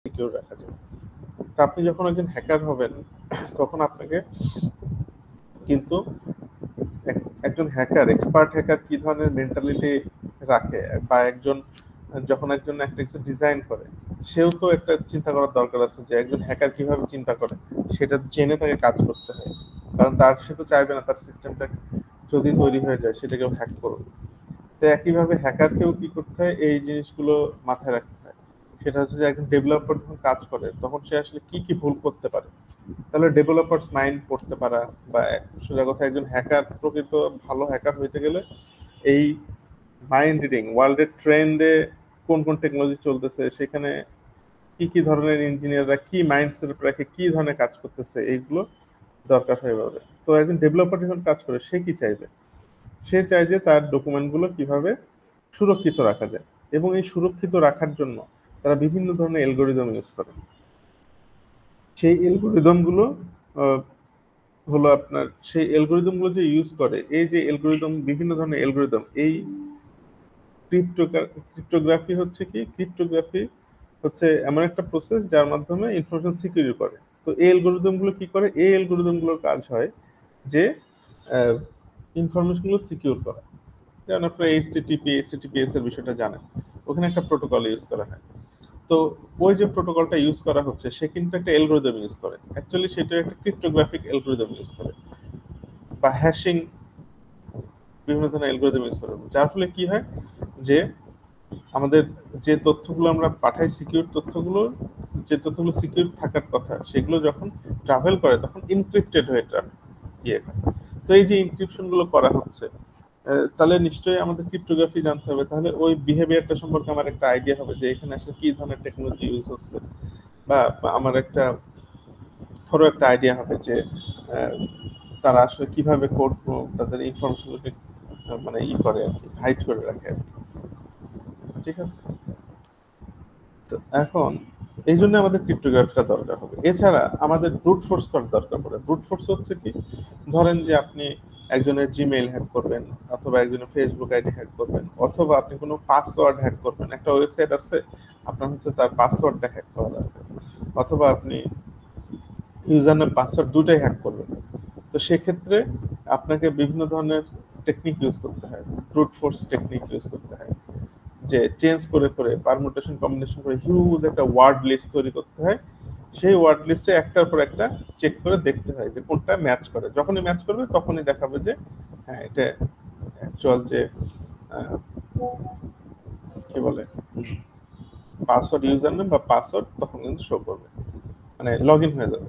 Secure রাখা যায়। তো আপনি যখন একজন হ্যাকার হবেন তখন আপনাকে কিন্তু একজন হ্যাকার, এক্সপার্ট হ্যাকার কি ধরনের মেন্টালিটি রাখে, বা একজন যখন একজন একটা কিছু ডিজাইন করে, সেও তো একটা চিন্তা করার দরকার আছে যে একজন হ্যাকার কিভাবে চিন্তা করে, সেটা জেনে তাকে কাজ করতে হয়। কারণ সে তো চাইবে না তার সিস্টেমটা যদি তৈরি হয়ে যায় সেটা কেউ হ্যাক করবে। তো একইভাবে হ্যাকারকেও কি করতে হয়, এই জিনিসগুলো মাথায় রাখতে হয়। সেটা হচ্ছে যে একজন ডেভেলপার যখন কাজ করে তখন সে আসলে কি কি ভুল করতে পারে। তাহলে ডেভেলপার্স মাইন্ড পড়তে পারা, বা সোজা কথা একজন হ্যাকার, প্রকৃত ভালো হ্যাকার হইতে গেলে এই মাইন্ড রিডিং, ওয়ার্ল্ডের ট্রেন্ডে কোন কোন টেকনোলজি চলতেছে, সেখানে কি কি ধরনের ইঞ্জিনিয়াররা কি মাইন্ডসেট রেখে কি ধরনের কাজ করতেছে, এইগুলো দরকার হয়ে যাবে। তো একজন ডেভেলপার যখন কাজ করে সে কি চাইবে, সে চায় যে তার ডকুমেন্টগুলো কিভাবে সুরক্ষিত রাখা যায়, এবং এই সুরক্ষিত রাখার জন্য তারা বিভিন্ন ধরনের অ্যালগরিদম ইউজ করে। সেই অ্যালগরিদম গুলো হলো আপনার, সেই অ্যালগরিদম গুলো যে ইউজ করে, এই যে অ্যালগরিদম, বিভিন্ন ধরনের অ্যালগরিদম, এই ক্রিপ্টোগ্রাফি হচ্ছে কি, ক্রিপ্টোগ্রাফি হচ্ছে এমন একটা প্রসেস যার মাধ্যমে ইনফরমেশন সিকিউর করে। তো এই অ্যালগরিদম গুলো কি করে, এই অ্যালগরিদম গুলোর কাজ হয় যে ইনফরমেশন গুলো সিকিউর করা। যেমন আপনার এইচটিটিপিএস এর বিষয়টা জানেন, ওখানে একটা প্রোটোকল ইউজ করা হয়। তো ওই যে প্রোটোকলটা ইউজ করা হচ্ছে সে কিন্তু একটা অ্যালগরিদম ইউজ করে, অ্যাকচুয়ালি সেটা একটা ক্রিপ্টোগ্রাফিক অ্যালগরিদম ইউজ করে, বা হ্যাশিং, বিভিন্ন ধরনের অ্যালগরিদম ইউজ করে, যার ফলে কি হয় যে আমাদের যে তথ্যগুলো আমরা পাঠাই, সিকিউর তথ্যগুলো, যে তথ্যগুলো সিকিউর থাকার কথা, সেগুলো যখন ট্রাভেল করে তখন ইনক্রিপ্টেড হয়ে ইয়ে হয়। তো এই যে ইনক্রিপশন গুলো করা হচ্ছে, তাহলে নিশ্চয়ই আমাদের ক্রিপ্টোগ্রাফি জানতে হবে, তাহলে ওই বিহেভিয়ারটা সম্পর্কে আমার একটা আইডিয়া হবে যে এখানে আসলে কি ধরনের টেকনোলজি ইউজ হচ্ছে, বা আমার একটা ধরো একটা আইডিয়া হবে যে আহ, তারা আসলে কিভাবে কোড, তাদের ইনফরমেশনগুলোকে মানে করে আর কি, হাইড করে রাখে আর কি। ঠিক আছে। তো এখন এই জন্য আমাদের ক্রিপ্টোগ্রাফিটা দরকার হবে। এছাড়া আমাদের ব্রুট ফোর্স করার দরকার পড়ে। ব্রুট ফোর্স হচ্ছে কি, ধরেন যে আপনি একজনের জিমেইল হ্যাক করবেন, অথবা একজনের ফেসবুক আইডি হ্যাক করবেন, অথবা আপনি কোনো পাসওয়ার্ড হ্যাক করবেন। একটা ওয়েবসাইট আছে, আপনার হচ্ছে তার পাসওয়ার্ডটা হ্যাক করা দরকার, অথবা আপনি ইউজার নেম পাসওয়ার্ড দুটাই হ্যাক করবেন। তো সেক্ষেত্রে আপনাকে বিভিন্ন ধরনের টেকনিক ইউজ করতে হয়, ব্রুট ফোর্স টেকনিক ইউজ করতে হয়, যে চেঞ্জ করে করে পারমুটেশন কম্বিনেশন করে হিউজ একটা ওয়ার্ড লিস্ট তৈরি করতে হয়। সেই ওয়ার্ড লিস্টে একটার পর একটা চেক করে দেখতে হয় যে কোনটা ম্যাচ করে। যখনই ম্যাচ করবে তখনই দেখাবে যে হ্যাঁ এটা অ্যাকচুয়াল যে আহ, কি বলে পাসওয়ার্ড, ইউজার নেম বা পাসওয়ার্ড, তখন কিন্তু শো করবে, মানে লগ ইন হয়ে যাবে।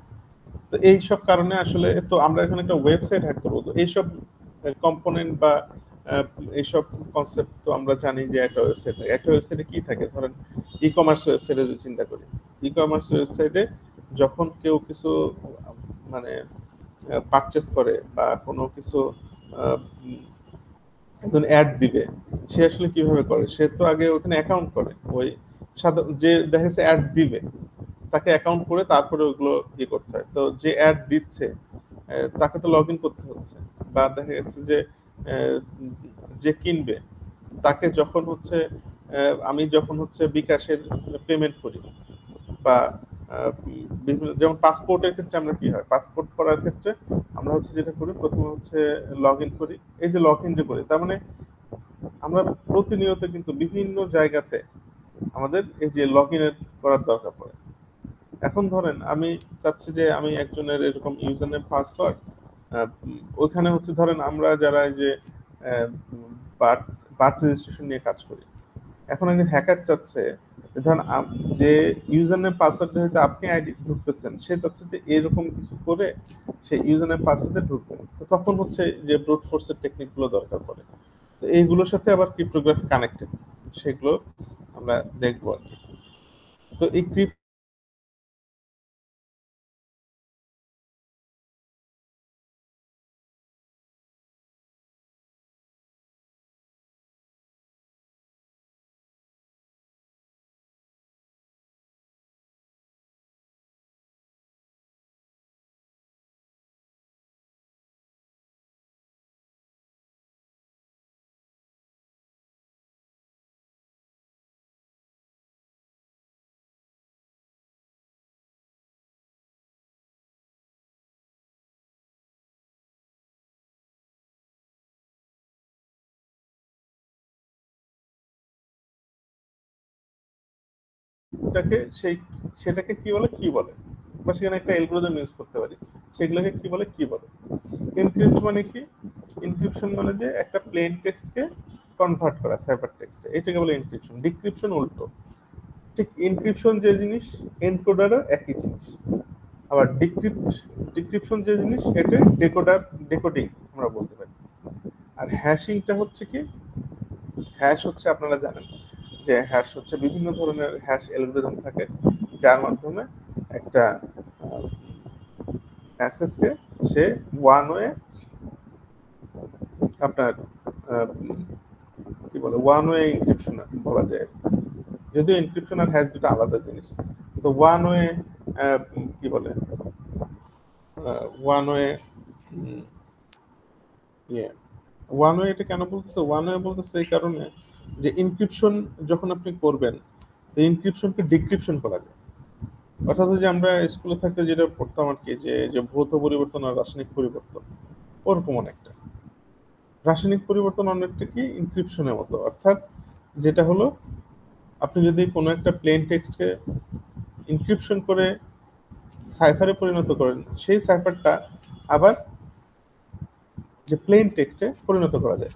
তো এইসব কারণে আসলে, তো আমরা এখানে একটা ওয়েবসাইট হ্যাক করবো, তো এইসব কম্পোনেন্ট বা আহ, এইসব কনসেপ্ট তো আমরা জানি যে একটা ওয়েবসাইট থাকে, একটা ওয়েবসাইটে কি থাকে, ধরেন ই কমার্স ওয়েবসাইটে যদি চিন্তা করি, ই কমার্স ওয়েবসাইটে যখন কেউ কিছু মানে পারচেস করে বা কোনো কিছু আহ, উম, একজন অ্যাড দিবে, সে আসলে কিভাবে করে, সে তো আগে ওখানে অ্যাকাউন্ট করে, ওই সাধারণ যে দেখা যাচ্ছে অ্যাড দিবে তাকে অ্যাকাউন্ট করে তারপরে ওগুলো ইয়ে করতে হয়। তো যে অ্যাড দিচ্ছে তাকে তো লগ ইন করতে হচ্ছে, বা দেখা গেছে যে আহ, যে কিনবে তাকে যখন হচ্ছে আমি যখন হচ্ছে বিকাশের পেমেন্ট করি, বা বিভিন্ন, যেমন পাসপোর্টের ক্ষেত্রে আমরা কি হয়, পাসপোর্ট করার ক্ষেত্রে আমরা হচ্ছে যেটা করি, প্রথমে হচ্ছে লগ ইন করি। এই যে লগ ইন যে করি, তার মানে আমরা প্রতিনিয়ত কিন্তু বিভিন্ন জায়গাতে আমাদের এই যে লগ ইন করার দরকার পড়ে। এখন ধরেন আমি চাচ্ছি যে আমি একজনের এরকম ইউজার নেম পাসওয়ার্ড, ওইখানে হচ্ছে ধরেন আমরা যারা এই যে বার্থ বার্থ রেজিস্ট্রেশন নিয়ে কাজ করি, এখন একজন হ্যাকার চাচ্ছে যে ধরেন যে ইউজার নেম পাসওয়ার্ড হয়তো আপনি আইডি ঢুকতেছেন, সে চাচ্ছে যে এরকম কিছু করে সে ইউজার নেম পাসওয়ার্ডে ঢুকবে। তো তখন হচ্ছে যে ব্রুট ফোর্সের টেকনিক গুলো দরকার পড়ে। তো এইগুলোর সাথে আবার ক্রিপ্টোগ্রাফি কানেক্টেড, সেগুলো আমরা দেখবো আর কি। তো এই সেটাকে কি বলে বা সেখানে একটা অ্যালগরিদম ইউজ করতে পারি, সেগুলোকে কি বলে। এনক্রিপ্ট মানে কি? এনক্রিপশন মানে যে একটা প্লেন টেক্সটকে কনভার্ট করা সাইফার টেক্সটে, এটাকে বলে এনক্রিপশন। ডিক্রিপশন উল্টো। ঠিক এনক্রিপশন যে জিনিস, এনকোডারও একই জিনিস। আবার ডিক্রিপশন যে জিনিস, এটা ডেকোডিং আমরা বলতে পারি। আর হ্যাশিংটা হচ্ছে কি, হ্যাশ হচ্ছে আপনারা জানেন যে হ্যাশ হচ্ছে বিভিন্ন ধরনের হ্যাশ অ্যালগরিদম থাকে, যার মাধ্যমে একটা মেসেজকে সে ওয়ান ওয়ে আপনার কি বলে ওয়ান ওয়ে এনক্রিপশন বলা যায়। যদিও এনক্রিপশন আর হ্যাশ দুটো আলাদা জিনিস। তো ওয়ান ওয়ে কি বলে ওয়ান ওয়ে ইয়ে ওয়ান ওয়ে, এটা কেন বলতেছে ওয়ান ওয়ে বলতেছে? এই কারণে যে ইনক্রিপশন যখন আপনি করবেন, তো ইনক্রিপশনকে ডিক্রিপশন করা যায়। অর্থাৎ যে আমরা স্কুলে থাকতে যেটা পড়তাম আর কি, যে ভৌত পরিবর্তন আর রাসায়নিক পরিবর্তন, ওরকম অনেকটা। রাসায়নিক পরিবর্তন অনেকটা কি ইনক্রিপশনের মতো। অর্থাৎ যেটা হলো, আপনি যদি কোনো একটা প্লেন টেক্সটকে ইনক্রিপশন করে সাইফারে পরিণত করেন, সেই সাইফারটা আবার যে প্লেন টেক্সটে পরিণত করা যায়।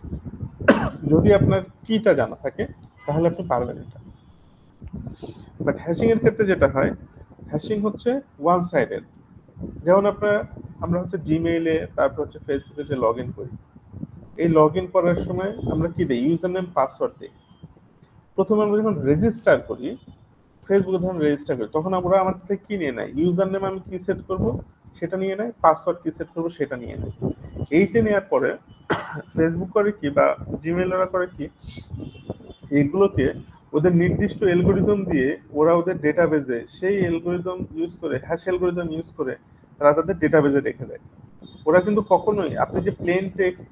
যদি আপনার কিটা জানা থাকে তাহলে আপনি পারবেন এটা। বাট হ্যাশিং এর ক্ষেত্রে যেটা হয়, হ্যাশিং হচ্ছে ওয়ান সাইডেড। যেমন আমরা হচ্ছে জিমেইলে, তারপর হচ্ছে ফেসবুকে যে লগ ইন করি, এই লগ ইন করার সময় আমরা কি দিই? ইউজার নেম পাসওয়ার্ড দিই। প্রথমে আমরা যখন রেজিস্টার করি, ফেসবুকে যখন রেজিস্টার করি, তখন আমরা আমার থেকে কি নিয়ে নেয়? ইউজার নেম আমি কি সেট করব সেটা নিয়ে নেয়, পাসওয়ার্ড কি সেট করবো সেটা নিয়ে নেয়। এইটা নেওয়ার পরে ফেসবুক করে কি বা জিমেইলরা করে কি, এগুলোকে ওদের নির্দিষ্ট অ্যালগরিদম দিয়ে ওরা ওদের ডেটাবেজে সেই অ্যালগরিদম ইউজ করে, হ্যাশ অ্যালগরিদম ইউজ করে তারা তাদের ডেটাবেজে রেখে দেয়। ওরা কিন্তু কখনোই আপনি যে প্লেন টেক্সট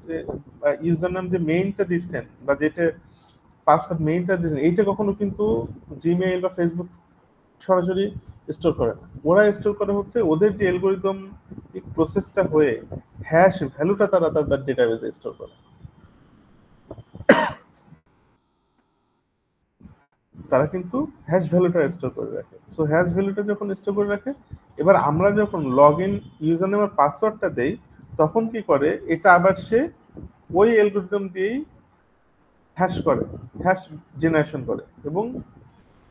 ইউজার নাম যে মেইনটা দিচ্ছেন বা যেটা পাসওয়ার্ড মেইনটা দিচ্ছেন, এইটা কখনো কিন্তু জিমেইল বা ফেসবুক সরাসরি স্টোর করে না। ওরা স্টোর করে হচ্ছে ওদের যে অ্যালগরিদম প্রসেসটা হয়ে হ্যাশ ভ্যালুটা তারা তাদের ডেটাবেজে স্টোর করে। তারা কিন্তু হ্যাশ ভ্যালুটা স্টোর করে রাখে। সো হ্যাশ ভ্যালুটা যখন স্টোর করে রাখে, এবার আমরা যখন লগ ইন ইউজার নেম আর পাসওয়ার্ডটা দেই, তখন কি করে, এটা আবার সে ওই অ্যালগরিদম দিয়েই হ্যাশ করে, হ্যাশ জেনারেশন করে। এবং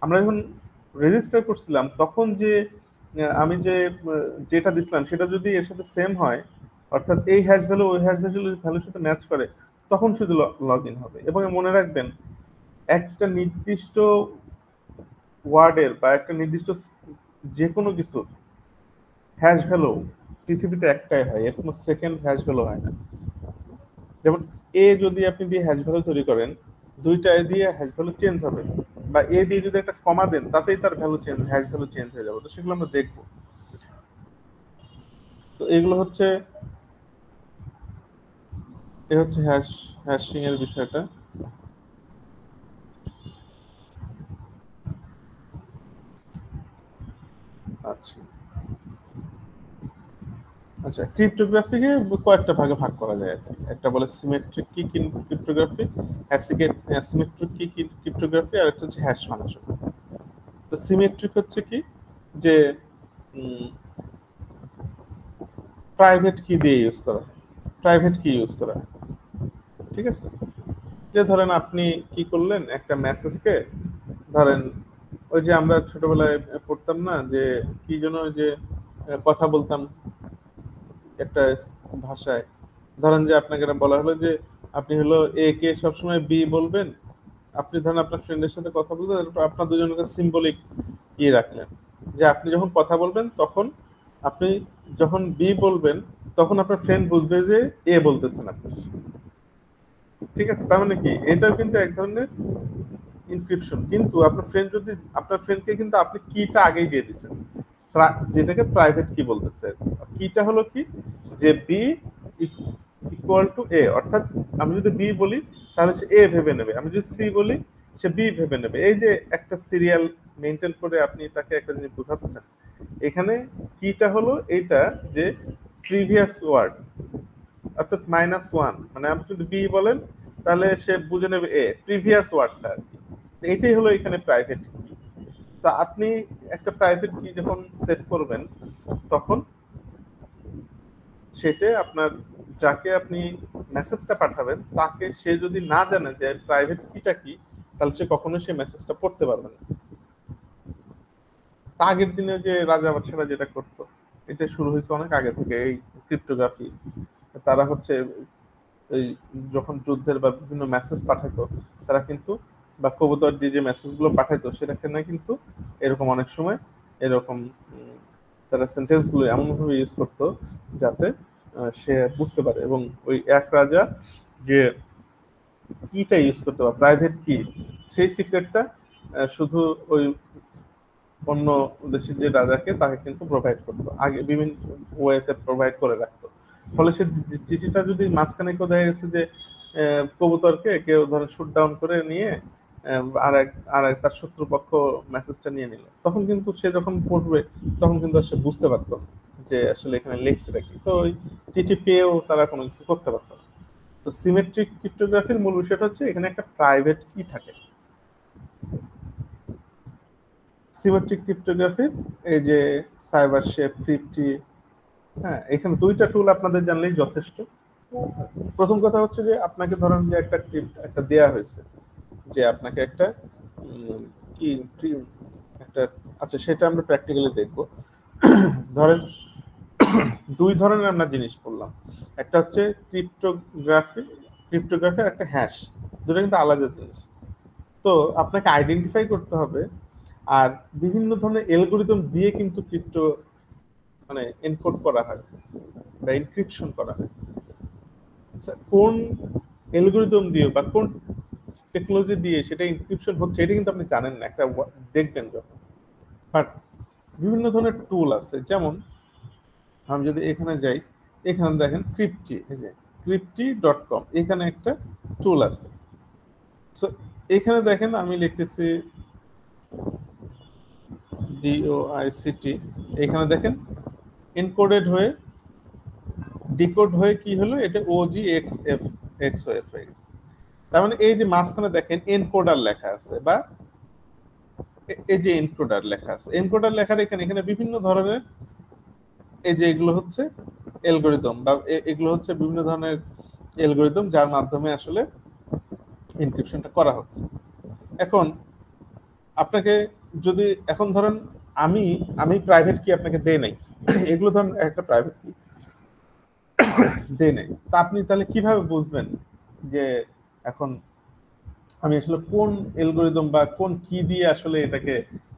আমরা যখন রেজিস্টার করছিলাম, তখন যে আমি যেটা দিছিলাম সেটা যদি এর সাথে সেম হয়, অর্থাৎ এই হ্যাশ ভ্যালু ওই হ্যাশ ভ্যালুর সাথে ম্যাচ করে, তখন শুধু লগ ইন হবে। এবং মনে রাখবেন, একটা নির্দিষ্ট ওয়ার্ডের বা একটা নির্দিষ্ট যে কোনো কিছু হ্যাশ ভ্যালু পৃথিবীতে একটাই হয়, এর কোনো সেকেন্ড হ্যাশ ভ্যালু হয় না। যেমন এ যদি আপনি দিয়ে হ্যাশ ভ্যালু তৈরি করেন, দুইটা এ দিয়ে হ্যাশ ভ্যালু চেঞ্জ হবে, বা এ দিয়ে যদি একটা কমা দেন, তাতেই তার হ্যাশ ভ্যালু চেঞ্জ হয়ে যাবে। তো সেগুলো আমরা দেখবো। তো এগুলো হচ্ছে হ্যাশিং এর বিষয়টা। আচ্ছা আচ্ছা, ক্রিপ্টোগ্রাফিকে কয়েকটা ভাগে ভাগ করা যায়। একটা বলে সিমেট্রিক কি ক্রিপ্টোগ্রাফি, অ্যাসিমেট্রিক কি ক্রিপ্টোগ্রাফি, আর একটা হচ্ছে হ্যাশ ফাংশন। তো সিমেট্রিক হচ্ছে কি, যে প্রাইভেট কি দিয়ে ইউজ করা হয়, প্রাইভেট কি ইউজ করা হয়। ঠিক আছে, যে ধরেন আপনি কি করলেন, একটা মেসেজকে ধরেন, ওই যে আমরা ছোটবেলায় পড়তাম না যে কি যেন, যে কথা বলতাম একটা ভাষায়, ধরেন যে আপনাকে বলা হলো যে আপনি হলো এ কে সবসময় বি বলবেন। আপনি ধরেন আপনার ফ্রেন্ডের সাথে কথা বলতে, আপনার দুজনকে সিম্বলিক ইয়ে রাখলেন, যে আপনি যখন কথা বলবেন তখন আপনি যখন বি বলবেন, তখন আপনার ফ্রেন্ড বুঝবে যে এ বলতেছেন আপনি। ঠিক আছে, তার মানে কি, এটাও কিন্তু এক ধরনের ইনক্রিপশন। কিন্তু আপনার ফ্রেন্ডকে কিন্তু আপনি কিটা আগেই দিয়ে দিচ্ছেন, যেটাকে প্রাইভেট কি বলতেছে। কিটা হলো কি, যে বি ইকুয়াল টু এ, অর্থাৎ আমি যদি বি বলি তাহলে সে এ ভেবে নেবে, আমি যদি সি বলি সে বি ভেবে নেবে। এই যে একটা সিরিয়াল মেনটেন করে আপনি তাকে একটা জিনিস বোঝাতেছেন। এখানে কিটা হলো এইটা, যে প্রিভিয়াস ওয়ার্ড, অর্থাৎ -1, মানে আপনি যদি বি বলেন তাহলে সে বুঝে নেবে এ প্রিভিয়াস ওয়ার্ডটা। এটাই হলো এখানে প্রাইভেট কি। তো আপনি একটা প্রাইভেট কি যখন সেট করবেন তখন সেটা আপনার যাকে আপনি মেসেজটা পাঠাবেন তাকে সে যদি না জানে যে প্রাইভেট কিটা কি, তাহলে সে কখনোই সে মেসেজটা পড়তে পারবে না। আগের দিনে যে রাজা বাদশারা যেটা করতো, এটা শুরু হয়েছে অনেক আগে থেকে এই ক্রিপ্টোগ্রাফি। তারা হচ্ছে এই যখন যুদ্ধের বা বিভিন্ন মেসেজ পাঠাইতো, তারা কিন্তু বা কবুতর দিয়ে যে মেসেজগুলো পাঠাইতো সেটাখানে কিন্তু এরকম অনেক সময় এরকম তারা সেন্টেন্সগুলো এমনভাবে ইউজ করতো যাতে সে বুঝতে পারে। এবং ওই এক রাজা যে কিটা ইউজ করতে পারে প্রাইভেট কি, সেই সিক্রেটটা শুধু ওই অন্য দেশের যে রাজাকে তাকে কিন্তু প্রোভাইড করতো, আগে বিভিন্ন ওয়েতে প্রোভাইড করে রাখতো। ফলে সে চিঠিটা যদি মাঝখানে কেউ দেখা গেছে যে কবুতরকে কেউ ধরেন শুট ডাউন করে নিয়ে আর এক তার শত্রুপক্ষ মেসেজটা নিয়ে নিল, তখন কিন্তু সে যখন পড়বে তখন কিন্তু সে বুঝতে পারতো না যে আসলে এখানে লেখছে কি। তো ওই চিঠি পেয়েও তারা কোনো কিছু করতে পারতো না। তো সিমেট্রিক ক্রিপ্টোগ্রাফির মূল বিষয়টা হচ্ছে এখানে একটা প্রাইভেট কি থাকে। সিমেট্রিক ক্রিপ্টোগ্রাফির এই যে সাইবার শেপ, ক্রিপ্টি, হ্যাঁ, এখানে দুইটা টুল আপনাদের জানলেই যথেষ্ট। প্রথম কথা হচ্ছে যে আপনাকে ধরেন যে একটা ক্রিপ্ট একটা দেয়া হয়েছে যে আপনাকে একটা কি একটা, আচ্ছা সেটা আমরা প্র্যাকটিক্যালি দেখব। ধরেন দুই ধরনের আমরা জিনিস পড়লাম, একটা হচ্ছে ক্রিপ্টোগ্রাফি আর একটা হ্যাশ, দুটো কিন্তু আলাদা জিনিস। তো আপনাকে আইডেন্টিফাই করতে হবে। আর বিভিন্ন ধরনের অ্যালগরিদম দিয়ে কিন্তু ক্রিপ্টো মানে এনকোড করা হয় বা এনক্রিপশন করা হয়। কোন অ্যালগরিদম দিয়ে বা কোন টেকনোলজি দিয়ে সেটা এনক্রিপশন হচ্ছে এটা কিন্তু আপনি জানেন না, একটা দেখবেন যখন। বাট বিভিন্ন ধরনের টুল আছে, যেমন আমি যদি এখানে যাই, এখানে দেখেন ক্রিপ্টি, এই যে crypti.com, এখানে একটা টুল আছে। সো এখানে দেখেন আমি লিখতেছি DOICT, এখানে দেখেন এনকোডেড হয়ে ডিকোড হয়ে কি হলো, এটা OGXF হয়ে গেছে। তার মানে এই যে মাঝখানে দেখেন এনকোডার লেখা আছে, বা এই যে এনকোডার লেখা আছে, এনকোডার লেখার এখানে বিভিন্ন ধরনের এই যে এগুলো হচ্ছে অ্যালগরিদম, বা এগুলো হচ্ছে বিভিন্ন ধরনের অ্যালগরিদম যার মাধ্যমে আসলে এনক্রিপশনটা করা হচ্ছে। এখন আপনাকে যদি এখন ধরেন আমি আমি প্রাইভেট কি আপনাকে দেই নাই, এগুলো ধরেন একটা প্রাইভেট কি দেই নাই, তা আপনি তাহলে কিভাবে বুঝবেন যে এখন আমি আসলে কোন অ্যালগরিদম বা কোন কি দিয়ে আসলে এটাকে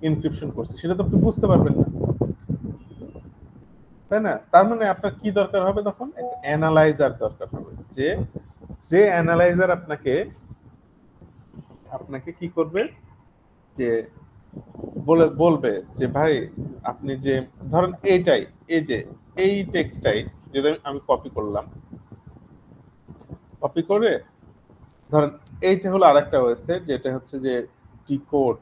এনক্রিপশন করছি, সেটা তো আপনি বুঝতে পারবেন না, তাই না? তার মানে আপনার কি দরকার হবে, তখন একটা অ্যানালাইজার দরকার হবে, যে যে অ্যানালাইজার আপনাকে আপনাকে কি করবে, যে বলবে যে ভাই আপনি যে ধরেন এইটাই, এই যে এই টেক্সটটাই যদি আমি কপি করলাম, কপি করে ধরেন এইটা হলো আরেকটা ওয়েবসাইট যেটা হচ্ছে যে ডিকোড।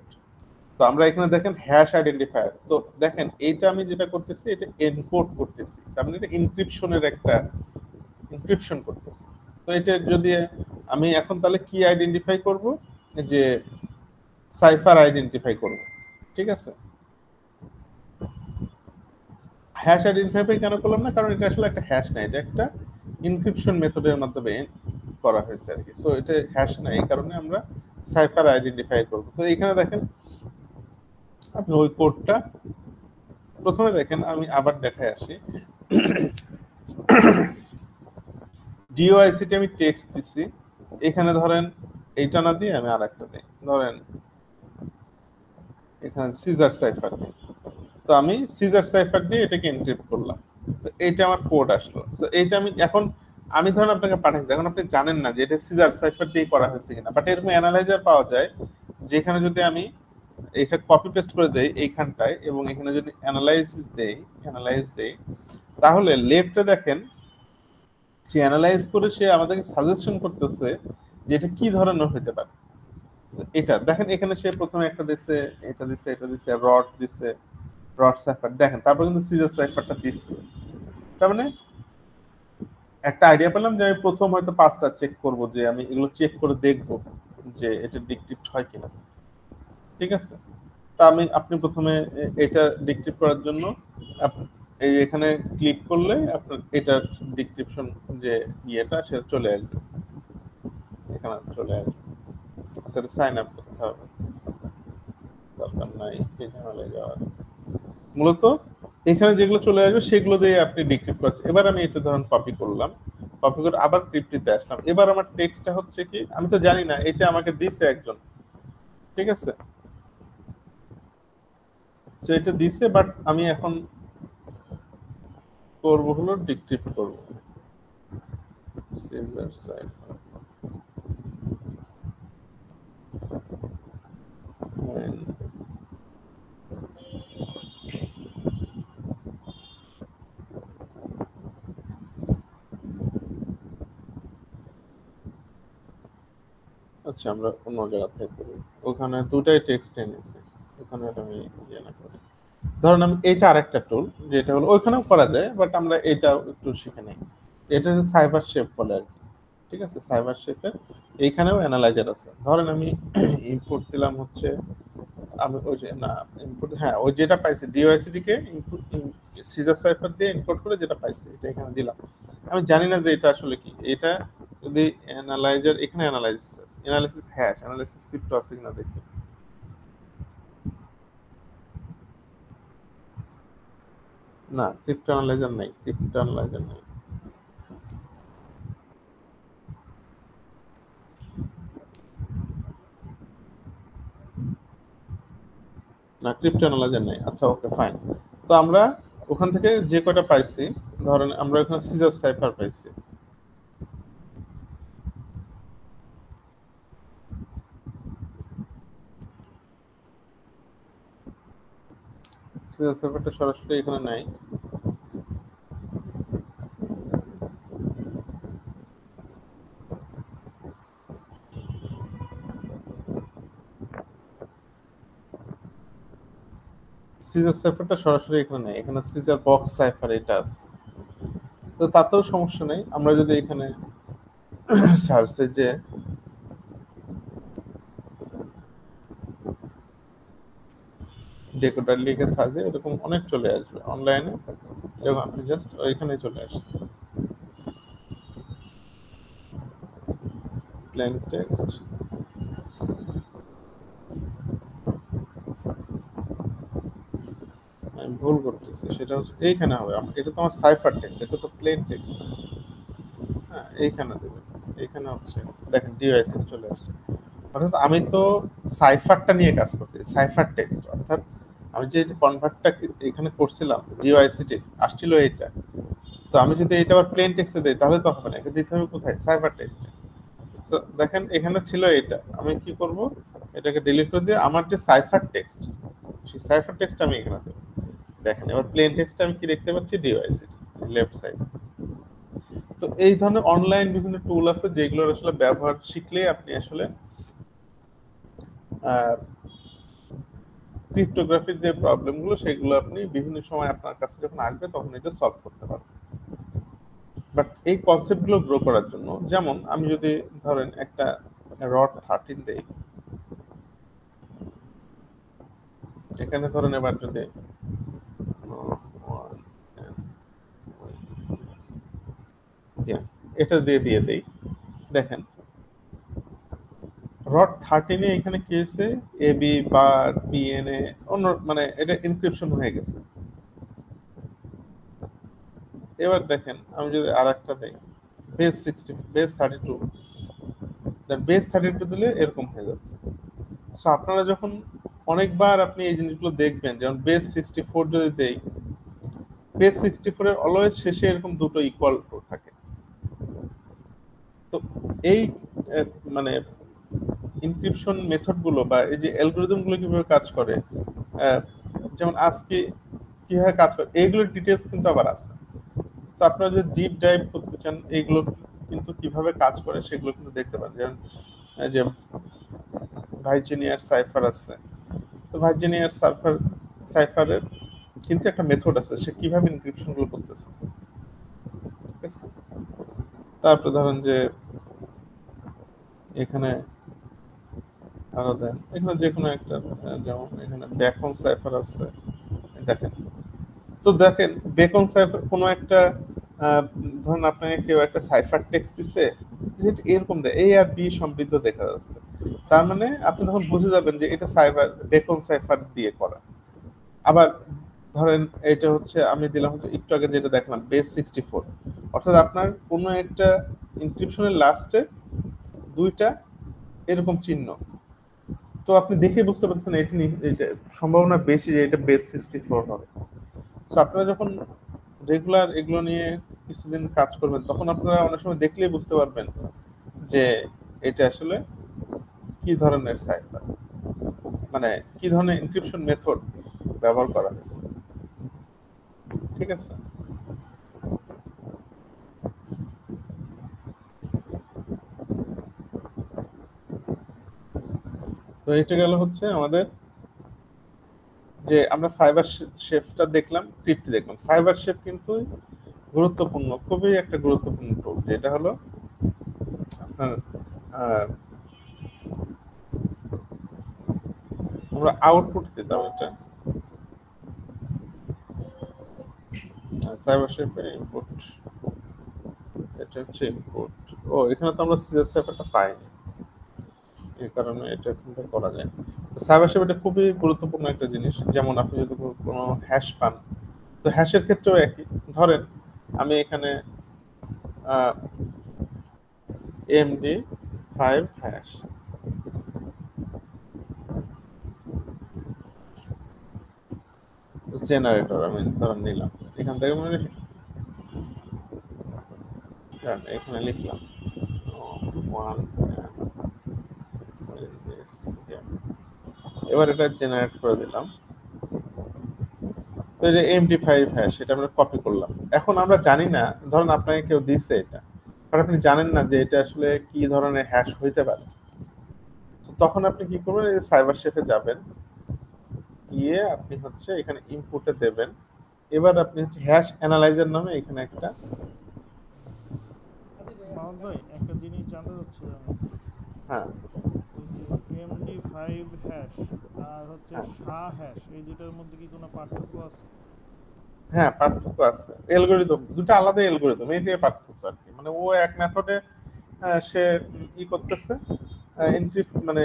তো আমরা এখানে দেখেন হ্যাশ আইডেন্টিফায়ার, তো দেখেন এইটা আমি যেটা করতেছি এটা এনকোড করতেছি, তার মানে এটা ইনক্রিপশনের একটা ইনক্রিপশন করতেছি। তো এটা যদি আমি এখন তাহলে কি আইডেন্টিফাই করব, যে সাইফার আইডেন্টিফাই করব, ঠিক আছে? হ্যাশ আইডেন্টিফাই কেন করলাম না, কারণ এটা আসলে একটা হ্যাশ না, এটা একটা ইনক্রিপশন মেথডের মাধ্যমে করা হয়েছে আর কি। সো এটা হ্যাশ না, এই কারণে আমরা সাইফার আইডেন্টিফাই করব। তো এখানে দেখেন আপনি ওই কোডটা প্রথমে দেখেন, আমি আবার দেখায় আসি। ডিওআইসিটি আমি টেক্সট দিছি, এখানে ধরেন এইটা না দিয়ে আমি আর একটা দিই, ধরেন এখানে সিজার সাইফার দিই। তো আমি সিজার সাইফার দিয়ে এটাকে এনক্রিপ্ট করলাম, তো এইটা আমার কোড আসলো। তো এইটা আমি এখন আমি ধরেন আপনাকে পাঠাচ্ছি, এখন আপনি জানেন না যে এটা সিজার সাইফার দিয়ে করা হয়েছে কিনা, বাট এরকম অ্যানালাইজার পাওয়া যায় যেখানে যদি আমি এটা কপি পেস্ট করে দেই এইখানটায়, এবং এখানে যদি অ্যানালাইজ দেই, তাহলে লেফটে দেখেন সে অ্যানালাইজ করে সে আমাদেরকে সাজেশন করতেছে যে এটা কি ধরনের হতে পারে। এটা দেখেন এখানে সে প্রথমে একটা দিচ্ছে, এটা দিচ্ছে, এটা দিচ্ছে, রড দিচ্ছে, রড সাইফার দেখেন, তারপর কিন্তু সিজার সাইফারটা দিচ্ছে। তার মানে একটা আইডিয়া পেলাম যে আমি প্রথম হয়তো 5টা চেক করব, যে আমি এগুলো চেক করে দেখব যে এটা ডিক্রিপ্ট হয় কিনা, ঠিক আছে? তা আপনি প্রথমে এটা ডিক্রিপ্ট করার জন্য এই এখানে ক্লিক করলে আপনার এটার ডিক্রিপশন যে ইয়েটা সেটা চলে আসবে, এখানে চলে আসবে। আচ্ছা, সাইন আপ করতে হবে, দরকার নাই এই ঝামেলায় যাওয়ার। মূলত এখানে যেগুলো চলে আসবে সেগুলো দিয়ে আপনি ডিক্রিপ্ট করছেন। এবার আমি এটা ধরুন কপি করলাম, কপি করে আবার ক্রিপ্টিতে আসলাম। এবার আমার টেক্সটটা হচ্ছে কি, আমি তো জানি না, এটা আমাকে দিছে একজন, ঠিক আছে? তো এটা দিছে, বাট আমি এখন করব হলো ডিক্রিপ্ট করব। সিজার সাইফার আচ্ছা, আমরা অন্য জায়গা থেকে করি। ওখানে দুটাই টেক্সট এনেছি, ওখানে আমি ইয়ে না করি। ধরুন আমি এইটা আরেকটা টুল, যেটা হলো ওইখানেও করা যায়, বাট আমরা এটাও একটু শিখে নিই। এটা হচ্ছে সাইবার শেপ বলে আর কি, ঠিক আছে? সাইবার শেপের এইখানেও অ্যানালাইজার আছে। ধরেন আমি ইনপুট দিলাম হচ্ছে, আমি ওই যে না ইনপুট, হ্যাঁ ওই যেটা পাইছি ডিওআইসিটি কে ইনপুট সিজার সাইফার দিয়ে ইনপুট করে যেটা পাইছি এটা এখানে দিলাম। আমি জানি না যে এটা আসলে কি। এটা যদি অ্যানালাইজার, এখানে অ্যানালাইসিস হ্যাশ অ্যানালাইসিস ক্রিপ্টো আছে কিনা দেখি। না, ক্রিপ্টো অ্যানালাইজার নাই, ক্রিপ্টো অ্যানালাইজার নাই। না, ক্রিপ্টো অ্যানালাইজার নাই। আচ্ছা, ওকে, ফাইন। তো আমরা ওখান থেকে যে কয়টা পাইছি, ধরেন আমরা ওখানে সিজার সাইফার পাইছি। সিজার সাইফারটা সরাসরি এখানে নাই। সিজার সাইফারটা সরাসরি এখানে নেই, এখানে সিজার বক্স সাইফার এটা আছে। তো তাতেও সমস্যা নেই, আমরা যদি এখানে সার্চে যে ডেকোডার লিখে সার্চে এরকম অনেক চলে আসবে অনলাইনে, এবং আপনি জাস্ট ওইখানে চলে আসছে প্লেন টেক্সট। আমি ভুল করতেছি, সেটা হচ্ছে এইখানে হবে। এটা তো আমার সাইফার টেক্সট, এটা তো প্লেন টেক্সট। হ্যাঁ, এইখানে দেবেন। এইখানে হচ্ছে দেখেন ডিওআইসি চলে আসছে। অর্থাৎ আমি তো সাইফারটা নিয়ে কাজ করতে, সাইফার টেক্সট, অর্থাৎ আমি যে কনভার্টটা এখানে করছিলাম ডিওআইসিটি আসছিল এইটা। তো আমি যদি এটা আবার প্লেন টেক্সটে দেই তাহলে তো হবে না, এটা দিতে হবে কোথায়, সাইফার টেক্সটে। সো দেখেন এখানে ছিল এটা, আমি কি করব, এটাকে ডিলিট করে দিয়ে আমার যে সাইফার টেক্সট, সেই সাইফার টেক্সট আমি এখানে দেব। দেখেন এবার প্লেন টেক্সটে আমি কি দেখতে পাচ্ছি, ডিওআইসিটি লেফট সাইড। তো এই ধরনের অনলাইন বিভিন্ন টুল আছে যেগুলোর আসলে ব্যবহার শিখলে আপনি আসলে ক্রিপ্টোগ্রাফির যে প্রবলেমগুলো সেগুলো আপনি বিভিন্ন সময় আপনার কাছে যখন আসবে তখন এটা সলভ করতে পারবেন। বাট এই কনসেপ্টগুলো গ্রো করার জন্য, যেমন আমি যদি ধরেন একটা রড 13 দেই, এখানে ধরেন এবার যদি এটা দিয়ে দিয়ে দেই, দেখেন রড 13 এখানে কি হয়েছে, এবি বার পিএনএ অন্য, মানে এটা এনক্রিপশন হয়ে গেছে। এবার দেখেন আমি যদি আর একটা দেই বেস 32, বেস 32 দিলে এরকম হয়ে যাচ্ছে। সো আপনারা যখন অনেকবার আপনি এই জিনিসগুলো দেখবেন, যেমন বেস 64 যদি দেই, বেস 64 এর অলওয়েজ শেষে এরকম দুটো ইকুয়াল থাকে। তো এই মানে ইনক্রিপশন মেথড গুলো বা এই যে অ্যালগরিদম গুলো কিভাবে কাজ করে, যেমন আজকে কিভাবে কাজ করে এইগুলোর ডিটেলস কিন্তু আবার আছে। তো আপনারা যদি ডিপ ডাইভ করতে চান এইগুলো কিন্তু কিভাবে কাজ করে সেগুলো কিন্তু দেখতে পারেন। যেমন যে ভাইজিনিয়ার সাইফার আছে, তো ভাইজিনিয়ার সাইফারের কিন্তু একটা মেথড আছে, সে কিভাবে ইনক্রিপশন গুলো করতেছে, ঠিক আছে? তারপরে ধরেন যে এখানে আরো দেন এখানে যে কোনো একটা যেমন এখানে বেকন সাইফার আছে দেখেন। তো দেখেন বেকন সাইফার কোনো একটা আহ, ধরুন আপনাকে কেউ একটা সাইফার টেক্সট দিছে যেটা এরকম দেয় এ আর বি সমৃদ্ধ দেখা যাচ্ছে, তার মানে আপনি তখন বুঝে যাবেন যে এটা সাইফার বেকন সাইফার দিয়ে করা। আবার ধরেন এটা হচ্ছে আমি দিলাম হচ্ছে একটু আগে যেটা দেখলাম বেস 64, অর্থাৎ আপনার কোনো একটা ইনক্রিপশনের লাস্টে দুইটা এরকম চিহ্ন, তো আপনি দেখে বুঝতে পারছেন এটা সম্ভাবনা বেশি যে এটা বেস 64 হবে। তো আপনারা যখন রেগুলার এগুলো নিয়ে কিছুদিন কাজ করবেন তখন আপনারা অনেক সময় দেখলেই বুঝতে পারবেন যে এটা আসলে কি ধরনের সাইফার, মানে কি ধরনের এনক্রিপশন মেথড ব্যবহার করা হয়েছে। ঠিক আছে, তো এটা গেল হচ্ছে আমাদের যে আমরা সাইবার শেফটা দেখলাম, ক্রিপ্ট দেখলাম। সাইবার শেফ কিন্তু গুরুত্বপূর্ণ, খুবই একটা গুরুত্বপূর্ণ টুল, যেটা হলো আপনার আমরা আউটপুট দিতাম এটা সাইবার শেফে ইনপুট, এটা হচ্ছে ইনপুট। ও এখানে তো আমরা সিএসএফ একটা পাইনি, এই কারণে এটা কিন্তু করা যায়। সাইবার শেফ এটা খুবই গুরুত্বপূর্ণ একটা জিনিস। যেমন আপনি যদি কোনো হ্যাশ পান, তো হ্যাশের ক্ষেত্রেও একই। ধরেন আমি এখানে এমডি 5 হ্যাশ জেনারেটর আমি ধরেন নিলাম, এখান থেকে মানে এখানে লিখলাম ওয়ান, এবার এটা জেনারেট করে দিলাম। তো এটা এমডি 5 হ্যাশ, এটা আমরা কপি করলাম। এখন আমরা জানি না, ধরুন আপনাকে কেউ দিচ্ছে এটা, আর আপনি জানেন না যে এটা আসলে কি ধরনের হ্যাশ হইতে পারে। তো তখন আপনি কি করবেন, এই সাইবার শেফে যাবেন, গিয়ে আপনি হচ্ছে এখানে ইনপুটে দেবেন। এবার আপনি হচ্ছে হ্যাশ অ্যানালাইজার নামে এখানে একটা, মাহমুদ ভাই, একটা জিনিস জানতে চাচ্ছি আমি। হ্যাঁ এই যে MD5 হ্যাশ আর হচ্ছে হ্যাঁ শাহ হ্যাশ, এই দুটার মধ্যে কি কোনো পার্থক্য আছে? হ্যাঁ পার্থক্য আছে, অ্যালগরিদম দুটো আলাদা অ্যালগরিদম, এইটাই পার্থক্য আর কি। মানে ও এক মেথডে সে ই করতেছে, এনক্রিপ্ট মানে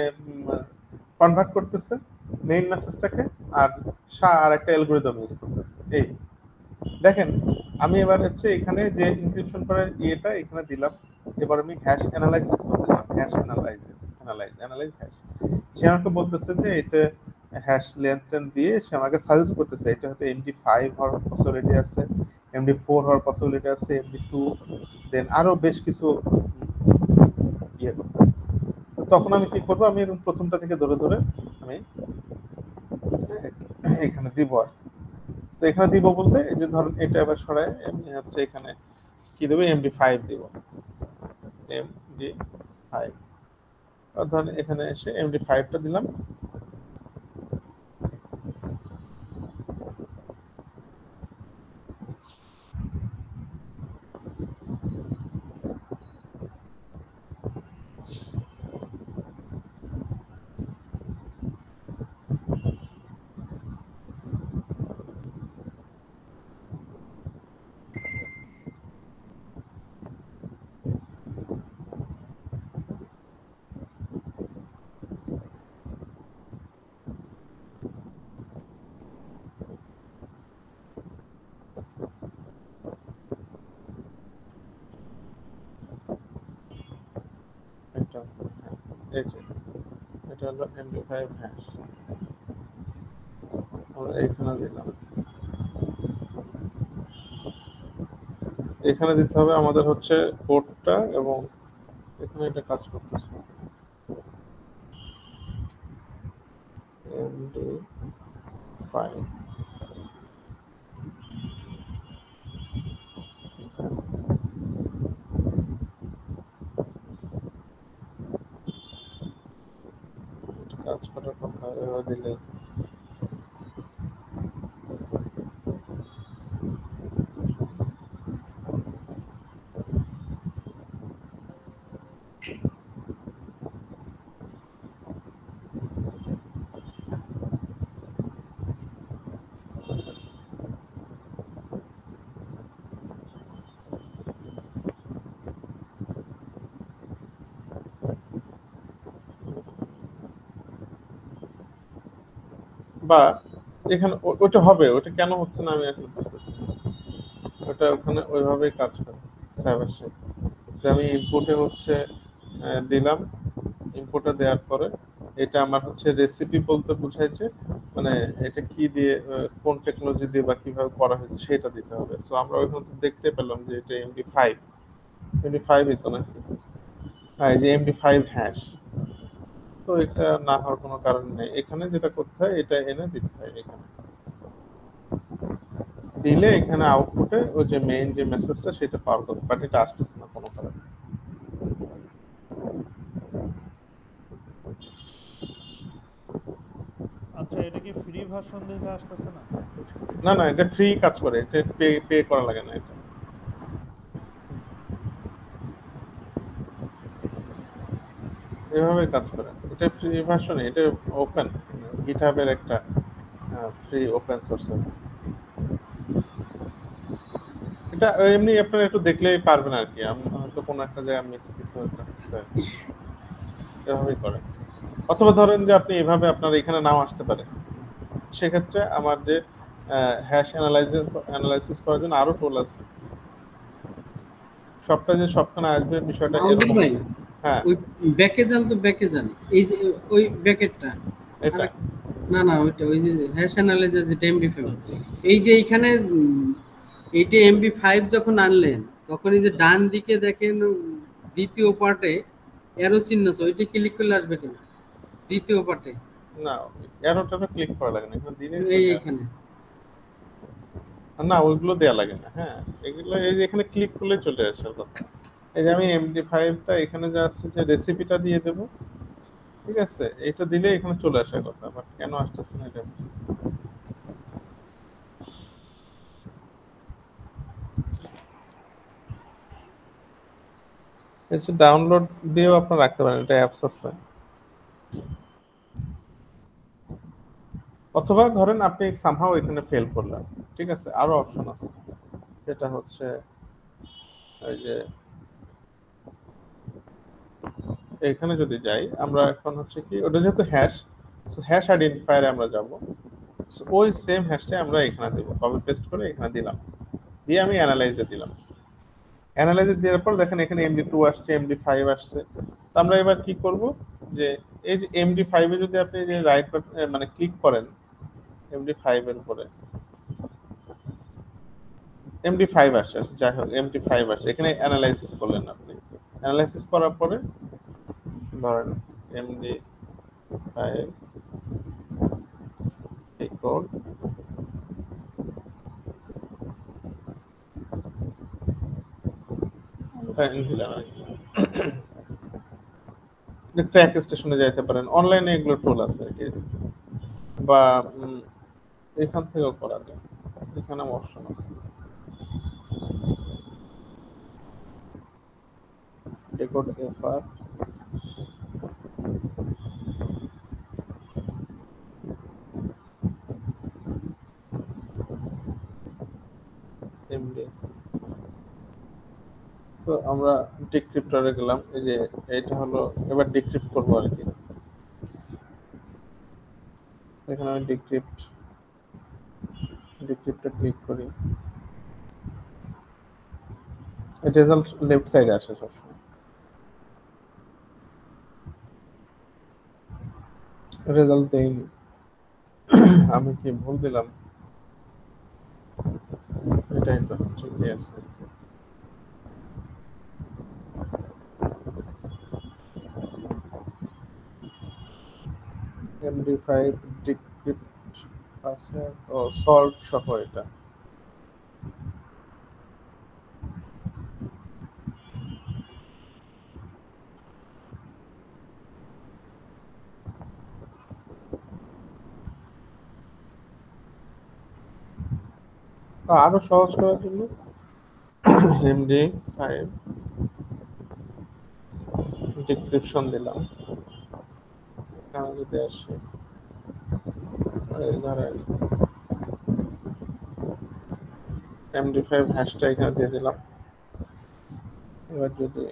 কনভার্ট করতেছে মেইন মেসেজটাকে, আর সা আর একটা অ্যালগরিদম ইউজ করতেছে। এই দেখেন আমি এবার হচ্ছে এখানে যে ইনক্রিপশন করার ইয়েটা এখানে দিলাম, এবার আমি হ্যাশ অ্যানালাইসিস করতে দিলাম, হ্যাশ অ্যানালাইজ হ্যাশ। সে আমাকে বলতেছে যে এটা হ্যাশ লেনটেন দিয়ে সে আমাকে সাজেস্ট করতেছে এটা হয়তো এমডি 5 হওয়ার পসিবিলিটি আছে, এমডি 4 হওয়ার পসিবিলিটি আছে, এমডি 2, দেন আরো বেশ কিছু ইয়ে করতেছে। তখন আমি কি করবো, আমি এরকম প্রথমটা থেকে ধরে ধরে আমি এখানে দিব। আর তো এখানে দিব বলতে এই যে ধরুন এটা এবার সরাই আমি হচ্ছে এখানে কি দেবো, এমডি 5 দিব, এমডি 5, ধরেন এখানে এসে এমডি 5টা দিলাম। এটা এই যে এটা হলো এমডি 5 হ্যাশ, আমরা এখানে দিলাম। এখানে দিতে হবে আমাদের হচ্ছে কোডটা, এবং এখানে এটা কাজ করতেছে এমডি 5। কাজ করার কথা এবার দিলে বা এখানে ওটা হবে, ওটা কেন হচ্ছে না আমি আসলে বুঝতেছি না। ওটা ওখানে ওইভাবেই কাজ করে সার্ভার। যে আমি ইনপুটে হচ্ছে দিলাম, ইনপুটে দেওয়ার পরে এটা আমার হচ্ছে রেসিপি বলতে বোঝায় যে মানে এটা কি দিয়ে কোন টেকনোলজি দিয়ে বা কিভাবে করা হয়েছে সেটা দিতে হবে। সো আমরা ওইখানে তো দেখতে পেলাম যে এটা এমডি5 তো নাকি, হ্যাঁ এই যে এমডি5 হ্যাশ। তো এটা না হওয়ার কোনো কারণ নেই, এখানে যেটা করতে হয় এটা এনে দিতে হয়। এখানে দিলে এখানে আউটপুটে ওই যে মেইন যে মেসেজটা সেটা পাওয়ার কথা, বাট এটা আসতেছে না কোনো কারণে। আচ্ছা, এটা কি ফ্রি ভার্সন দেখে আসতেছে না? না না, এটা ফ্রি কাজ করে, এটা পে পে করা লাগে না। এটা এভাবে কাজ করে, এটা ফ্রি ভার্সনে, এটা ওপেন গিটহাবের একটা ফ্রি ওপেন সোর্স। এটা এমনি আপনারা একটু দেখলেই পারবেন আর কি, আমি হয়তো কোনো একটা জায়গায় মিস কিছু একটা হচ্ছে, এভাবেই করে। অথবা ধরেন যে আপনি এভাবে আপনার এখানে নাও আসতে পারে, সেক্ষেত্রে আমার যে হ্যাশ অ্যানালাইসিস করার জন্য আরো টুল আছে, সবটা যে সবখানে আসবে বিষয়টা মাহমুদুল এরকম। ভাই, হ্যাঁ ওই ব্যাকে যান তো, ব্যাকে যান। এই যে ওই ব্যাকেটটা, এটা না না ওইটা, ওই যে হ্যাশ অ্যানালাইজার যেটা এমডি5, এই যে এইখানে এইটা এমডি5 যখন আনলেন তখন এই যে ডান দিকে দেখেন দ্বিতীয় পার্টে অ্যারো চিহ্ন আছে, ওইটা ক্লিক করলে আসবে কেন দ্বিতীয় পার্টে? না, অ্যারোটাতে ক্লিক করা লাগে না, এখানে দিলেই এই চলে আসে। এখানে না ওইগুলো দেয়া লাগে না, হ্যাঁ এগুলো এই যে এখানে ক্লিক করলে চলে আসার কথা। এই যে আমি এমডি5টা এখানে জাস্ট যে রেসিপিটা দিয়ে দেবো, ঠিক আছে, এটা দিলে এখানে চলে আসার কথা, বাট কেন আসতেছে না এটা বুঝতেছি না। এসে ডাউনলোড দিয়েও আপনারা রাখতে পারেন, এটা অ্যাপস আছে। অথবা ধরেন আপনি সামহাও এখানে ফেল করলেন, ঠিক আছে, আরো অপশন আছে, যেটা হচ্ছে এই যে এখানে যদি যাই আমরা, এখন হচ্ছে কি ওটা যেহেতু হ্যাশ, হ্যাশ আইডেন্টিফায়ারে আমরা যাব। ওই সেম হ্যাশটাই আমরা এখানে দেবো, কপি পেস্ট করে এখানে দিলাম, দিয়ে আমি অ্যানালাইজে দিলাম। অ্যানালাইজে দেওয়ার পর দেখেন এখানে এমডি2 আসছে, এমডি5 আসছে। তো আমরা এবার কি করব, যে এই যে এমডি5 এ যদি আপনি যে রাইট মানে ক্লিক করেন এমডি5 এর উপরে, এমডি5 আসছে, যাই হোক এমডি5 আসছে, এখানে অ্যানালাইসিস করলেন আপনি। অ্যানালাইসিস করার পরে ধরেন এমডি5 এই কোড দিলাম আর কি। ট্র্যাক স্টেশনে যাইতে পারেন, অনলাইনে এগুলো টুল আছে আর কি, বা এখান থেকেও করা যায়, এখানে অপশন আছে ডেকোড এফআর, এমডি। সো আমরা ডিক্রিপ্টরে গেলাম, এই যে এটা হলো, এবার ডিক্রিপ্ট করবো আর কি। এখানে আমি ডিক্রিপ্টে ক্লিক করি, রেজাল্ট লেফট সাইডে আসে সবসময়। রেজাল্ট দেইনি, আমি কি ভুল দিলাম? এটাই তো ঠিকই আছে। এমডি5 ডিক্রিপ্ট আছে, ও সল্ট সহ এটা। তো আরো সহজ করার জন্য এমডি5 ডিক্রিপশন দিলাম, এখানে যদি আসে ধরেন এমডি5 হ্যাশটা এখানে দিয়ে দিলাম। এবার যদি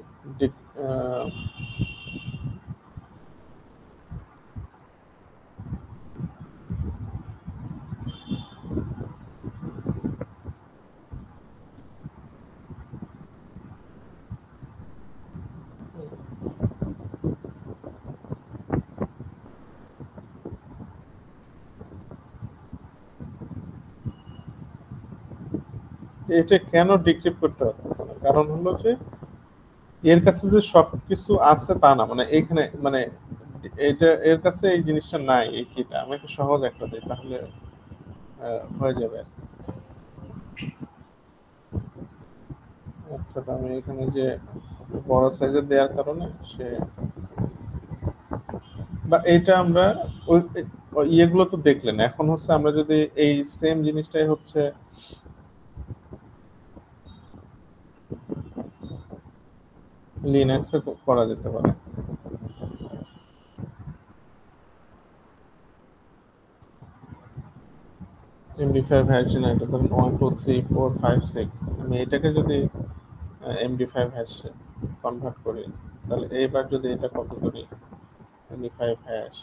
এটা কেন ডিক্রিপ্ট করতে পারতেছে না? কারণ হলো যে এর কাছে যে সবকিছু আছে তা না, মানে এইখানে মানে এটা এর কাছে এই জিনিসটা নাই। এই কিটা আমি একটু সহজ একটা দিই, তাহলে হয়ে যাবে। অর্থাৎ আমি এখানে যে বড় সাইজের দেওয়ার কারণে সে বা এইটা আমরা ওই ইয়েগুলো তো দেখলেন। এখন হচ্ছে আমরা যদি এই সেম জিনিসটাই হচ্ছে লিনাক্সে করা যেতে পারে। MD5 হ্যাশ না, এটা ধরুন 1 2 3 4 5 6, আমি এটাকে যদি MD5 হ্যাশে কনভার্ট করি, তাহলে এইবার যদি এটা কপি করি MD5 হ্যাশ,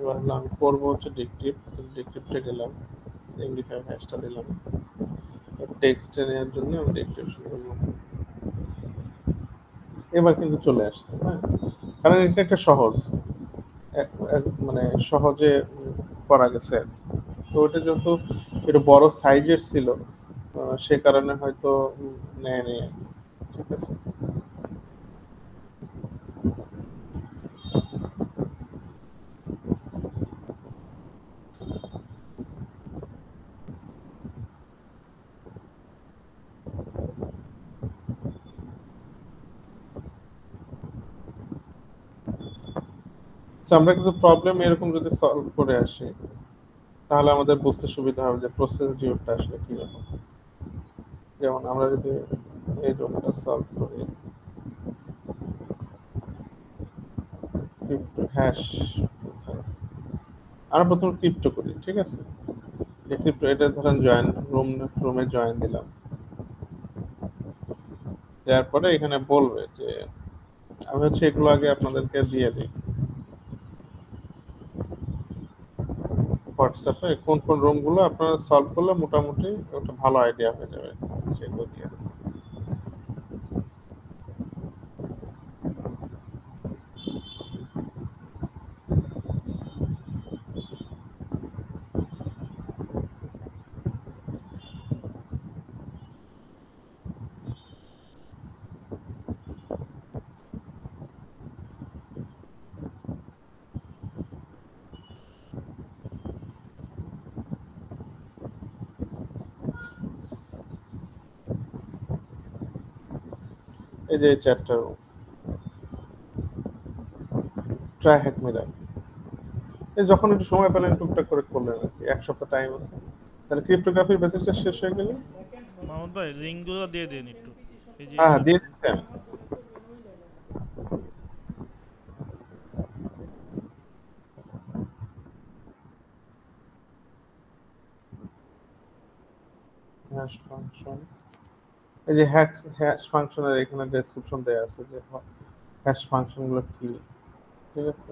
এবার আমি করবো হচ্ছে ডিক্রিপ্টে গেলাম, MD5 হ্যাশটা দিলাম, টেক্সটে নেওয়ার জন্য আমি ডিক্রিপশন করলাম। এবার কিন্তু চলে আসছে, হ্যাঁ, কারণ এটা একটা সহজ মানে সহজে করা গেছে। তো ওটা যেহেতু একটু বড় সাইজের ছিল, সে কারণে হয়তো নেয়নি। ঠিক আছে, আমরা কিছু প্রবলেম এরকম যদি সলভ করে আসি, তাহলে আমাদের বুঝতে সুবিধা হবে যে প্রসেস ডিউটটা আসলে কি রকম। যেমন আমরা যদি এই রুমটা সলভ করি, হ্যাশ আমরা প্রথমে ক্রিপ্টো করি, ঠিক আছে, ক্রিপ্টো এটা ধরেন জয়েন রুমে জয়েন দিলাম, দেওয়ার পরে এখানে বলবে যে আমি হচ্ছে এগুলো আগে আপনাদেরকে দিয়ে দিই হোয়াটসঅ্যাপে, কোন কোন রুমগুলো আপনারা সলভ করলে মোটামুটি একটা ভালো আইডিয়া হয়ে যাবে সেগুলো দিয়ে। এই যে চ্যাপ্টার ট্রাই হ্যাক মিরার, এই যখন একটু সময় পেলেন টুকটাক করে করলেন আর কি, এক সপ্তাহ টাইম আছে, তাহলে ক্রিপ্টোগ্রাফির বেসিকটা শেষ হয়ে গেলে। মাহমুদ ভাই লিঙ্কগুলো দিয়ে দিন একটু, এই যে হ্যাঁ হ্যাঁ, এখানে। দিয়ে দিচ্ছি আমি। হ্যাশ ফাংশন, এই যে হ্যাশ ফাংশনের এখানে ডেসক্রিপশন দেয়া আছে যে হ্যাশ ফাংশনগুলো কি। ঠিক আছে,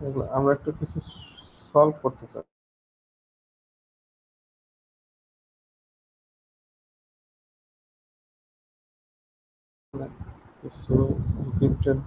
এগুলো আমরা একটু কিছু সলভ করতে চাই, কিছু এনক্রিপ্টেড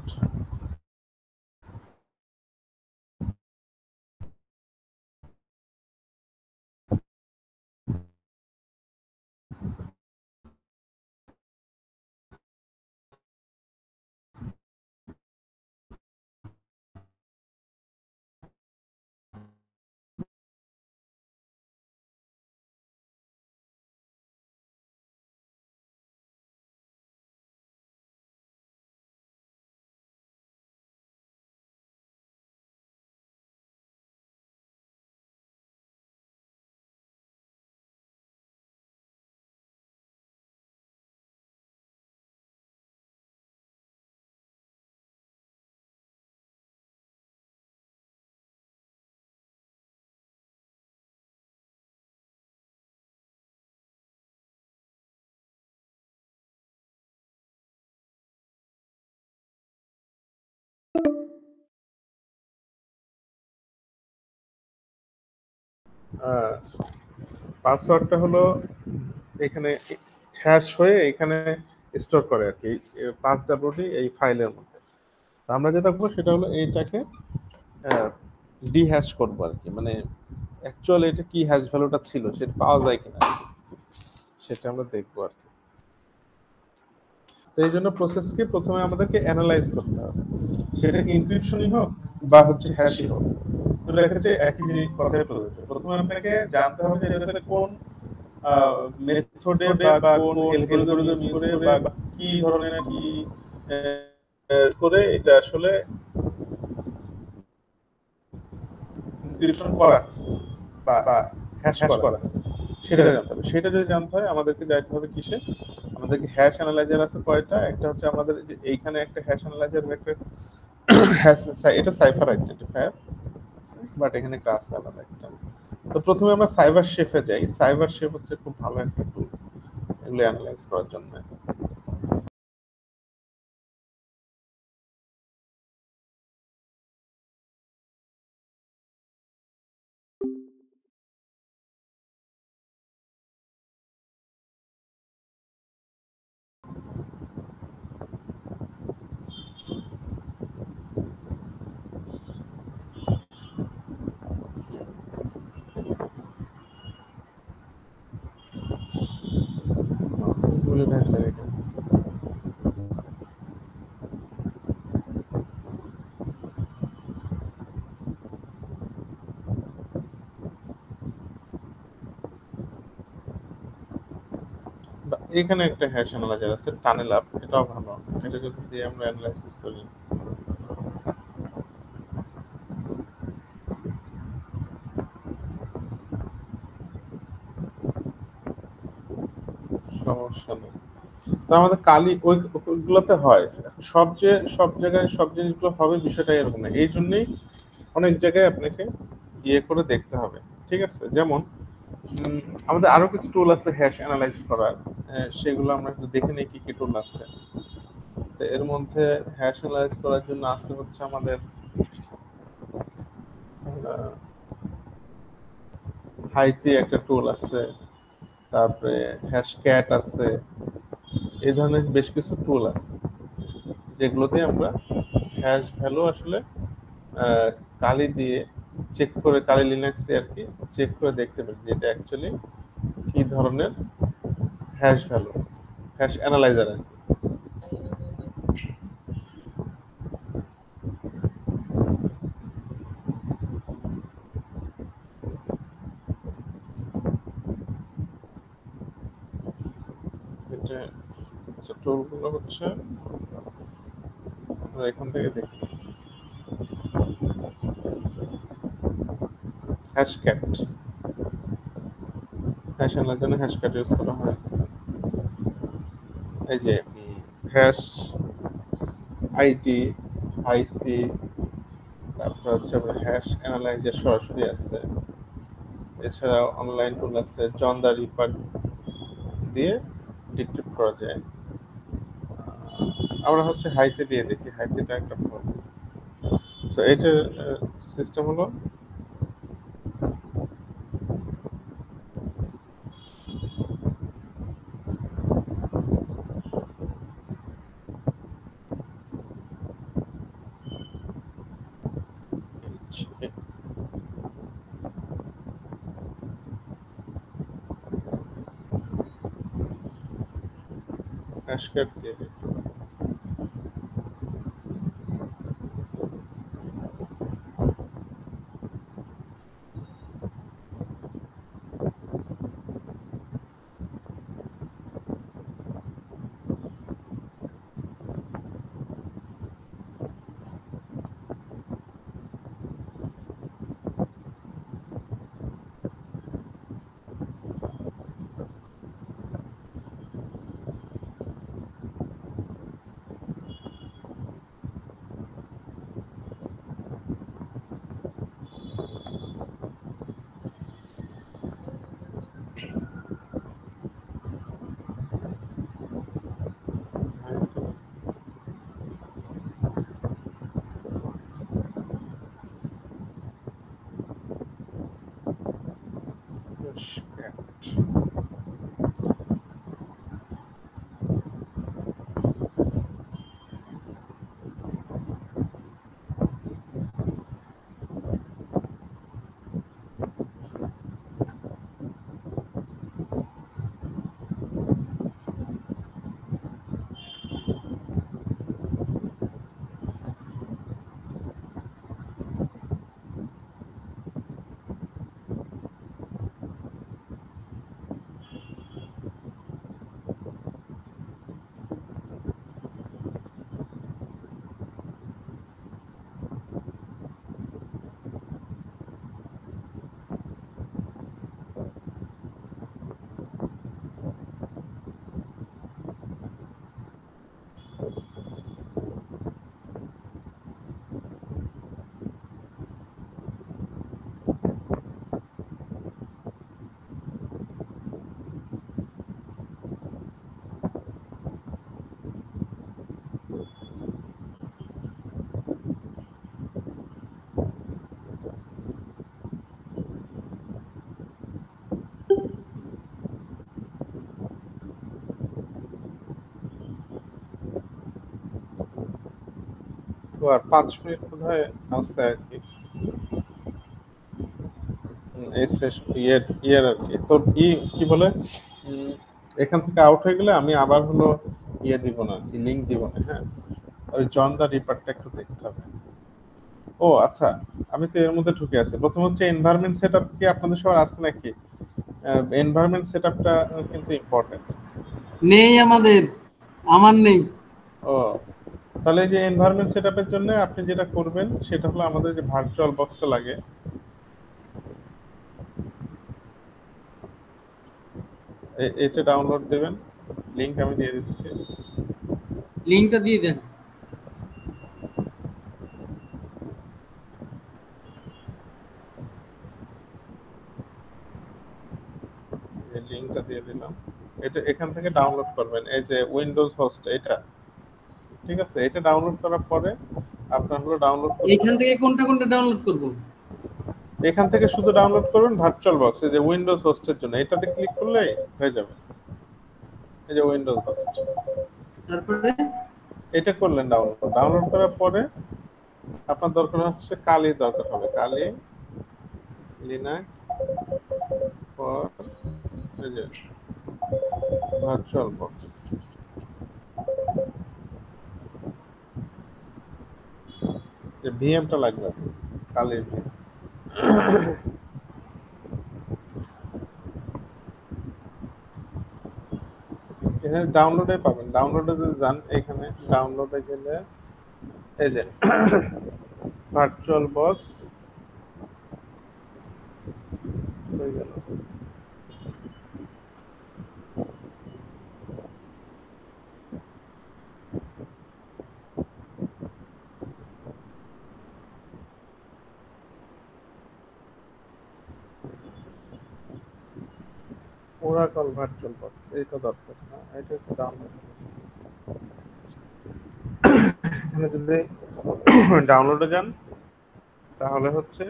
পাসওয়ার্ডটা হলো এখানে হ্যাশ হয়ে এখানে স্টোর করে আর কি, 5WD এই ফাইলের মধ্যে। আমরা যেটা করবো সেটা হলো এইটাকে ডিহ্যাশ করবো আর কি, মানে অ্যাকচুয়ালি এটা কি হ্যাশ ভ্যালুটা ছিল সেটা পাওয়া যায় কিনা সেটা আমরা দেখবো আর কি। তো এই জন্য প্রসেসকে প্রথমে আমাদেরকে অ্যানালাইজ করতে হবে, সেটা কি ইনক্রিপশনই হোক বা হচ্ছে হ্যাশই হোক, দুটো ক্ষেত্রে একই জিনিস কথাই প্রযোজ্য। প্রথমে আপনাকে জানতে হবে যে এটাতে কোন মেথডে বা কোন অ্যালগরিদম ইউজ করে বা কি ধরনের কি করে এটা আসলে ইনক্রিপশন করা বা হ্যাশ করা সেটা জানতে হবে। সেটা যদি জানতে হয় আমাদেরকে যাইতে হবে কিসে, আমাদেরকে হ্যাশ অ্যানালাইজার আছে কয়টা, একটা হচ্ছে আমাদের যে এইখানে একটা হ্যাশ অ্যানালাইজার, একটা হ্যাশ, এটা সাইফার আইডেন্টিফায়ার, বাট এখানে ক্লাস আলাদা একটা। তো প্রথমে আমরা সাইবার শেফে যাই। সাইবার শেফ হচ্ছে খুব ভালো একটা টুল এগুলো অ্যানালাইজ করার জন্য। এখানে একটা হ্যাশ অ্যানালাইজার আছে টানেল আপ, এটাও ভালো, এটা যদি দিয়ে আমরা অ্যানালাইসিস করি। সমস্যা নেই। তো আমাদের কালি ওইগুলোতে হয়, সব জায়গায় সব জিনিসগুলো হবে বিষয়টা এরকম না। এই জন্যই অনেক জায়গায় আপনাকে ইয়ে করে দেখতে হবে, ঠিক আছে? যেমন আমাদের আরো কিছু টুল আছে হ্যাশ অ্যানালাইজ করার, সেগুলো আমরা একটু দেখে নিই কি কি টুল আছে। তো এর মধ্যে হ্যাশ অ্যানালাইজ করার জন্য আছে হচ্ছে আমাদের হাইতি একটা টুল আছে, তারপরে হ্যাশ ক্যাট আছে, এই ধরনের বেশ কিছু টুল আছে যেগুলোতে আমরা হ্যাশ ভ্যালু আসলে কালি দিয়ে চেক করে, কালি লিনাক্স দিয়ে আর কি চেক করে দেখতে পারি যে এটা অ্যাকচুয়ালি কি ধরনের হ্যাশ ভ্যালু, হ্যাশ অ্যানালাইজার আর কি। এটা আচ্ছা, টুলগুলো হচ্ছে আমরা এখান থেকে দেখি। হ্যাশক্যাট, হ্যাশ অ্যানালাইজার জন্য হ্যাশক্যাট ইউজ করা হয়। এই যে হ্যাশ আইডি, আইটি, তারপর হচ্ছে আপনার হ্যাশ অ্যানালাইজার সরাসরি আছে। এছাড়াও অনলাইন টুল আছে, জন দা রিপার দিয়ে ডিক্রিপ্ট করা যায়। আমরা হচ্ছে হাইতে দিয়ে দেখি, হাইতেটা একটা ভালো। তো এটার সিস্টেম হলো হ্যাশক্যাট দিয়ে দেখি। তো আর 5 মিনিট বোধহয় আছে আর কি এই ইয়ের আর কি। তো কি বলে এখান থেকে আউট হয়ে গেলে আমি আবার হলো ইয়ে দিব না, লিঙ্ক দিব না। হ্যাঁ, ওই জন দা রিপার্টটা একটু দেখতে হবে। ও আচ্ছা, আমি তো এর মধ্যে ঢুকে আছি। প্রথম হচ্ছে এনভায়রনমেন্ট সেটআপ কি আপনাদের সবার আছে নাকি? এনভায়রনমেন্ট সেটআপটা কিন্তু ইম্পর্টেন্ট। নেই আমাদের, আমার নেই। ও, তাহলে যে এনভায়রনমেন্ট সেটআপের জন্য আপনি যেটা করবেন সেটা হলো আমাদের যে ভার্চুয়াল বক্সটা লাগে, এটা ডাউনলোড দেবেন। লিংক আমি দিয়ে দিচ্ছি। লিংকটা দিয়ে দেন। এই লিংকটা দিয়ে দিলাম। এটা এখান থেকে ডাউনলোড করবেন, এই যে উইন্ডোজ হোস্ট এটা, ঠিক আছে? এটা ডাউনলোড করার পরে আপনার হলো ডাউনলোড এখান থেকে কোনটা কোনটা ডাউনলোড করব? এখান থেকে শুধু ডাউনলোড করবেন ভার্চুয়াল বক্স, এই যে উইন্ডোজ হোস্টের জন্য এটাতে ক্লিক করলেই হয়ে যাবে। এই যে উইন্ডোজ হোস্ট, তারপরে এটা করলেন ডাউনলোড করার পরে আপনার দরকার হচ্ছে কালি দরকার হবে, কালি লিনাক্স ফর ভার্চুয়াল বক্স। যে ভিএমটা লাগবে, কালির ভিএম। এখানে ডাউনলোডে পাবেন, ডাউনলোডে যদি যান এখানে ডাউনলোডে গেলে এই যে ভার্চুয়াল বক্স হয়ে গেল। ওরাকল ভার্চুয়াল বক্স, এটা দরকার না, এটা একটু ডাউনলোড। এখানে যদি ডাউনলোডে যান তাহলে হচ্ছে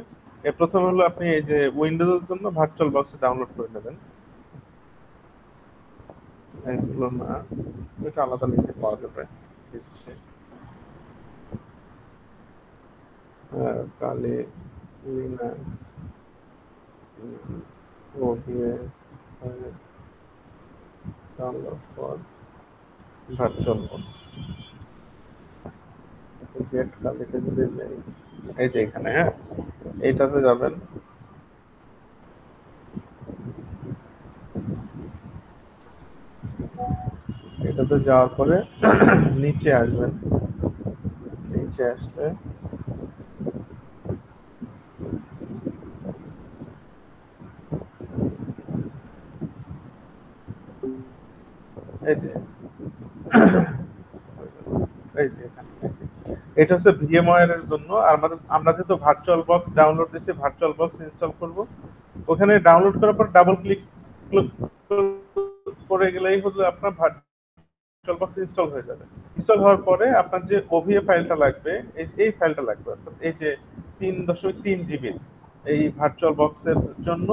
প্রথম হলো আপনি এই যে উইন্ডোজের জন্য ভার্চুয়াল বক্স ডাউনলোড করে নেবেন। এগুলো না, এটা আলাদা লিখে পাওয়া যাবে। Kali Linux OVA download for virtual box. Get কালিতে যদি এই যে এখানে, হ্যাঁ এইটাতে যাবেন। এটাতে যাওয়ার পরে নিচে আসবেন, নিচে আসলে এই যে এই যে এখানে এটা হচ্ছে ভিএমওয়্যার এর জন্য। আর আমরা যেহেতু ভার্চুয়াল বক্স ডাউনলোড দিয়েছি, ভার্চুয়াল বক্স ইনস্টল করব। ওখানে ডাউনলোড করার পর ডাবল ক্লিক করে গেলেই হলো আপনার ভার্চুয়াল বক্স ইনস্টল হয়ে যাবে। ইনস্টল হওয়ার পরে আপনার যে ওভিএ ফাইলটা লাগবে, এই ফাইলটা লাগবে, অর্থাৎ এই যে 3.3 জিবির এই ভার্চুয়াল বক্সের জন্য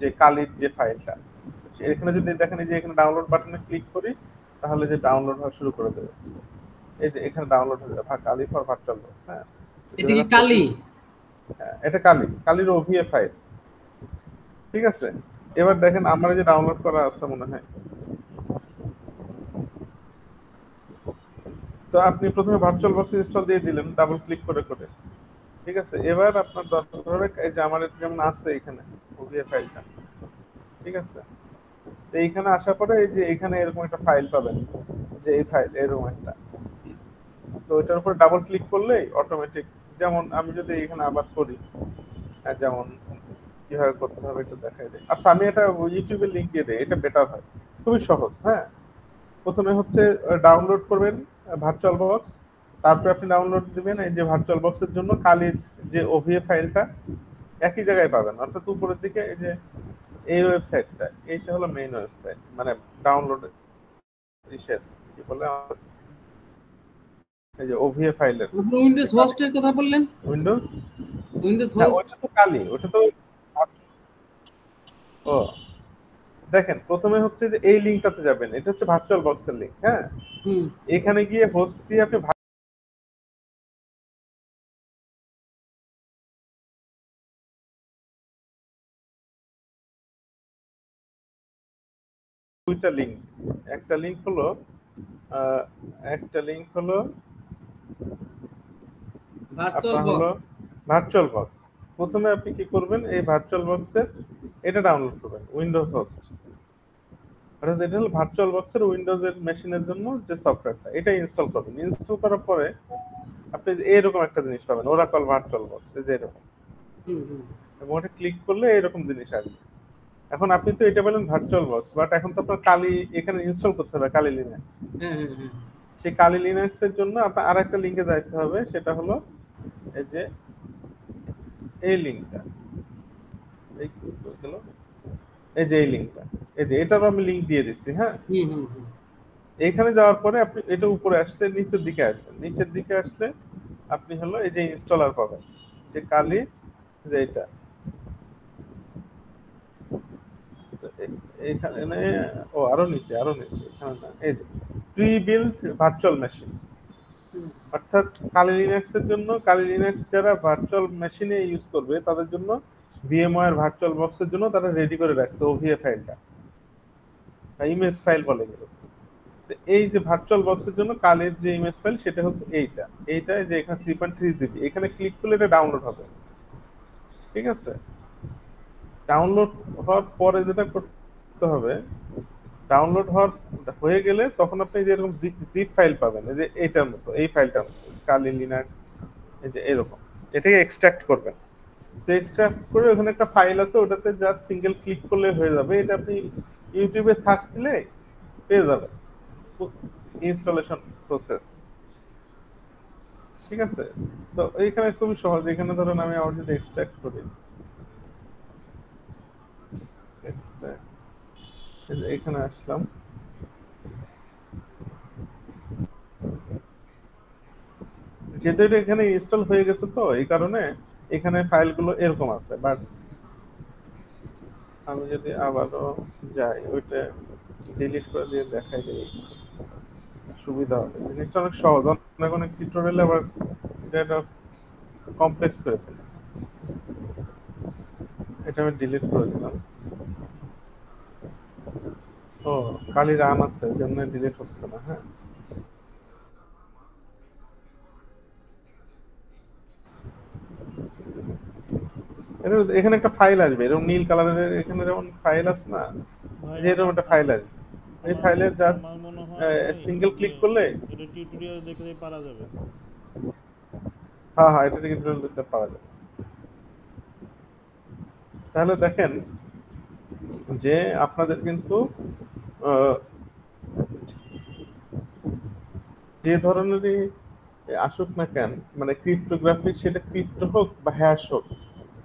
যে কালির যে ফাইলটা, এখানে যদি দেখেন যে এখানে ডাউনলোড বাটনে ক্লিক করি তাহলে যে ডাউনলোড হওয়া শুরু করে দেবে। এই যে এখানে ডাউনলোড হয়ে যাবে কালি ফর ভার্চুয়াল বক্স। হ্যাঁ, এটা কি কালি? হ্যাঁ, এটা কালির ওভিএ ফাইল, ঠিক আছে? এবার দেখেন আমার যে ডাউনলোড করা আছে মনে হয়, তো আপনি প্রথমে ভার্চুয়াল বক্স ইনস্টল দিয়ে দিলেন ডাবল ক্লিক করে করে, ঠিক আছে? এবার আপনার দরকার হবে এই যে আমার যেমন আছে এখানে ওভিএ ফাইলটা, ঠিক আছে? তো এইখানে আসার পরে এই যে এখানে এরকম একটা ফাইল পাবেন, যে এই ফাইল এরকম একটা, তো এটার উপর ডাবল ক্লিক করলেই অটোমেটিক, যেমন আমি যদি এখানে আবার করি, যেমন কিভাবে করতে হবে একটু দেখাই দেয়। আচ্ছা, আমি এটা ইউটিউবে লিংক দিয়ে দেই, এটা বেটার হয়, খুবই সহজ। হ্যাঁ, প্রথমে হচ্ছে ডাউনলোড করবেন ভার্চুয়াল বক্স, তারপরে আপনি ডাউনলোড দিবেন এই যে ভার্চুয়াল বক্সের জন্য কালির যে ওভিএ ফাইলটা একই জায়গায় পাবেন, অর্থাৎ উপরের দিকে এই যে এই ওয়েবসাইটটা, এইটা হলো মেইন ওয়েবসাইট, মানে ডাউনলোড ইসের কি বলে এই যে ওভিএ ফাইলের আপনি উইন্ডোজ হোস্টের কথা বললেন, উইন্ডোজ। উইন্ডোজ হ্যাঁ হোস্ট। ওইটা তো কালি, ওটা তো ও দেখেন প্রথমে হচ্ছে যে এই লিঙ্কটাতে যাবেন, এটা হচ্ছে ভার্চুয়াল বক্সের লিঙ্ক। হ্যাঁ, হুম, এখানে গিয়ে হোস্ট দিয়ে আপনি দুইটা লিঙ্ক, একটা লিঙ্ক হলো আহ, একটা লিঙ্ক হলো ভার্চুয়াল আপনার হলো বক্স। Virtual box. প্রথমে আপনি কি করবেন, এই ভার্চুয়াল বক্সের এটা ডাউনলোড করবেন উইন্ডোজ হোস্ট, অর্থাৎ এটা হলো ভার্চুয়াল বক্সের উইন্ডোজের মেশিনের জন্য যে সফটওয়্যারটা, এটা ইনস্টল করবেন। ইনস্টল করার পরে আপনি এরকম একটা জিনিস পাবেন, ওরাকল ভার্চুয়াল বক্স, এই যে এরকম, হুম হুম এবং ওটা ক্লিক করলে এরকম জিনিস আসবে। এখন আপনি তো এটা বলেন ভার্চুয়াল বক্স, বাট এখন তো আপনার কালি এখানে ইনস্টল করতে হবে, কালি লিনাক্স। হ্যাঁ হ্যাঁ হ্যাঁ সেই কালি লিনাক্স এর জন্য আপনার আরেকটা লিংকে যাইতে হবে, সেটা হলো এই যে এই লিংকটা, এই হলো এই যে এই লিংকটা, এই যে এটারও আমি লিংক দিয়ে দিচ্ছি। হ্যাঁ, হুম হুম হুম এইখানে যাওয়ার পরে আপনি এটা উপরে আসছে, নিচের দিকে আসবেন, নিচের দিকে আসলে আপনি হলো এই যে ইনস্টলার পাবেন, যে কালি, যে এটা এখানে, ও আরো নিচে, আরো নিচে, এখানে না, এই যে প্রি বিল্ড ভার্চুয়াল মেশিন। হুম। অর্থাৎ কালি লিনাক্স এর জন্য, কালি লিনাক্স যারা ভার্চুয়াল মেশিনে ইউজ করবে তাদের জন্য ভিএমওয়্যার ভার্চুয়াল বক্সের জন্য তারা রেডি করে রাখছে ওভিএ ফাইলটা, ইমেজ ফাইল বলে গেল। এই যে ভার্চুয়াল বক্সের জন্য কালের যে ইমেজ ফাইল, সেটা হচ্ছে এইটা, এইটা যে এখানে 3.3 জিবি, এখানে ক্লিক করলে এটা ডাউনলোড হবে। ঠিক আছে, ডাউনলোড হওয়ার পরে যেটা করতে হবে, ডাউনলোড হয়ে গেলে তখন আপনি যে এরকম জিপ ফাইল পাবেন, এই যে এইটার মতো, এই ফাইলটার মতো কালি লিনাক্স, এই যে এরকম, এটাকে এক্সট্রাক্ট করবেন। সে এক্সট্রাক্ট করে ওখানে একটা ফাইল আছে, ওটাতে জাস্ট সিঙ্গেল ক্লিক করলে হয়ে যাবে। এটা আপনি ইউটিউবে সার্চ দিলে পেয়ে যাবেন ইনস্টলেশন প্রসেস। ঠিক আছে, তো এইখানে খুবই সহজ। এখানে ধরুন আমি আবার যদি এক্সট্রাক্ট করি, extract, এখানে আসলাম, যেহেতু এটা এখানে ইনস্টল হয়ে গেছে তো এই কারণে এখানে ফাইলগুলো এরকম আছে। বাট আমি যদি আবারও যাই, ওইটা ডিলিট করে দিয়ে দেখাই দিই, সুবিধা হবে। জিনিসটা অনেক সহজ, অনেক অনেক টিউটোরিয়ালে আবার এটা কমপ্লেক্স করে ফেলেছে। এটা আমি ডিলিট করে দিলাম। ও খালি রান আছে, এই জন্য ডিলিট হচ্ছে না। হ্যাঁ, এখানে একটা ফাইল আসবে এরকম নীল কালারের, এখানে যেমন ফাইল আছে না, ভাই যে এরকম একটা ফাইল আসবে। এই ফাইলের জাস্ট আমার মনে হয় ভাই সিঙ্গেল যে ক্লিক করলে, এটা টিউটোরিয়াল দেখলেই পারা যাবে। হ্যাঁ হ্যাঁ, এটা থেকে ডিটেল দিতে পারা যাবে। তাহলে দেখেন যে আপনাদের কিন্তু আহ, যে ধরনেরই আসুক না কেন, মানে ক্রিপ্টোগ্রাফি, সেটা ক্রিপ্টো হোক বা হ্যাশ হোক,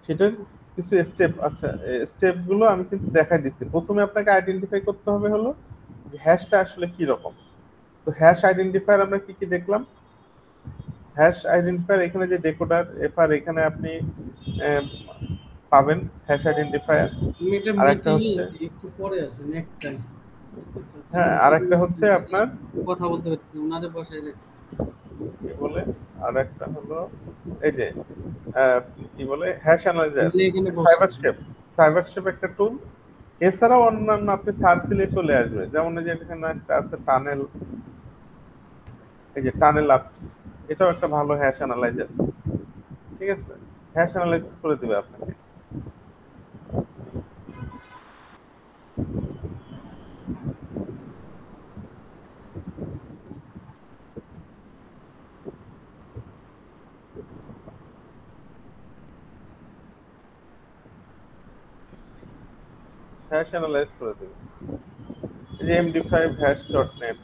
সেটার কিছু স্টেপ, আচ্ছা স্টেপ গুলো আমি কিন্তু দেখাই দিচ্ছি। প্রথমে আপনাকে আইডেন্টিফাই করতে হবে হলো যে হ্যাশটা আসলে কি রকম। তো হ্যাশ আইডেন্টিফায়ার আমরা কি কি দেখলাম, হ্যাশ আইডেন্টিফায়ার এখানে যে ডেকোডার এফআর, এখানে আপনি আহ, পাবেন হ্যাশ আইডেন্টিফায়ার। আমি এটা আর একটা মিটিং এ হচ্ছে, একটু পরে আসেন একটা, হ্যাঁ আর একটা হচ্ছে আপনার কথা বলতে পারছি ওনাদের বসায় রাখছি। কি বলে, আর একটা হলো এই যে আহ, কি বলে হ্যাশ অ্যানালাইজার, মিলে এখানে বসে। Cyber shape. সাইবার শেপ একটা টুল। এছাড়াও অন্যান্য আপনি সার্চ দিলে চলে আসবে, যেমন এই যে এখানে একটা আছে টানেল, এই যে টানেল আপস, এটাও একটা ভালো হ্যাশ অ্যানালাইজার। ঠিক আছে, হ্যাশ অ্যানালাইসিস করে দিবে আপনাকে। হ্যাশ অ্যানালাইজ করে দিবে। এই যে এমডি5 হ্যাশ ডট নেট,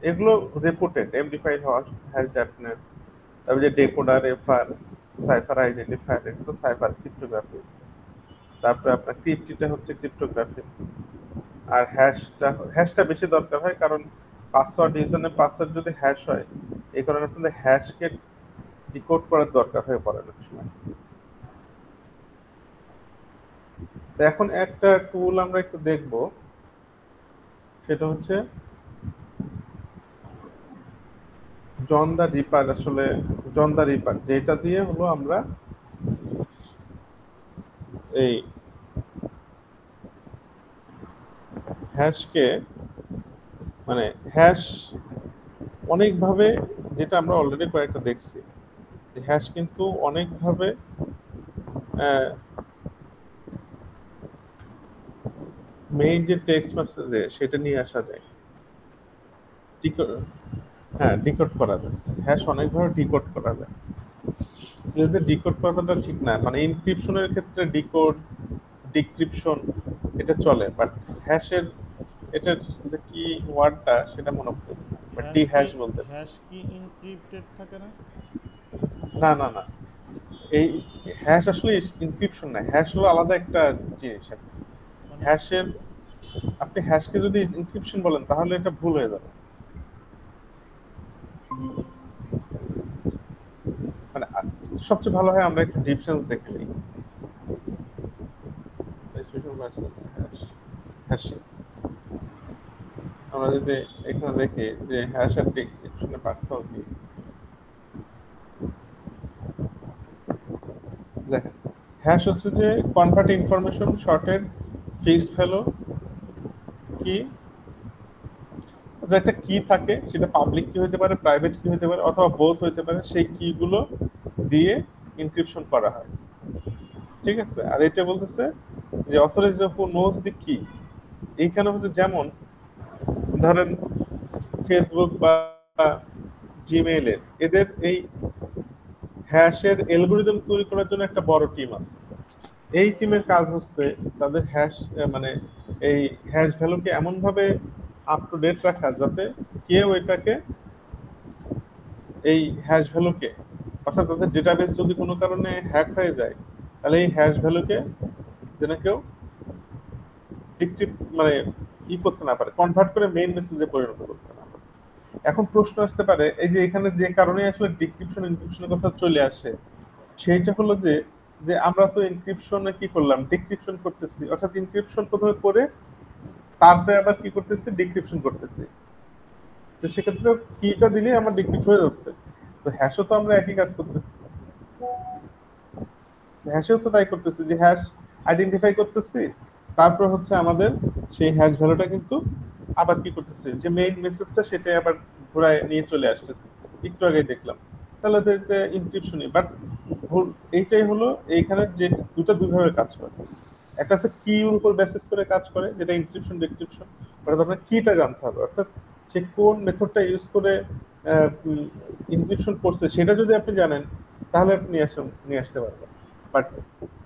এগুলো রেপুটেড এমডি5 হ্যাশ ডটনেট, তারপরে যে ডেকোডার, এফআর, সাইফার আইডেন্টিফায়ার, এটা তো সাইফার ক্রিপ্টোগ্রাফি। তারপরে আপনার ক্রিপ্টিটা হচ্ছে ক্রিপ্টোগ্রাফি। আর হ্যাশটা বেশি দরকার হয়, কারণ পাসওয়ার্ড, ইউজার নেম পাসওয়ার্ড যদি হ্যাশ হয়, এই কারণে আপনাদের হ্যাশকে ডিকোড করার দরকার হয়ে পড়ে অনেক সময়। তো এখন একটা টুল আমরা একটু দেখব, সেটা হচ্ছে জন দা রিপার। আসলে জন দা রিপার যেটা দিয়ে হলো আমরা এই হ্যাশকে, মানে হ্যাশ অনেকভাবে, যেটা আমরা অলরেডি কয়েকটা দেখছি, হ্যাশ কিন্তু অনেকভাবে মেইন যে টেক্সট মেসেজে সেটা নিয়ে আসা যায়। হ্যাঁ, ডিকোড করা যায়, হ্যাশ অনেকভাবে ডিকোড করা যায়। যদি ডিকোড করাটা ঠিক না, মানে ইনক্রিপশনের ক্ষেত্রে ডিকোড, ডিক্রিপশন এটা চলে, বাট হ্যাশের এটার যে কি ওয়ার্ডটা সেটা মনে পড়তেছে না, বাট ডি হ্যাশ বলতে। হ্যাশ কি এনক্রিপ্টেড থাকে না? না না না, এই হ্যাশ আসলে ইনক্রিপশন না, হ্যাশ হলো আলাদা একটা জিনিস। হ্যাশের আপনি হ্যাশকে যদি ইনক্রিপশন বলেন তাহলে এটা ভুল হয়ে যাবে। মানে সবচেয়ে ভালো হয় আমরা একটু ডিফারেন্স দেখে নিই। আমরা যদি এখানে দেখি যে হ্যাশ আর ডিক্রিপশনে পার্থক্য কি, দেখেন হ্যাশ হচ্ছে যে convert information shorted fixed value কি, একটা কি থাকে, সেটা পাবলিক কি হতে পারে, প্রাইভেট কি হতে পারে, অথবা বোথ হতে পারে, সেই কি গুলো দিয়ে ইনক্রিপশন করা হয়। ঠিক আছে, আর এটা বলতেছে যে অথরাইজ হু নোজ দি কি। এইখানে হচ্ছে যেমন ধরেন ফেসবুক বা জিমেইলের, এদের এই হ্যাশের অ্যালগরিদম তৈরি করার জন্য একটা বড় টিম আছে। এই টিমের কাজ হচ্ছে তাদের হ্যাশ, মানে এই হ্যাশ ভ্যালুকে এমন ভাবে আপ টু ডেট রাখা যাতে কেউ এটাকে, এই হ্যাশ ভ্যালুকে, অর্থাৎ তাদের ডেটাবেস যদি কোনো কারণে হ্যাক হয়ে যায়, তাহলে এই হ্যাশ ভ্যালুকে যেন কেউ মানে করতে না পারে, কনভার্ট করে মেইন মেসেজে পরিণত করতে না পারে। এখন প্রশ্ন আসতে পারে, এই যে এখানে যে কারণে আসলে ডিক্রিপশন ইনক্রিপশনের কথা চলে আসে, সেইটা হলো যে যে আমরা তো ইনক্রিপশনে কি করলাম, ডিক্রিপশন করতেছি, অর্থাৎ ইনক্রিপশন প্রথমে করে তারপরে আবার কি করতেছি, ডিক্রিপশন করতেছি। তো সেক্ষেত্রে কিটা দিলে আমার ডিক্রিপ্ট হয়ে যাচ্ছে। তো হ্যাশও তো আমরা একই কাজ করতেছি, হ্যাশেও তো তাই করতেছি, যে হ্যাশ আইডেন্টিফাই করতেছি, তারপর হচ্ছে আমাদের সেই হ্যাশ ভ্যালুটা কিন্তু আবার কি করতেছে, যে মেইন মেসেজটা সেটাই আবার ঘোরায় নিয়ে চলে আসতেছে। একটু আগে দেখলাম, তাহলে তো এটা ইনক্রিপশনই, বাট এইটাই হলো এইখানে যে দুইভাবে কাজ করে। একটা আছে কির উপর বেসিস করে কাজ করে, যেটা ইনক্রিপশন ডিক্রিপশন, অর্থাৎ আপনার কিটা জানতে হবে, অর্থাৎ সে কোন মেথডটা ইউজ করে ইনক্রিপশন করছে সেটা যদি আপনি জানেন তাহলে আপনি নিয়ে আসতে পারবেন। বাট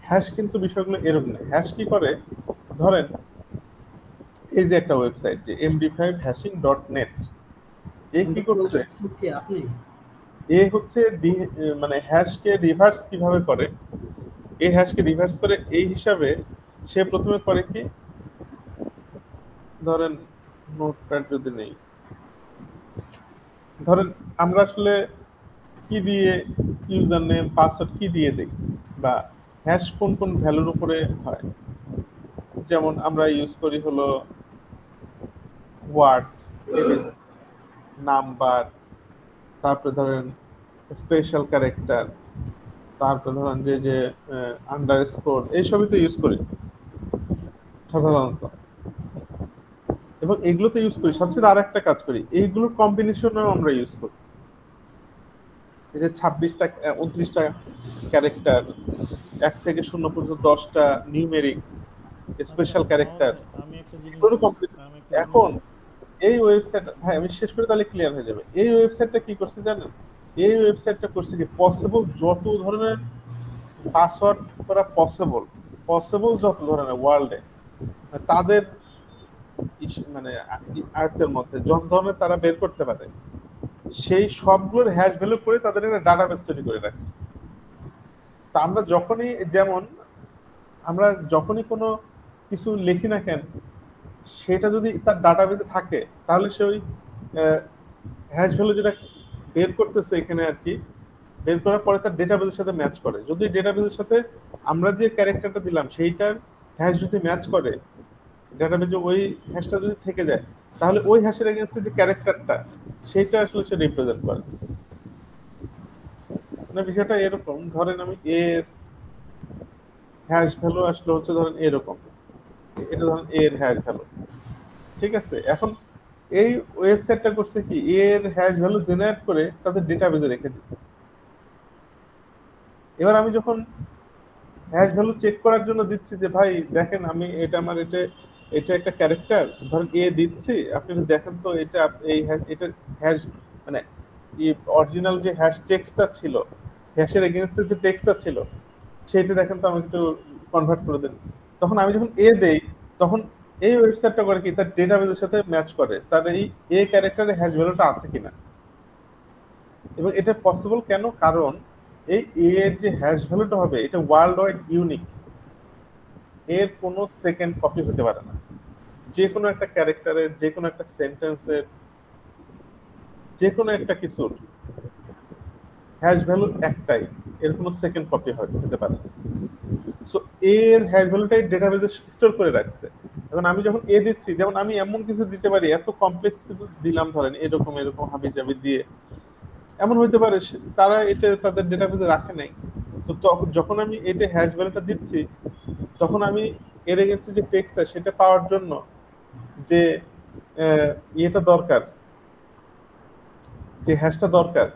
হ্যাশ কিন্তু বিষয়গুলো এরকম না। হ্যাশ কি করে, ধরেন এই যে একটা ওয়েবসাইট যে md5hashing.net, এ কি করছে, এ হচ্ছে মানে হ্যাশকে রিভার্স কিভাবে করে, এই হ্যাশকে রিভার্স করে এই হিসাবে সে প্রথমে করে কি, ধরেন নোটপ্যাড যদি নেই, ধরেন আমরা আসলে কি দিয়ে ইউজার নেম পাসওয়ার্ড কি দিয়ে দেই, বা হ্যাশ কোন কোন ভ্যালুর উপরে হয়, যেমন আমরা ইউজ করি হলো ওয়ার্ড, নাম্বার, তারপরে ধরেন স্পেশাল ক্যারেক্টার, তারপরে ধরেন যে যে আন্ডারস্কোর, এইসবই তো ইউজ করি সাধারণত, এবং এগুলো তো ইউজ করি, সাথে সাথে আর একটা কাজ করি, এইগুলোর কম্বিনেশনও আমরা ইউজ করি। এই যে 26টা 29টা ক্যারেক্টার, 1 থেকে 0 পর্যন্ত 10টা নিউমেরিক স্পেশাল ক্যারেক্টার, এখন এই ওয়েবসাইট, হ্যাঁ আমি শেষ করে তাহলে ক্লিয়ার হয়ে যাবে। এই ওয়েবসাইটটা কি করছে জানেন, এই ওয়েবসাইটটা করছে কি, পসিবল যত ধরনের পাসওয়ার্ড করা পসিবল যত ধরনের ওয়ার্ল্ডে, তাদের মানে আয়ত্তের মধ্যে যত ধরনের তারা বের করতে পারে সেই সবগুলোর হ্যাশ ভ্যালু করে তাদের একটা ডাটাবেস তৈরি করে রাখছে। তা আমরা যখনই যেমন আমরা যখনই কোনো কিছু লিখি না কেন সেটা যদি তার ডাটাবেসে থাকে তাহলে সে ওই হ্যাশ ভ্যালু যেটা বের করতেছে এখানে আর কি বের করার পরে তার ডেটাবেসের সাথে ম্যাচ করে। যদি ডেটাবেসের সাথে আমরা যে ক্যারেক্টারটা দিলাম সেইটার হ্যাশ যদি ম্যাচ করে ডেটাবেসে ওই হ্যাশটা যদি থেকে যায় তাহলে ওই হ্যাশের এগেইনস্টে যে ক্যারেক্টারটা সেটা আসলে সে রিপ্রেজেন্ট করে। মানে বিষয়টা এরকম, ধরেন আমি এর হ্যাশ ভ্যালু আসলে হচ্ছে ধরেন এরকম, এটা ধরেন এর হ্যাশ ভ্যালু, ঠিক আছে। এখন এই ওয়েবসাইটটা করছে কি এর হ্যাশ ভ্যালু জেনারেট করে তাদের ডেটাবেসে রেখে দিচ্ছে। এবার আমি যখন হ্যাশ ভ্যালু চেক করার জন্য দিচ্ছি যে ভাই দেখেন আমি এটা আমার এটা একটা ক্যারেক্টার ধরেন এ দিচ্ছি, আপনি একটু দেখেন তো এটা এই এটা হ্যাশ মানে অরিজিনাল যে হ্যাশ টেক্সটটা ছিল হ্যাশের এগেইনস্টে যে টেক্সটটা ছিল সেইটা দেখেন তো আমি একটু কনভার্ট করে দেন। তখন আমি যখন এ দেই তখন এই ওয়েবসাইটটা করে কি তার ডেটাবেসের সাথে ম্যাচ করে তার এই এ ক্যারেক্টারের হ্যাশ ভ্যালুটা আছে কিনা। এবং এটা পসিবল কেন, কারণ এই এ এর যে হ্যাশ ভ্যালুটা হবে এটা ওয়ার্ল্ড ওয়াইড ইউনিক, এর কোনো সেকেন্ড কপি হতে পারে না। যে কোনো একটা ক্যারেক্টারের যে কোনো একটা সেন্টেন্সের যে কোনো একটা কিছুর হ্যাশ ভ্যালু একটাই, এর কোনো সেকেন্ড কপি হতে পারে না। সো এর হ্যাশ ভ্যালুটাই ডেটাবেসে স্টোর করে রাখছে। এখন আমি যখন এ দিচ্ছি, যেমন আমি এমন কিছু দিতে পারি এত কমপ্লেক্স কিছু দিলাম ধরেন এরকম এরকম হাবি জাবি দিয়ে, এমন হইতে পারে তারা এটা তাদের ডেটাবেসে রাখে নাই। তো যখন আমি এটা হ্যাশ ভ্যালুটা দিচ্ছি তখন আমি এর এগেইনস্টে যে টেক্সটটা সেটা পাওয়ার জন্য যে ইয়েটা দরকার, যে হ্যাশটা দরকার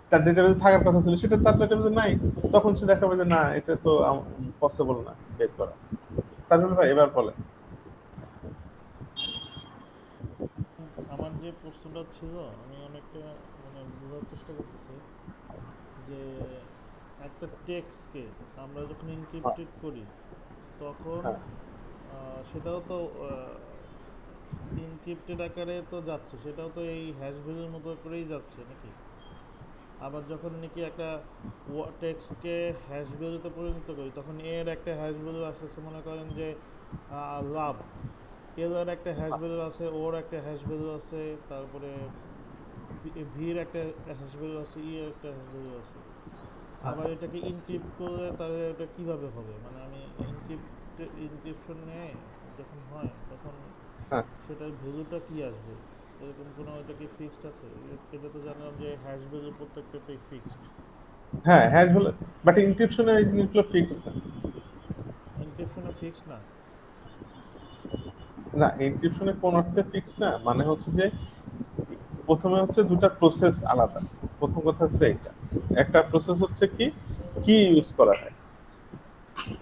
তার ডেটাবেসে থাকার কথা ছিল সেটা তার ডেটাবেসে নাই, তখন সে দেখাবে যে না এটা তো পসিবল না বের করা। তাহলে ভাই এবার বলেন। আমার যে প্রশ্নটা ছিল আমি অনেকটা মানে বোঝার চেষ্টা করতেছি যে একটা টেক্সটকে আমরা যখন ইনক্রিপ্টেড করি তখন হ্যাঁ সেটাও তো ইনক্রিপ্টেড আকারে তো যাচ্ছে, সেটাও তো এই হ্যাশ ভ্যালুর মতো করেই যাচ্ছে নাকি? আবার যখন নাকি একটা টেক্সটকে হ্যাশ ভ্যালুতে পরিণত করি তখন এর একটা হ্যাশ ভ্যালু আসতেছে, মনে করেন যে লাভ, এর একটা হ্যাশ ভ্যালু আছে, ওর একটা হ্যাশ ভ্যালু আছে, তারপরে ভির একটা হ্যাশ ভ্যালু আছে, ই এর একটা হ্যাশ ভ্যালু আছে। আবার এটাকে ইনক্রিপ্ট করে তাহলে এটা কিভাবে হবে, মানে আমি ইনক্রিপশন নিয়ে যখন হয় তখন হ্যাঁ সেটার ভ্যালুটা কি আসবে, এরকম কোনো এটা কি ফিক্সড আছে? এটা তো জানলাম যে হ্যাশ ভ্যালু প্রত্যেকটাতেই ফিক্সড। হ্যাঁ হ্যাশ ভ্যালু, বাট ইনক্রিপশনে এই জিনিসগুলো ফিক্স না। এনক্রিপশনে ফিক্সড না? না এনক্রিপশনে কোন অর্থে ফিক্স না, মানে হচ্ছে যে প্রথমে হচ্ছে দুটো প্রসেস আলাদা। প্রথম কথা হচ্ছে এটা, একটা প্রসেস হচ্ছে কি কি ইউজ করা হয়।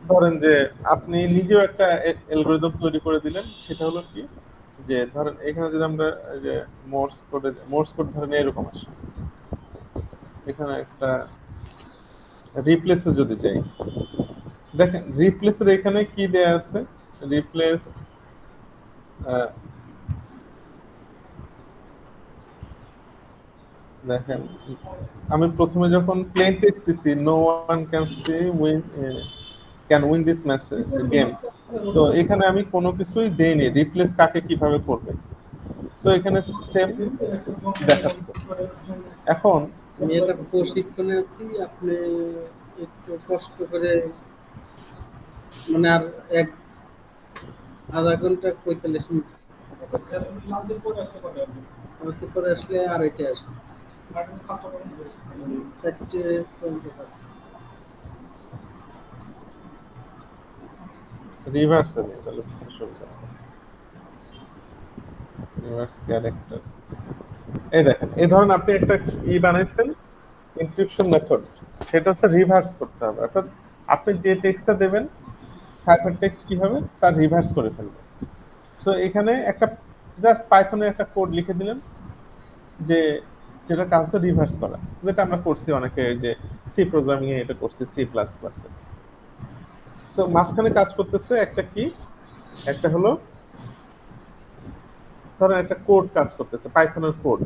ধরেন যে আপনি নিজেও একটা অ্যালগরিদম তৈরি করে দিলেন, সেটা হলো কি যে ধরেন এখানে যদি আমরা যে মোর্স কোড ধরেন এরকম আসে, এখানে একটা রিপ্লেসে যদি যাই দেখেন রিপ্লেসের এখানে কি দেয়া আছে, রিপ্লেস দেখেন আমি প্রথমে যখন প্লেন টেক্সট দিছি no one can win this match game, তো এখানে আমি কোনো কিছুই দেইনি রিপ্লেস কাকে কিভাবে করবে, সো এখানে সেম দেখাচ্ছে। এখন আমি এটা প্রশিক্ষণে আছি, আপনি একটু কষ্ট করে মানে আর আধা ঘন্টা 45 মিনিট পরে আসলে আর এটা আসবে 4টে পর্যন্ত পাবে। রিভার্সে দিই তাহলে বুঝতে সুবিধা, রিভার্স ক্যারেক্টার। এই দেখেন এই ধরনের আপনি একটা বানাইছেন এনক্রিপশন মেথড, সেটা হচ্ছে রিভার্স করতে হবে, অর্থাৎ আপনি যে টেক্সটটা দেবেন সাইফার টেক্সট কি হবে তার রিভার্স করে ফেলবে। সো এখানে একটা জাস্ট পাইথনে একটা কোড লিখে দিলেন যে যেটা কাজ হচ্ছে রিভার্স করা, যেটা আমরা করছি অনেকে যে সি প্রোগ্রামিং এ এটা করছি C++-এ। সো মাঝখানে কাজ করতেছে একটা কি একটা হলো ধরেন একটা কোড কাজ করতেছে, পাইথনের কোড,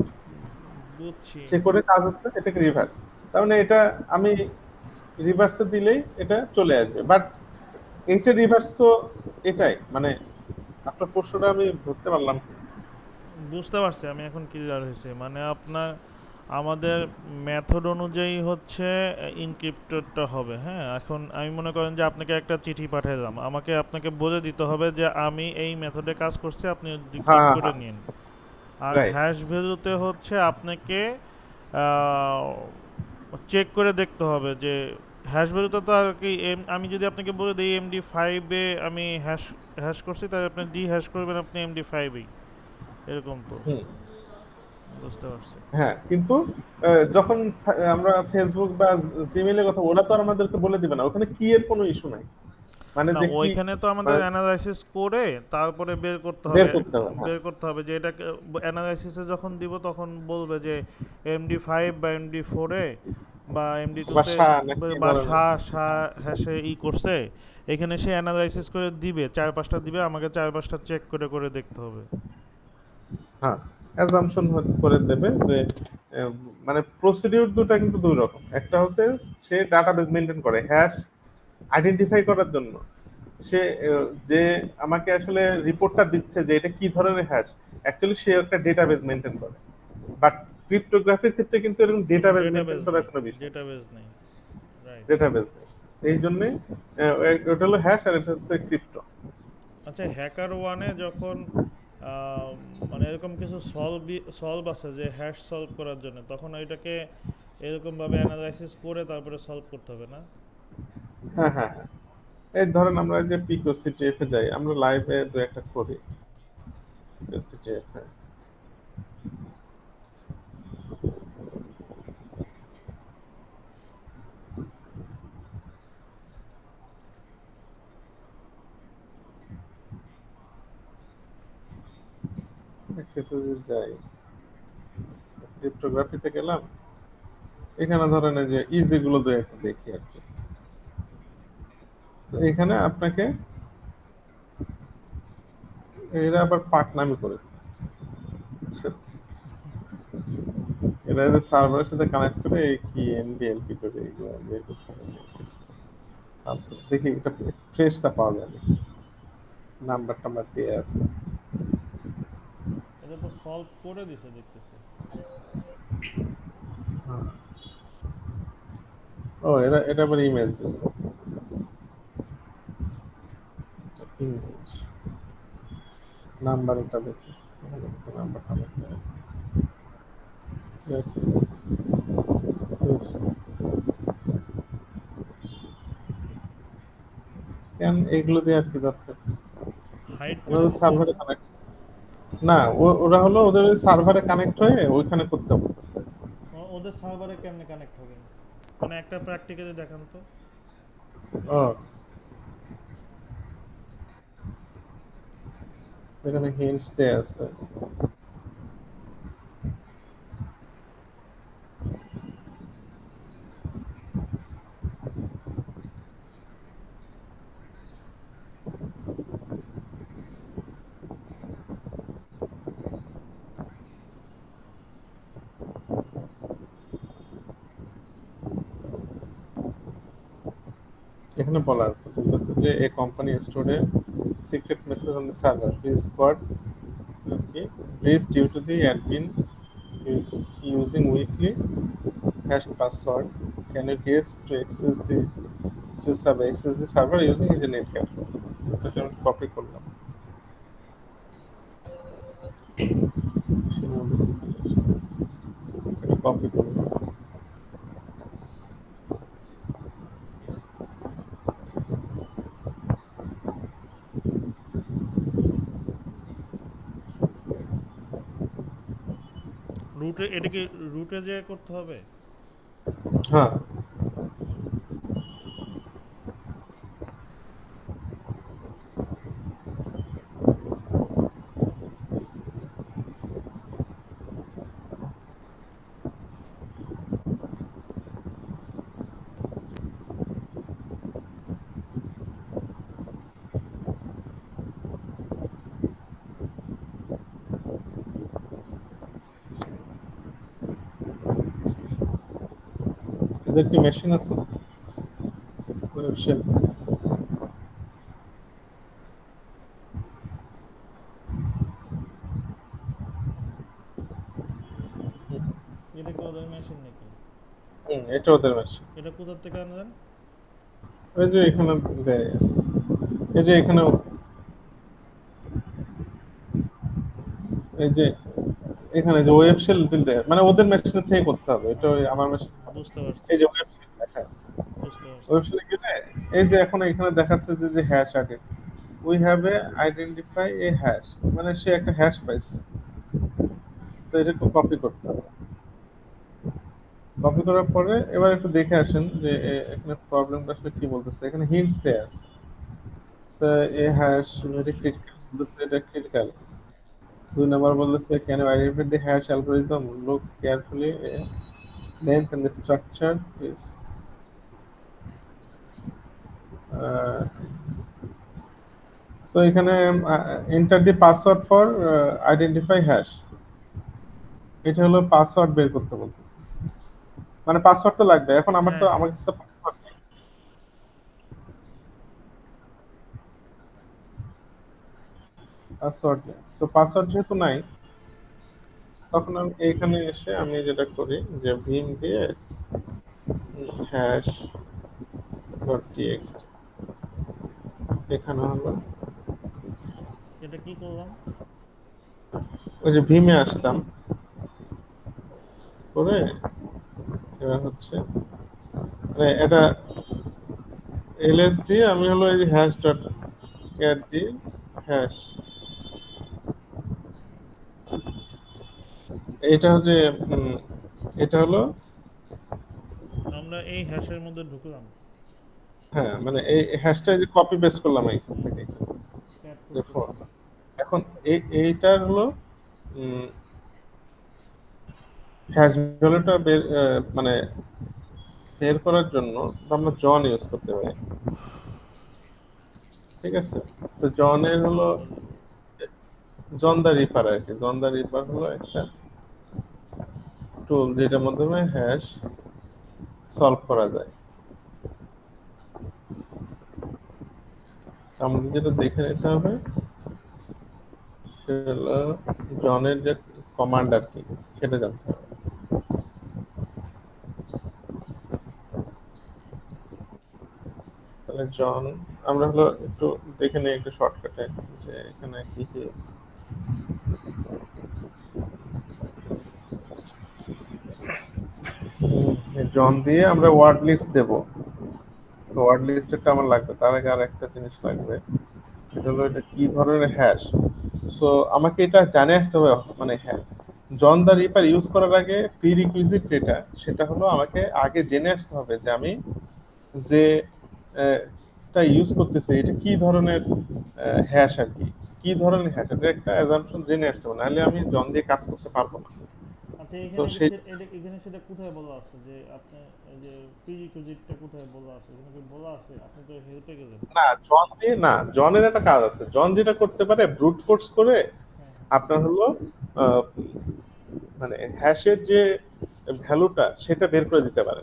বুঝছি। সে কোডে কাজ হচ্ছে, এটাকে রিভার্স। তার মানে এটা আমি রিভার্সে দিলেই এটা চলে আসবে, বাট এইটা রিভার্স তো এটাই, মানে আপনার প্রশ্নটা আমি ধরতে পারলাম। বুঝতে পারছি, আমি এখন ক্লিয়ার হয়েছে। মানে আপনার আমাদের মেথড অনুযায়ী হচ্ছে ইনক্রিপ্টেডটা হবে। হ্যাঁ, এখন আমি মনে করেন যে আপনাকে একটা চিঠি পাঠালাম, আপনাকে বলে দিতে হবে যে আমি এই মেথডে কাজ করছি, আপনি ডিক্রিপ্ট হ্যাঁ করে হ্যাঁ, নিন। আর রাইট। হ্যাশ ভ্যালুতে হচ্ছে আপনাকে চেক করে দেখতে হবে যে হ্যাশ ভ্যালুতে তো আর কি আমি যদি আপনাকে বলে দিই MD5-এ আমি হ্যাশ হ্যাশ করছি, তাহলে আপনি ডি হ্যাশ করবেন আপনি MD5-এই, এরকম তো। হুম, বুঝতে পারছি। হ্যাঁ, কিন্তু যখন আমরা ফেসবুক বা জিমেইলের কথা, ওরা তো আর আমাদেরকে বলে দিবে না, ওখানে কি এর কোনো ইস্যু নাই, মানে না, যে কি, ওইখানে তো আমাদের মানে অ্যানালাইসিস করে তারপরে বের করতে হবে। হ্যাঁ, বের করতে হবে যে এটাকে অ্যানালাইসিসে যখন দিব তখন বলবে যে MD5 বা MD4-এ বা বা MD2-তে শাহ নাকি এ বা ধরনের। হ্যাশে করছে। এখানে সে অ্যানালাইসিস করে দিবে, 4-5টা দিবে, আমাকে 4-5টা চেক করে করে দেখতে হবে। হ্যাঁ, অ্যাজাম্পশন করে দেবে যে আহ, মানে প্রসিডিউর দুটো কিন্তু দুই রকম। একটা হচ্ছে সে ডাটাবেস মেনটেন করে হ্যাশ আইডেন্টিফাই করার জন্য, সে যে আমাকে আসলে রিপোর্টটা দিচ্ছে যে এটা কি ধরনের হ্যাশ, অ্যাকচুয়ালি সে একটা ডেটাবেস মেনটেন করে। বাট ক্রিপ্টোগ্রাফির ক্ষেত্রে কিন্তু এরকম ডেটাবেস মেনটেন ডেটাবেস করার নেই, কোনো বিষয়, ডেটাবেস নেই, রাইট। ডেটাবেস নেই। এই জন্যে ওটা হলো হ্যাশ আর এটা হচ্ছে ক্রিপ্টো। আচ্ছা, হ্যাকার ওয়ানে যখন আহ, মানে এরকম কিছু সলভ আছে যে হ্যাশ সলভ করার জন্য, তখন ওইটাকে এরকম ভাবে অ্যানালাইসিস করে তারপরে সলভ করতে হবে না? হ্যাঁ হ্যাঁ হ্যাঁ, এই ধরেন আমরা যে পিকো সিটিএফ এ যাই, আমরা লাইভে দু একটা করি পিকো সিটিএফ এ। কিছু যদি যাই, ক্রিপ্টোগ্রাফিতে গেলাম, এখানে ধরেন এই যে ইজি গুলো দু একটা দেখি আর কি। তো এখানে আপনাকে এরা আবার পাক নামি করেছে, এরা যে সার্ভারের সাথে কানেক্ট করে এই কি এনডিএলপি করে এগুলো বের করতে হবে। আচ্ছা, দেখি এটা ফ্রেশটা পাওয়া যায় নাকি, নাম্বার টাম্বার দিয়ে আছে। এটা তো সলভ করে দিছে দেখতেছি। হ্যাঁ। ও, এরা এটা আবার ইমেজ দিছে, ইমেজ নাম্বার, এটা দেখি এখানে কিছু নাম্বার টাম্বার দেয়া আছে। কেন এগুলো দিয়ে আর কি দরকার, হাইড ওরা করে দিছে সার্ভারে এটা। কানেক্ট, না ওরা হলো ওদের ওই সার্ভারে কানেক্ট হয়ে ওইখানে করতে বলতেছে। ওদের সার্ভারে কেমনে কানেক্ট হবে? মানে একটা প্র্যাকটিক্যালি দেখান তো। ও, এখানে হিন্টস দেয়া আছে। এখানে বলা আছে, বলতেছে যে a company store a secret message on the server, this got breached due to the admin using weekly hash password. Can you guess access the server using internet cache? So এটা আমি copy করলাম। এটা copy করলাম। রুটে এটা কি রুটে যে করতে হবে? হ্যাঁ, এদের কি মেশিন আছে? ওয়েব শেল এটা কি ওদের মেশিন নাকি? এটা ওদের মেশিন। এটা কোথা থেকে আনলেন? ওই যে এখানে দেয় আছে, এই যে এখানে, এই যে এখানে যে ওয়েব শেল দিতে মানে ওদের মেশিন থেকে করতে হবে, এটা ওই আমার মেশিন। বুঝতে পারছি, এই যে ওয়েব শেল লেখা আছে, বুঝতে পারছি। ওয়েব শেলে গেলে এই যে এখন এখানে দেখাচ্ছে যে হ্যাশ আগে we have a identify A hash, মানে সে একটা হ্যাশ পাইছে, তো এটা কপি করতে হবে। কপি করার পরে এবার একটু দেখে আসেন যে এখানে প্রবলেমটা আসলে কি বলতেছে। এখানে হিন্টস দেয়া আছে, তো এ হ্যাশ ভেরি ক্রিটিক্যাল বলতেছে, এটা ক্রিটিক্যাল। 2 নাম্বার বলতেছে can you identify the hash algorithm, look carefully length and the structure is তো এখানে enter the password for identify hash, এটা হলো পাসওয়ার্ড বের করতে বলতেছে, মানে পাসওয়ার্ড তো লাগবে। এখন আমার তো আমার কাছে তো পাসওয়ার্ড নেই, পাসওয়ার্ড নেই। সো পাসওয়ার্ড যেহেতু নাই, তখন আমি এইখানে এসে আমি যেটা করি যে ভিম দিয়ে হ্যাশ ডট টিএক্সটি, এখানে হলো এটা কি করলাম? ওই যে ভিমে আসলাম, করে এবার হচ্ছে মানে এটা এলএস দিয়ে আমি হলো এই হ্যাশ ডট ক্যাট দিয়ে হ্যাশ, এটা হচ্ছে এটা হলো আমরা এই হ্যাশের মধ্যে ঢুকলাম, হ্যাঁ মানে এই হ্যাশটা যে কপি পেস্ট করলাম এইখান থেকে, স্ক্যাট যে করতেছি। এখন এইটার হলো হ্যাশ ভ্যালুটা বের মানে বের করার জন্য আমরা জন ইউজ করতে পারি, ঠিক আছে? তো জনের হলো জন দা রিপার আর কি। জন দা রিপার হলো একটা টুল যেটার মাধ্যমে হ্যাশ সলভ করা যায়। আমাদের যেটা দেখে নিতে হবে সেটা হলো জনের যে কমান্ড আর কি, সেটা জানতে হবে। তাহলে জন আমরা হলো একটু দেখে নিই একটু শর্টকাটে যে এখানে কি কি জন দিয়ে আমরা ওয়ার্ড লিস্ট দেব। তো ওয়ার্ড লিস্টটা আমার লাগবে, তার আগে আর একটা জিনিস লাগবে, এটা হলো এটা কি ধরনের হ্যাশ। সো আমাকে এটা জানে আসতে হবে, মানে হ্যাঁ জন দা রিপার ইউজ করার আগে প্রিরিকুইজিট যেটা, সেটা হলো আমাকে আগে জেনে আসতে হবে যে আমি যে টা ইউজ করতেছি এটা কি ধরনের হ্যাশ আর কি, কি ধরনের হ্যাশ, এটা একটা অ্যাজাম্পশন জেনে আসতে হবে, নাহলে আমি জন দিয়ে কাজ করতে পারবো না। আচ্ছা, তো এখানে সেই এখানে সেটা কোথায় বলা আছে যে আপনি এই যে প্রিরিকুইজিটটা কোথায় বলা আছে? এখানে কি বলা আছে? আপনি তো হেল্পে গেলেন। না জন দিয়ে না, জনের একটা কাজ আছে, জন যেটা করতে পারে ব্রুট ফোর্স করে হ্যাঁ, আপনার হলো আহ, মানে হ্যাশের যে ভ্যালুটা সেটা বের করে দিতে পারে।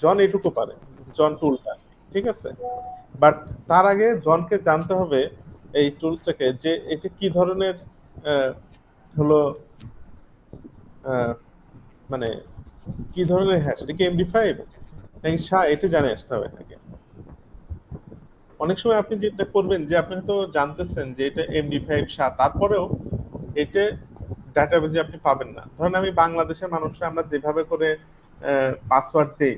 জন এটুকু পারে, জন টুলটা, ঠিক আছে? বাট তার আগে জনকে জানতে হবে এই টুলটাকে যে এটা কি ধরনের হলো মানে কি ধরনের হ্যাশ, এটা কি এমডি5 নাকি SHA, এটা জানে আসতে হবে আগে। অনেক সময় আপনি যেটা করবেন যে আপনি হয়তো জানতেছেন যে এটা এমডি5 SHA, তারপরেও এটা ডাটাবেজে আপনি পাবেন না। ধরেন আমি বাংলাদেশের মানুষরা আমরা যেভাবে করে পাসওয়ার্ড দেই,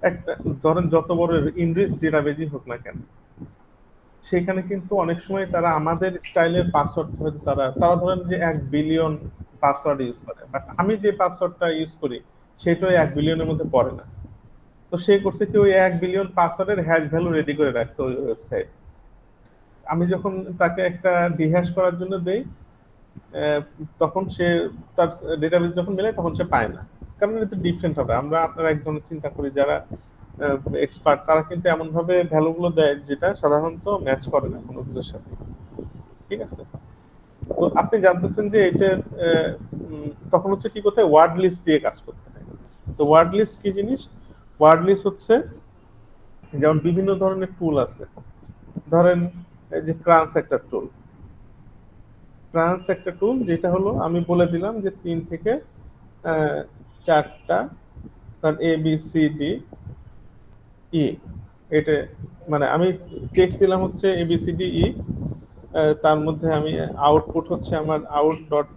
একটা ধরেন যত বড় ইংলিশ ডেটাবেজই হোক না কেন, সেখানে কিন্তু অনেক সময় তারা আমাদের স্টাইলের পাসওয়ার্ড হয়তো তারা তারা ধরেন যে 1 বিলিয়ন পাসওয়ার্ড ইউজ করে, বাট আমি যে পাসওয়ার্ডটা ইউজ করি সেটা 1 বিলিয়নের মধ্যে পড়ে না। তো সে করছে কি ওই 1 বিলিয়ন পাসওয়ার্ডের হ্যাশ ভ্যালু রেডি করে রাখছে ওই ওয়েবসাইট। আমি যখন তাকে একটা ডিহ্যাশ করার জন্য দেই, তখন সে তার ডেটাবেস যখন মেলে তখন সে পায় না, কারণ এটা ডিফারেন্ট হবে। আমরা আপনারা এক ধরনের চিন্তা করি, যারা এক্সপার্ট তারা কিন্তু এমন ভাবে ভ্যালুগুলো দেয় যেটা সাধারণত ম্যাচ করে না কোনো কিছুর সাথে, ঠিক আছে? তো আপনি জানতেছেন যে এটা তখন হচ্ছে কি করতে হয়, ওয়ার্ড লিস্ট দিয়ে কাজ করতে হয়। তো ওয়ার্ড লিস্ট কি জিনিস? ওয়ার্ড লিস্ট হচ্ছে যেমন বিভিন্ন ধরনের টুল আছে, ধরেন এই যে ক্রান্স একটা টুল, ক্রান্স একটা টুল যেটা হলো আমি বলে দিলাম যে 3 থেকে 4টা, কারণ A B C D E, এটা মানে আমি টেক্সট দিলাম হচ্ছে A B C D E, তার মধ্যে আমি আউটপুট হচ্ছে আমার আউট ডট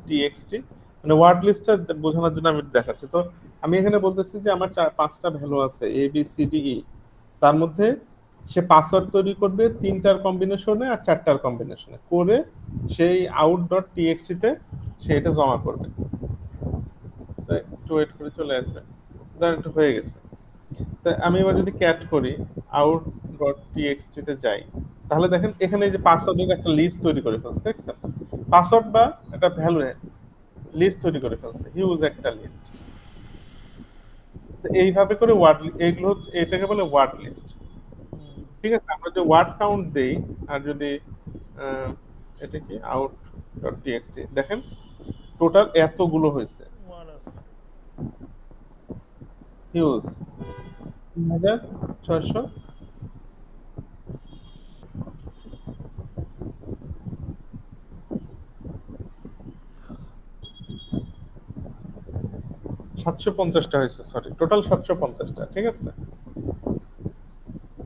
টিএক্সটি, মানে ওয়ার্ড লিস্টটা বোঝানোর জন্য আমি দেখাচ্ছি। তো আমি এখানে বলতেছি যে আমার 5টা ভ্যালু আছে A B C D E, তার মধ্যে সে পাসওয়ার্ড তৈরি করবে 3টার কম্বিনেশনে আর 4টার কম্বিনেশনে করে সেই আউট ডট টিএক্সটি তে সে এটা জমা করবে। একটু ওয়েট করে চলে আসবে, ধরেন একটু হয়ে গেছে। তো আমি এবার যদি ক্যাট করি আউট ডট টিএক্সটি তে যাই, তাহলে দেখেন এখানে এই যে পাসওয়ার্ডের একটা লিস্ট তৈরি করে ফেলছে, দেখছেন? পাসওয়ার্ড বা একটা ভ্যালু লিস্ট তৈরি করে ফেলছে, হিউজ একটা লিস্ট। এইভাবে করে ওয়ার্ড, এইগুলো হচ্ছে, এটাকে বলে ওয়ার্ড লিস্ট। ঠিক আছে, আমরা যে ওয়ার্ড কাউন্ট দেই আর যদি এটা কি আউট ডট টিএক্সটি, দেখেন টোটাল এতগুলো হয়েছে, হিউজ 3600। সাতশো পঞ্চাশটা হয়েছে, সরি টোটাল 750টা। ঠিক আছে,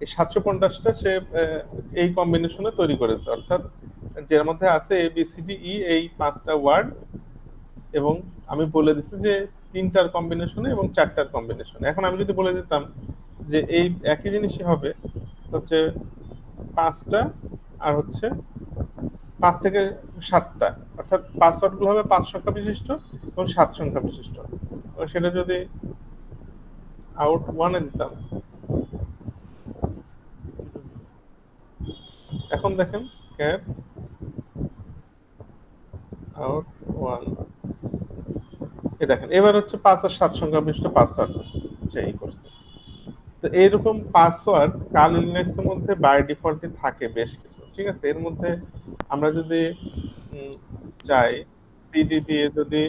এই 750টা সে এই কম্বিনেশনে তৈরি করেছে, অর্থাৎ যার মধ্যে আছে A B C D E, এই 5টা ওয়ার্ড, এবং আমি বলে দিচ্ছি যে 3টার কম্বিনেশনে এবং 4টার কম্বিনেশনে। এখন আমি যদি বলে দিতাম যে এই একই জিনিসই হবে হচ্ছে 5টা আর হচ্ছে 5 থেকে 7টা, অর্থাৎ পাসওয়ার্ড গুলো হবে 5 সংখ্যা বিশিষ্ট এবং 7 সংখ্যা বিশিষ্ট। সেটা যদি আউট 1 এ দিতাম, এখন দেখেন ক্যাট আউট 1, এই দেখেন এবার হচ্ছে 5 আর 7 সংখ্যা বিশিষ্ট পাসওয়ার্ড সেই করছে। তো এইরকম পাসওয়ার্ড কাল লিনাক্স এর মধ্যে বাই ডিফল্টই থাকে বেশ কিছু। ঠিক আছে, এর মধ্যে আমরা যদি চাই সিডি দিয়ে যদি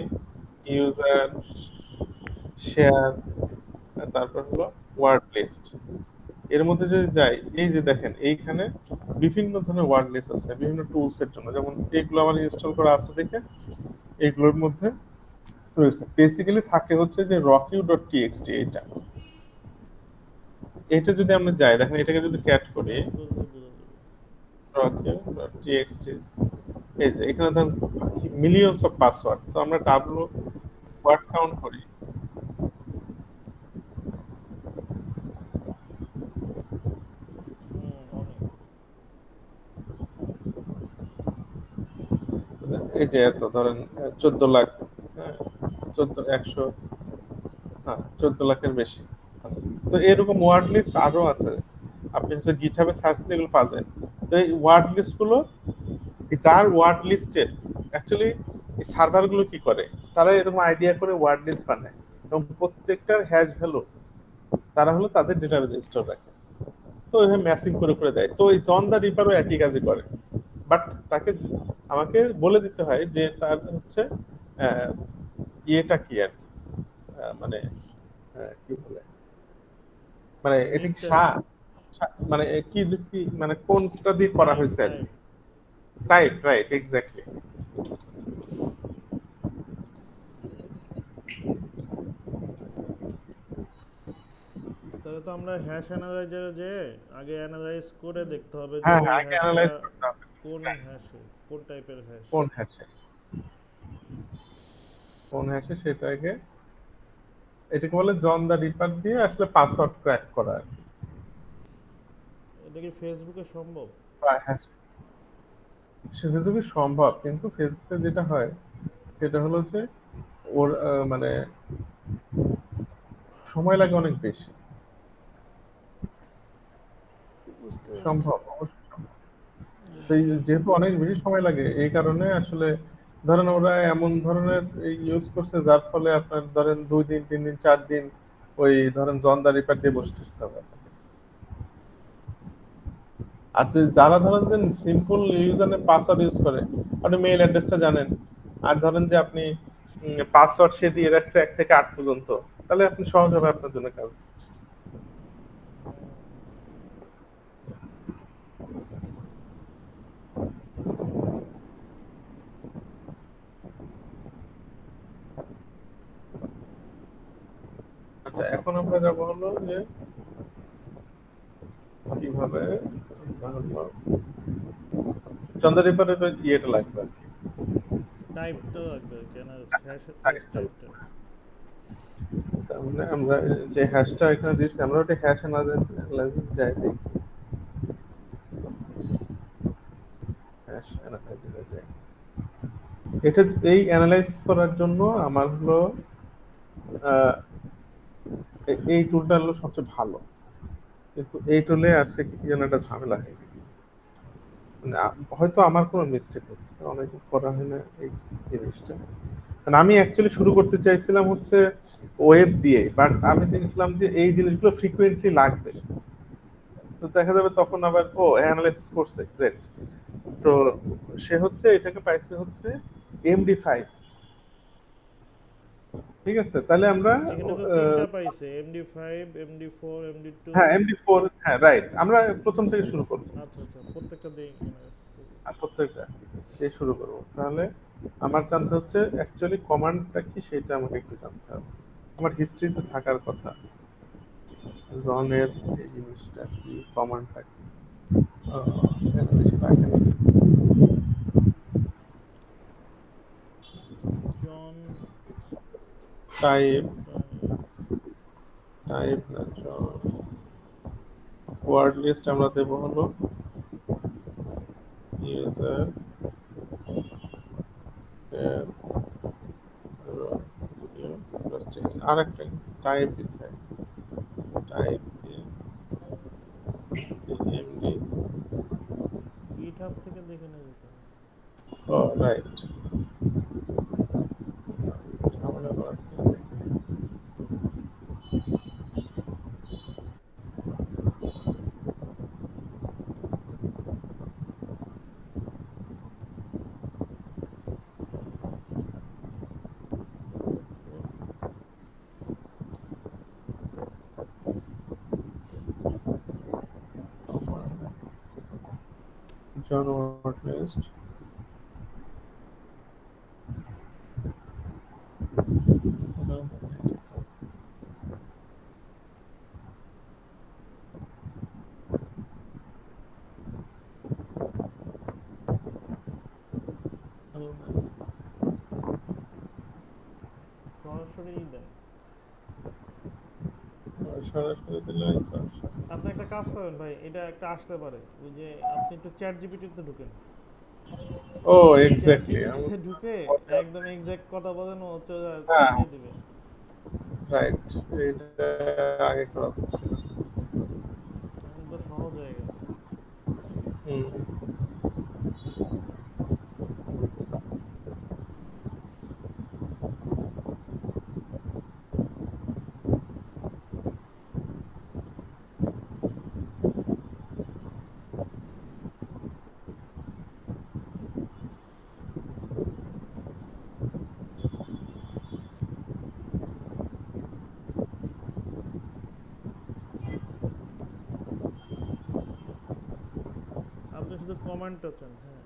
ইউজার শেয়ার, তারপর হলো ওয়ার্ড লিস্ট, এর মধ্যে যদি যাই, এই যে দেখেন এইখানে বিভিন্ন ধরনের ওয়ার্ড লিস্ট আছে বিভিন্ন টুলস এর জন্য, যেমন এইগুলো আমার ইনস্টল করা আছে দেখে এইগুলোর মধ্যে রয়েছে। বেসিক্যালি থাকে হচ্ছে যে rockyou.txt, এটা যদি আমরা যাই, দেখেন এটাকে যদি ক্যাট করি rockyou.txt, এই যে এখানে ধরেন মিলিয়নস অফ পাসওয়ার্ড। তো আমরা ডাব্লু ওয়ার্ড কাউন্ট করি, এই যে এত ধরেন 14 লাখ, 14 লাখের বেশি আছে। তো এরকম ওয়ার্ড লিস্ট আরো আছে, আপনি হচ্ছে গিটহাবে সার্চ দিলে এগুলো পাবেন। তো এই ওয়ার্ড লিস্ট গুলো, যার ওয়ার্ড লিস্টের অ্যাকচুয়ালি এই সার্ভার গুলো কি করে, তারা এরকম আইডিয়া করে ওয়ার্ড লিস্ট বানায় এবং প্রত্যেকটার হ্যাশ ভ্যালু তারা হলো তাদের ডেটাবেজে স্টোর রাখে। তো এভাবে ম্যাচিং করে করে দেয়। তো এই জন দা রিপারও একই কাজই করে, বাট তাকে আমাকে বলে দিতে হয় যে তার হচ্ছে ইয়েটা কি আর মানে কি বলে, মানে এটা মানে কি মানে কোনটা দিয়ে করা হয়েছে আর কি, টাইপ, রাইট, এক্স্যাক্টলি। তাহলে তো আমরা হ্যাশ অ্যানালাইজারে যে আগে অ্যানালাইজ করে দেখতে হবে যে হ্যাঁ, আগে অ্যানালাইজ করতে হবে কোন হ্যাশে, কোন টাইপের হ্যাশ, কোন হ্যাশে সেটাকে, এটাকে বলে জন দা রিপার দিয়ে আসলে পাসওয়ার্ড ক্র্যাক করা। এটা কি ফেসবুকে সম্ভব? ফেসবুকে সম্ভব, কিন্তু ফেসবুকে যেটা হয় সেটা হলো যে ওর মানে সময় লাগে অনেক বেশি। সম্ভব, অবশ্যই, যেহেতু অনেক বেশি সময় লাগে এই কারণে আসলে ধরেন ওরা এমন ধরনের ইউজ করছে যার ফলে আপনার ধরেন 2 দিন 3 দিন 4 দিন ওই ধরেন জন দা রিপার দিয়ে বসে থাকতে হবে। আর যারা ধরেন যে simple user name password use করে, আপনি মেইল অ্যাড্রেসটা জানেন আর ধরেন যে আপনি পাসওয়ার্ড সে দিয়ে রাখছে 1 থেকে 8 পর্যন্ত, তাহলে আপনি সহজ হবে আপনার জন্য কাজ। আচ্ছা, এখন আমরা যাবো হলো যে কিভাবে চন্দ্র রিপারের ইয়েটা লাগবে আর কি, টাইপটা লাগবে কেন, হ্যাশ টাইপটা। টাইপটা। তার মানে আমরা যে হ্যাশটা এখানে দিচ্ছি, আমরা ওটা হ্যাশ অ্যানালাইসিস যাই দেখি, হ্যাশ অ্যানালাইসিস যাই। এটা এই অ্যানালাইসিস করার জন্য আমার হলো এই টুলটা হলো সবচেয়ে ভালো, কিন্তু এই টুলে আছে কি যেন একটা ঝামেলা হয়ে গেছে। মানে হয়তো আমার কোনো মিস্টেক হচ্ছে, অনেক করা হয় না এই জিনিসটা। মানে আমি অ্যাকচুয়ালি শুরু করতে চাইছিলাম হচ্ছে ওয়েব দিয়ে, বাট আমি দেখলাম যে এই জিনিসগুলো ফ্রিকোয়েন্সি লাগবে, তো দেখা যাবে তখন আবার ও অ্যানালাইসিস করছে, গ্রেট। তো সে হচ্ছে এটাকে পাইছে হচ্ছে MD5। ঠিক আছে, তাহলে আমরা এখানে তো তিনটা পাইছে, MD5, MD4, MD2। হ্যাঁ MD4, হ্যাঁ রাইট, আমরা প্রথম থেকে শুরু করব। আচ্ছা আচ্ছা, প্রত্যেকটা দিই আর প্রত্যেকটা দিয়ে শুরু করব। তাহলে আমার জানতে হচ্ছে অ্যাকচুয়ালি কমান্ডটা কি, সেটা আমাকে একটু জানতে হবে। আমার হিস্ট্রিতে থাকার কথা জনের এই জিনিসটা কি, কমান্ডটা কি। বেশি লাগে না। জন টাইপ টাইপ না, ওয়ার্ড লিস্ট আমরা দেবো হলো ইউজার আর একটা টাইপ দিতে হয়, টাইপ এমডি। গিটহাব থেকে দেখে নিয়ে যেতে হবে। ও রাইট, ঝামেলা করার থেকে দেখে। জন ওয়ার্ড লিস্ট সরাসরি দেন। সরাসরি দিলে আপনি একটা কাজ করেন ভাই, এটা একটা আসতে পারে, ওই যে আপনি একটু চ্যাট জিপিটিতে ঢুকেন, ও চ্যাট এক্স্যাক্টলি জিপিটিতে ঢুকে একদম এক্সাক্ট কথা বলেন, ও হ্যাঁ দিয়ে দিবে। রাইট, এটা আগে করা উচিত ছিল। এখন তো সহজ হয়ে গেছে। হুম। আপনি শুধু কমান্ডটা চান। হ্যাঁ,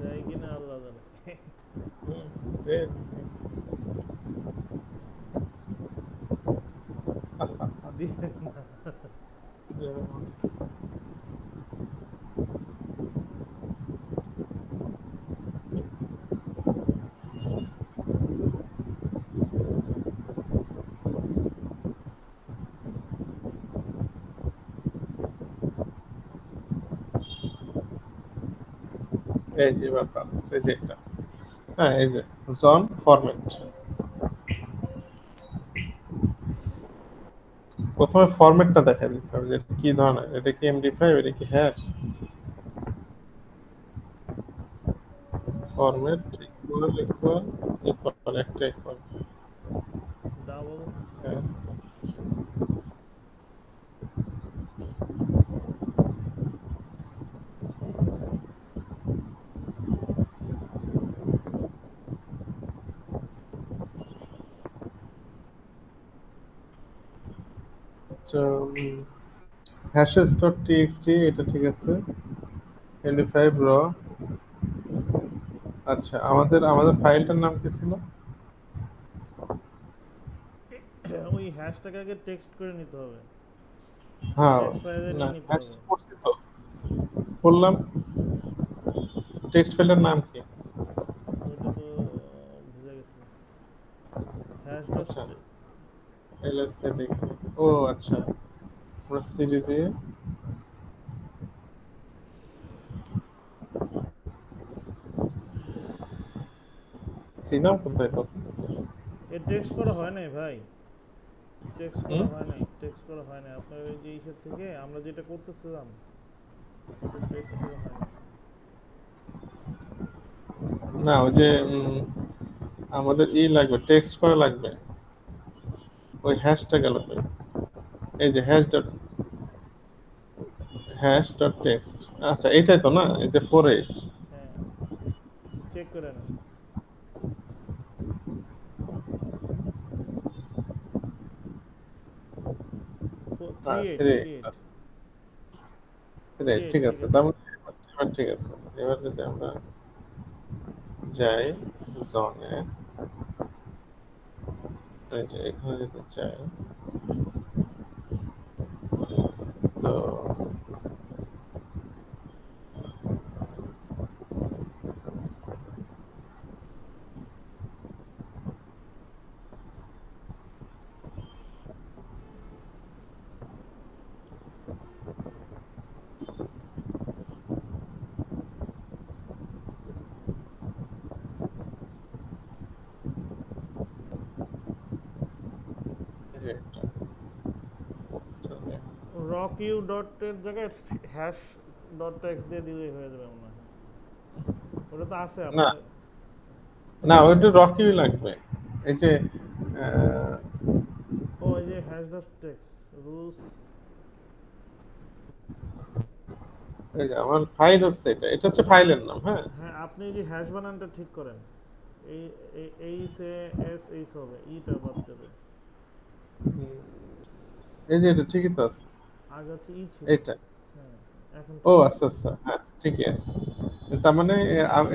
দেয় কিনা আল্লাহ জানে। এ- দিয়ে না। এই যে ব্যাপার আছে যেটা, হ্যাঁ এই যে জন ফরম্যাট, প্রথমে ফরম্যাটটা দেখা দিতে হবে যে এটা কি ধরনের, এটা কি MD5, এটা কি hash. Format equal equal equal, একটা ইকুয়াল, ডাবল হ্যাঁ hashes.txt এটা ঠিক আছে, md5 র। আচ্ছা, আমাদের আমাদের ফাইলটার নাম কি ছিল? ওই হ্যাশটাকে আগে টেক্সট করে নিতে হবে, হ্যাঁ, টেক্সট ফাইলে না নিয়ে নিতে হ্যাশ হবে। করছি তো, বললাম টেক্সট ফাইলের নাম কি? ওইটা তো ভুলে গেছি। হ্যাশ ডট আচ্ছা, এলএসএ দেখি। ও আচ্ছা, আমরা সিডি দিয়ে ছিলাম কোথায় তো। এ টেক্সট করা হয় নাই ভাই, টেক্সট করা হুম? হয় নাই, টেক্সট করা হয় নাই। আপনার ওই যে ইসের থেকে আমরা যেটা করতেছিলাম এটা টেক্সট করা হয় নাই। না, ওই যে আমাদের লাগবে, টেক্সট করা লাগবে। ওই হ্যাশটা গেল কই? এই যে হ্যাশ ডট টেক্সট। আচ্ছা, এটাই তো না, এই যে 48। হ্যাঁ, চেক করে নেন। Three eight three three eight ঠিক ঠিক আছে, আছে। তার মানে এবার ঠিক আছে। এবার যদি আমরা যাই জনে, এই যে এখানে যদি যাই, তো এই যে এটা চলে। রক ইউ ডটের জায়গায় হ্যাশ ডট টেক্সট দিয়ে দিলেই হয়ে যাবে মনে হয়। ওটা তো আছে না আপনার। না, ওইটা রকিই লাগবে। এই যে আহ, ও এই যে হ্যাশ ডট টেক্সট রুলস। এই যে আমার ফাইল হচ্ছে এটা, এটা হচ্ছে ফাইলের নাম। হ্যাঁ, হ্যাঁ, আপনি যে হ্যাশ বানানটা ঠিক করেন। এই এইচ এ এস এইচ হবে, ইটা বাদ যাবে। এই যে এটা ঠিকই তো আছে, আগে হচ্ছে ই ছিল। এটা। হ্যাঁ, এখন ও ঠিক আছে। আচ্ছা আচ্ছা, হ্যাঁ ঠিকই আছে। তার মানে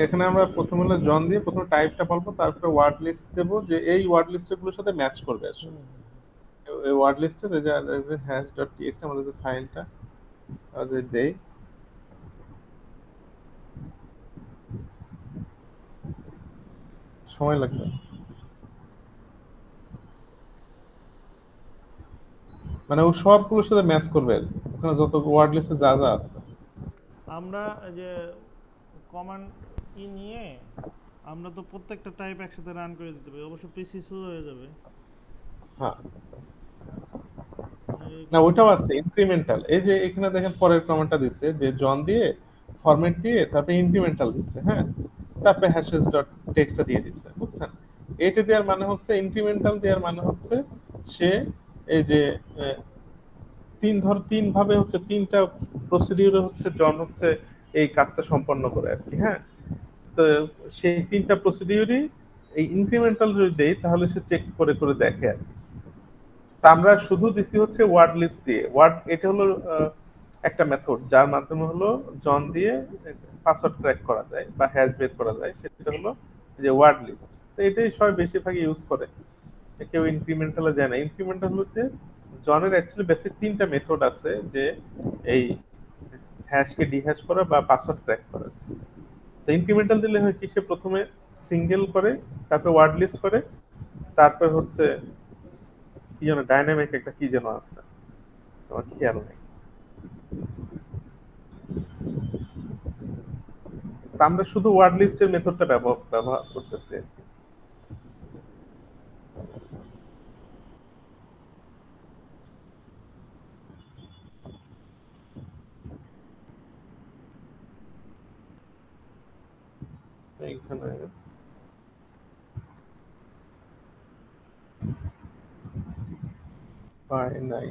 এখানে আমরা প্রথমে হলো জন দিয়ে প্রথমে টাইপটা বলবো, তারপরে ওয়ার্ড লিস্ট দেবো যে এই ওয়ার্ড লিস্টগুলোর সাথে ম্যাচ করবে আসলে। হুম হুম হুম। এই ওয়ার্ড লিস্টের এই যে হ্যাশ ডট টিএক্সটি আমাদের যে ফাইলটা যদি দেই, সময় লাগবে। মানে ও সবগুলোর সাথে ম্যাচ করবে আর কি। ওখানে যত ওয়ার্ড লিস্টে যা যা আছে। আমরা এই যে কমান্ড কি নিয়ে আমরা তো প্রত্যেকটা টাইপ একসাথে রান করে দিতে পারি, অবশ্য পিসি স্লো হয়ে যাবে। হ্যাঁ, এই না ওইটাও আছে ইনক্রিমেন্টাল। এই যে এখানে দেখেন পরের কমেন্টটা দিচ্ছে যে জন দিয়ে ফরম্যাট দিয়ে তারপরে ইনক্রিমেন্টাল দিচ্ছে। হ্যাঁ, তারপরে হ্যাশেস ডট টেক্সটটা দিয়ে দিচ্ছে, বুঝছেন? এটা দেওয়ার মানে হচ্ছে, ইনক্রিমেন্টাল দেওয়ার মানে হচ্ছে সে এই যে তিন ভাবে হচ্ছে, তিনটা প্রসিডিউরে হচ্ছে জন হচ্ছে এই কাজটা সম্পন্ন করে আর কি। হ্যাঁ, তো সেই তিনটা প্রসিডিউরই এই ইনক্রিমেন্টাল যদি দেই তাহলে সে চেক করে করে দেখে আর কি। তা আমরা শুধু দিছি হচ্ছে ওয়ার্ড লিস্ট দিয়ে। এটা হলো একটা মেথড যার মাধ্যমে হলো জন দিয়ে পাসওয়ার্ড ক্র্যাক করা যায় বা হ্যাশ বের করা যায়, সেটা হলো যে ওয়ার্ড লিস্ট। তো এটাই সবাই বেশিরভাগ ইউজ করে, কেউ ইনক্রিমেন্টালে যায় না। ইনক্রিমেন্টাল হচ্ছে জনের অ্যাকচুয়ালি বেসিক তিনটা মেথড আছে, যে এই হ্যাশকে ডিহ্যাশ করা বা পাসওয়ার্ড ক্র্যাক করা। তো ইনক্রিমেন্টাল দিলে হয় কি, সে প্রথমে সিঙ্গেল করে, তারপর ওয়ার্ড লিস্ট করে, তারপর হচ্ছে কি যেন ডাইনামিক একটা কি যেন আছে, আমার খেয়াল নেই। তা আমরা শুধু ওয়ার্ড লিস্টের মেথডটা ব্যবহার করতেছি আর কি। এইখানে পাই নাই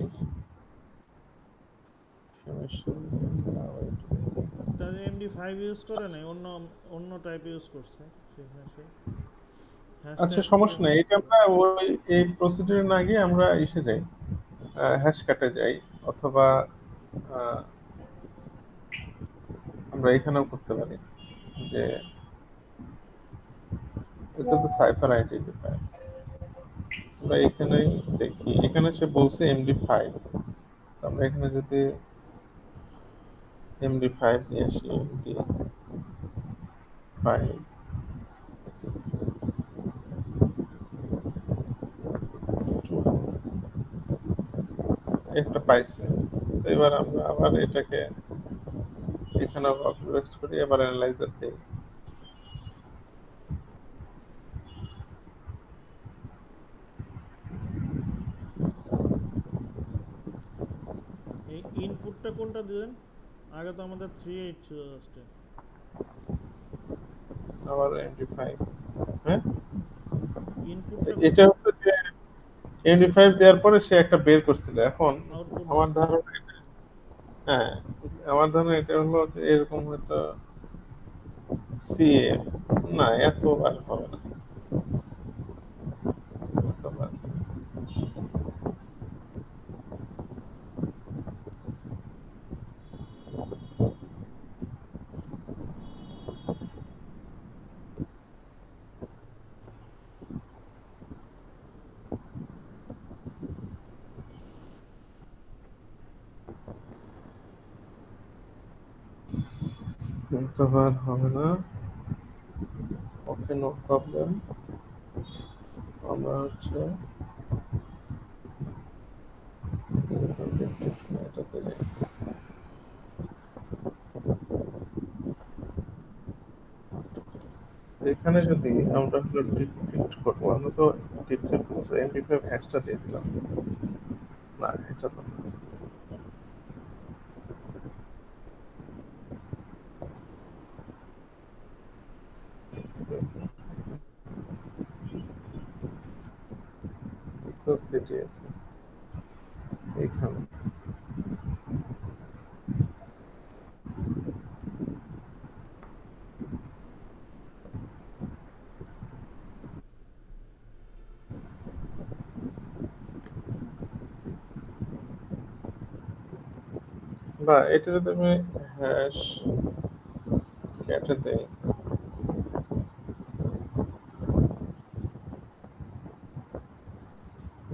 তাহলে এমডি5 ইউজ করে নাই, অন্য অন্য টাইপ ইউজ করছে সেখানে সে আচ্ছা, হ্যাশট্যাগ দিয়ে সমস্যা নাই, সেট এটা করে। আমরা ওই এই প্রসিডিউরে না গিয়ে আমরা এসে যাই, হ্যাশ কাটে যাই, অথবা আমরা এখানেও করতে পারি যে এটা তো সাইফার আইডেন্টিফায়ার। আমরা এখানেই দেখি, এখানে সে বলছে MD5, আমরা এখানে যদি MD5 নিয়ে আসি, MD5 একটা পাইছে। তো এবার আমরা আবার এটাকে এখানে পেস্ট করি, এবার অ্যানালাইজার দিই। এই ইনপুটটা কোনটা দিলেন? আগে তো আমাদের 38 ছিল লাস্টে। আবার MD5, হ্যাঁ ইনপুটটা এটা হচ্ছে যে MD5 দেওয়ার পরে সে একটা বের করছিল। এখন আউটপুট আমার ধারণা হ্যাঁ, আমার ধারণা এটা হলো যে এরকম হয়তো CA, না এতবার হবে না, এতবার। এতবার হবে না, ওকে, নো প্রবলেম। আমরা হচ্ছে এটাতে যাই। এখানে যদি আমরা হলো ডিক্রিপ্ট করবো, আমরা তো ডিক্রিপ্ট করবো, MD5 হ্যাশটা দিয়ে দিলাম, না এটা তো না। CTF এখানে বা এটা যদি আমি হ্যাশ কেটে দেই,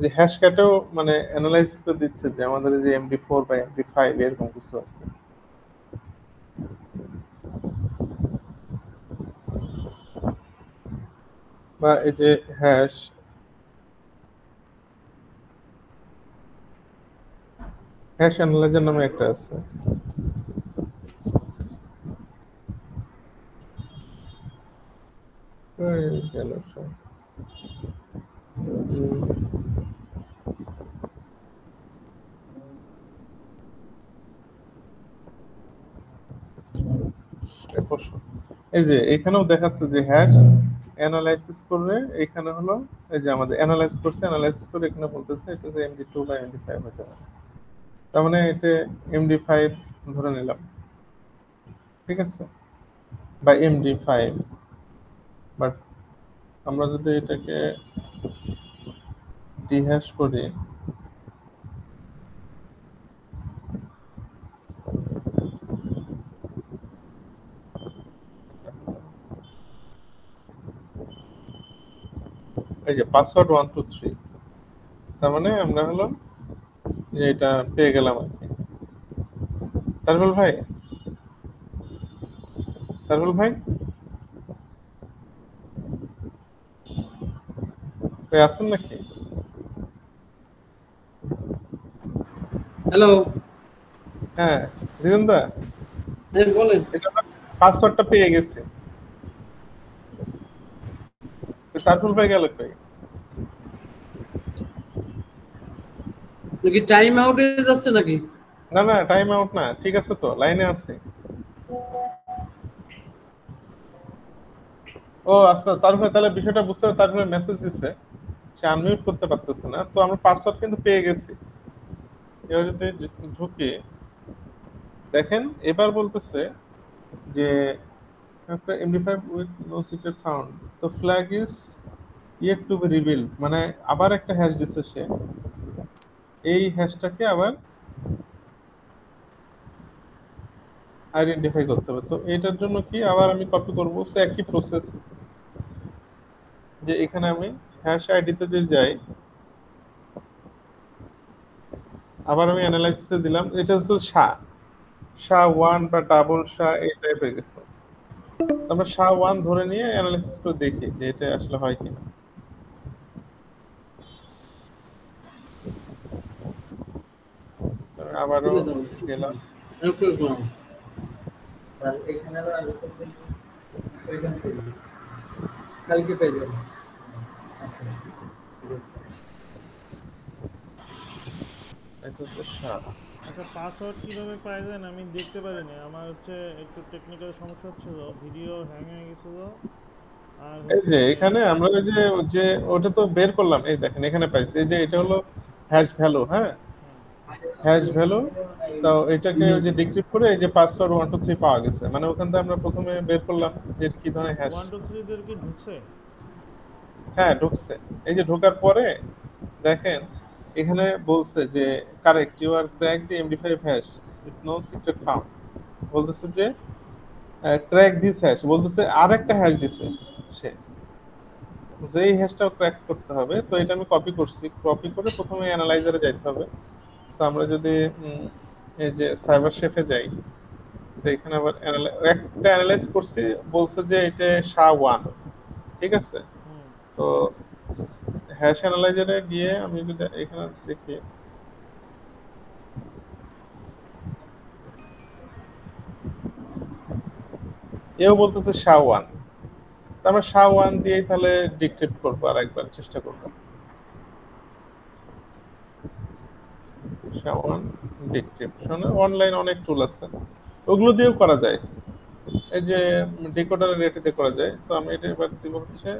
যে হ্যাশ ক্যাটেও মানে অ্যানালাইসিস করে দিচ্ছে যে আমাদের এই যে MD4 বা MD5 এরকম কিছু আর কি। বা এই যে হ্যাশ অ্যানালাইজার নামে একটা আছে, গেল সব। এই যে এখানেও দেখাচ্ছে যে হ্যাশ অ্যানালাইসিস করে, এখানে হলো এই যে আমাদের অ্যানালাইজ করছে, অ্যানালাইসিস করে এখানে বলতেছে এটা যে MD2 বা MD5 হতে পারে। তার মানে এটা MD5 ধরে নিলাম, ঠিক আছে, বা MD5। বাট আমরা যদি এটাকে ডিহ্যাশ করি, এই যে পাসওয়ার্ড 123, তার মানে আমরা হলো যে এটা পেয়ে গেলাম আর কি। তারবল ভাই, তারবল ভাই আছেন নাকি? হ্যালো, হ্যাঁ রিজন দা, হ্যাঁ বলেন। এটা পাসওয়ার্ডটা পেয়ে গেছে। তারবল ভাই গেল কই? নাকি টাইম আউটে যাচ্ছে নাকি? না না, টাইম আউট না, ঠিক আছে তো, লাইনে আছে। ও আচ্ছা, তারপরে তাহলে বিষয়টা বুঝতে হবে। তারপরে মেসেজ দিচ্ছে সে আনমিউট করতে পারতেছে না, তো আমরা পাসওয়ার্ড কিন্তু পেয়ে গেছি। এবার যদি ঢুকি দেখেন, এবার বলতেছে যে MD5 with no secret found, তো flag is yet to be revealed, মানে আবার একটা হ্যাশ দিচ্ছে সে, এই হ্যাশটাকে আবার আইডেন্টিফাই করতে হবে। তো এটার জন্য কি আবার আমি কপি করব, সে একই প্রসেস, যে এখানে আমি হ্যাশ আইডিতে যদি যাই, আবার আমি অ্যানালাইসিসে দিলাম, এটা হচ্ছে SHA-1 বা ডাবল SHA এই টাইপের কিছু। আমরা SHA-1 ধরে নিয়ে অ্যানালাইসিস করে দেখি যে এটা আসলে হয় কিনা। আবারও গেলাম, কালকে পেয়ে যাবেন। এটা হচ্ছে SHA। আচ্ছা, পাসওয়ার্ড কিভাবে পাওয়া যায়? আমি দেখতে পারিনি, আমার হচ্ছে একটু টেকনিক্যাল সমস্যা হচ্ছিল, ভিডিও হ্যাং হয়ে গেছিল। আর এই যে হচ্ছে এখানে আমরা ওই যে যে ওটা তো বের করলাম, এই দেখেন এখানে পাইছি, এই যে এটা হলো হ্যাশ ভ্যালু। হ্যাঁ, হ্যাশ ভ্যালু। তো এটাকে ওই যে ডিক্রিপ্ট করে এই যে পাসওয়ার্ড 1 2 3 পাওয়া গেছে, মানে ওখান থেকে আমরা প্রথমে বের করলাম যে কি ধরনের হ্যাশ। 1 2 3 দের কি ঢুকছে? হ্যাঁ, ঢুকছে। এই যে ঢোকার পরে দেখেন এখানে বলছে যে correct, you are crack the MD five hash with no secret found. বলতেছে যে ক্র্যাক দিস হ্যাশ, বলতেছে আর একটা হ্যাশ দিছে সে, যে এই হ্যাশটাও ক্র্যাক করতে হবে। তো এটা আমি কপি করছি, কপি করে প্রথমে অ্যানালাইজারে যাইতে হবে। সো আমরা যদি এই যে সাইবার শেফে যাই, এখানে আবার একটা অ্যানালাইজ করছি, বলছে যে এটা SHA-1, ঠিক আছে। তো হ্যাশ অ্যানালাইজারে গিয়ে আমি যদি এখানে দেখি, এও বলতেছে SHA-1। আমরা SHA-1 দিয়েই তাহলে ডিক্রিপ্ট করবো, আর একবার চেষ্টা করবো। SHA-1 ডিক্রিপশন অনলাইন অনেক টুল আছে, ওগুলো দিয়েও করা যায়। এই যে ডিকোডারের রেটে করা যায়। তো আমি এটা এবার দিব হচ্ছে,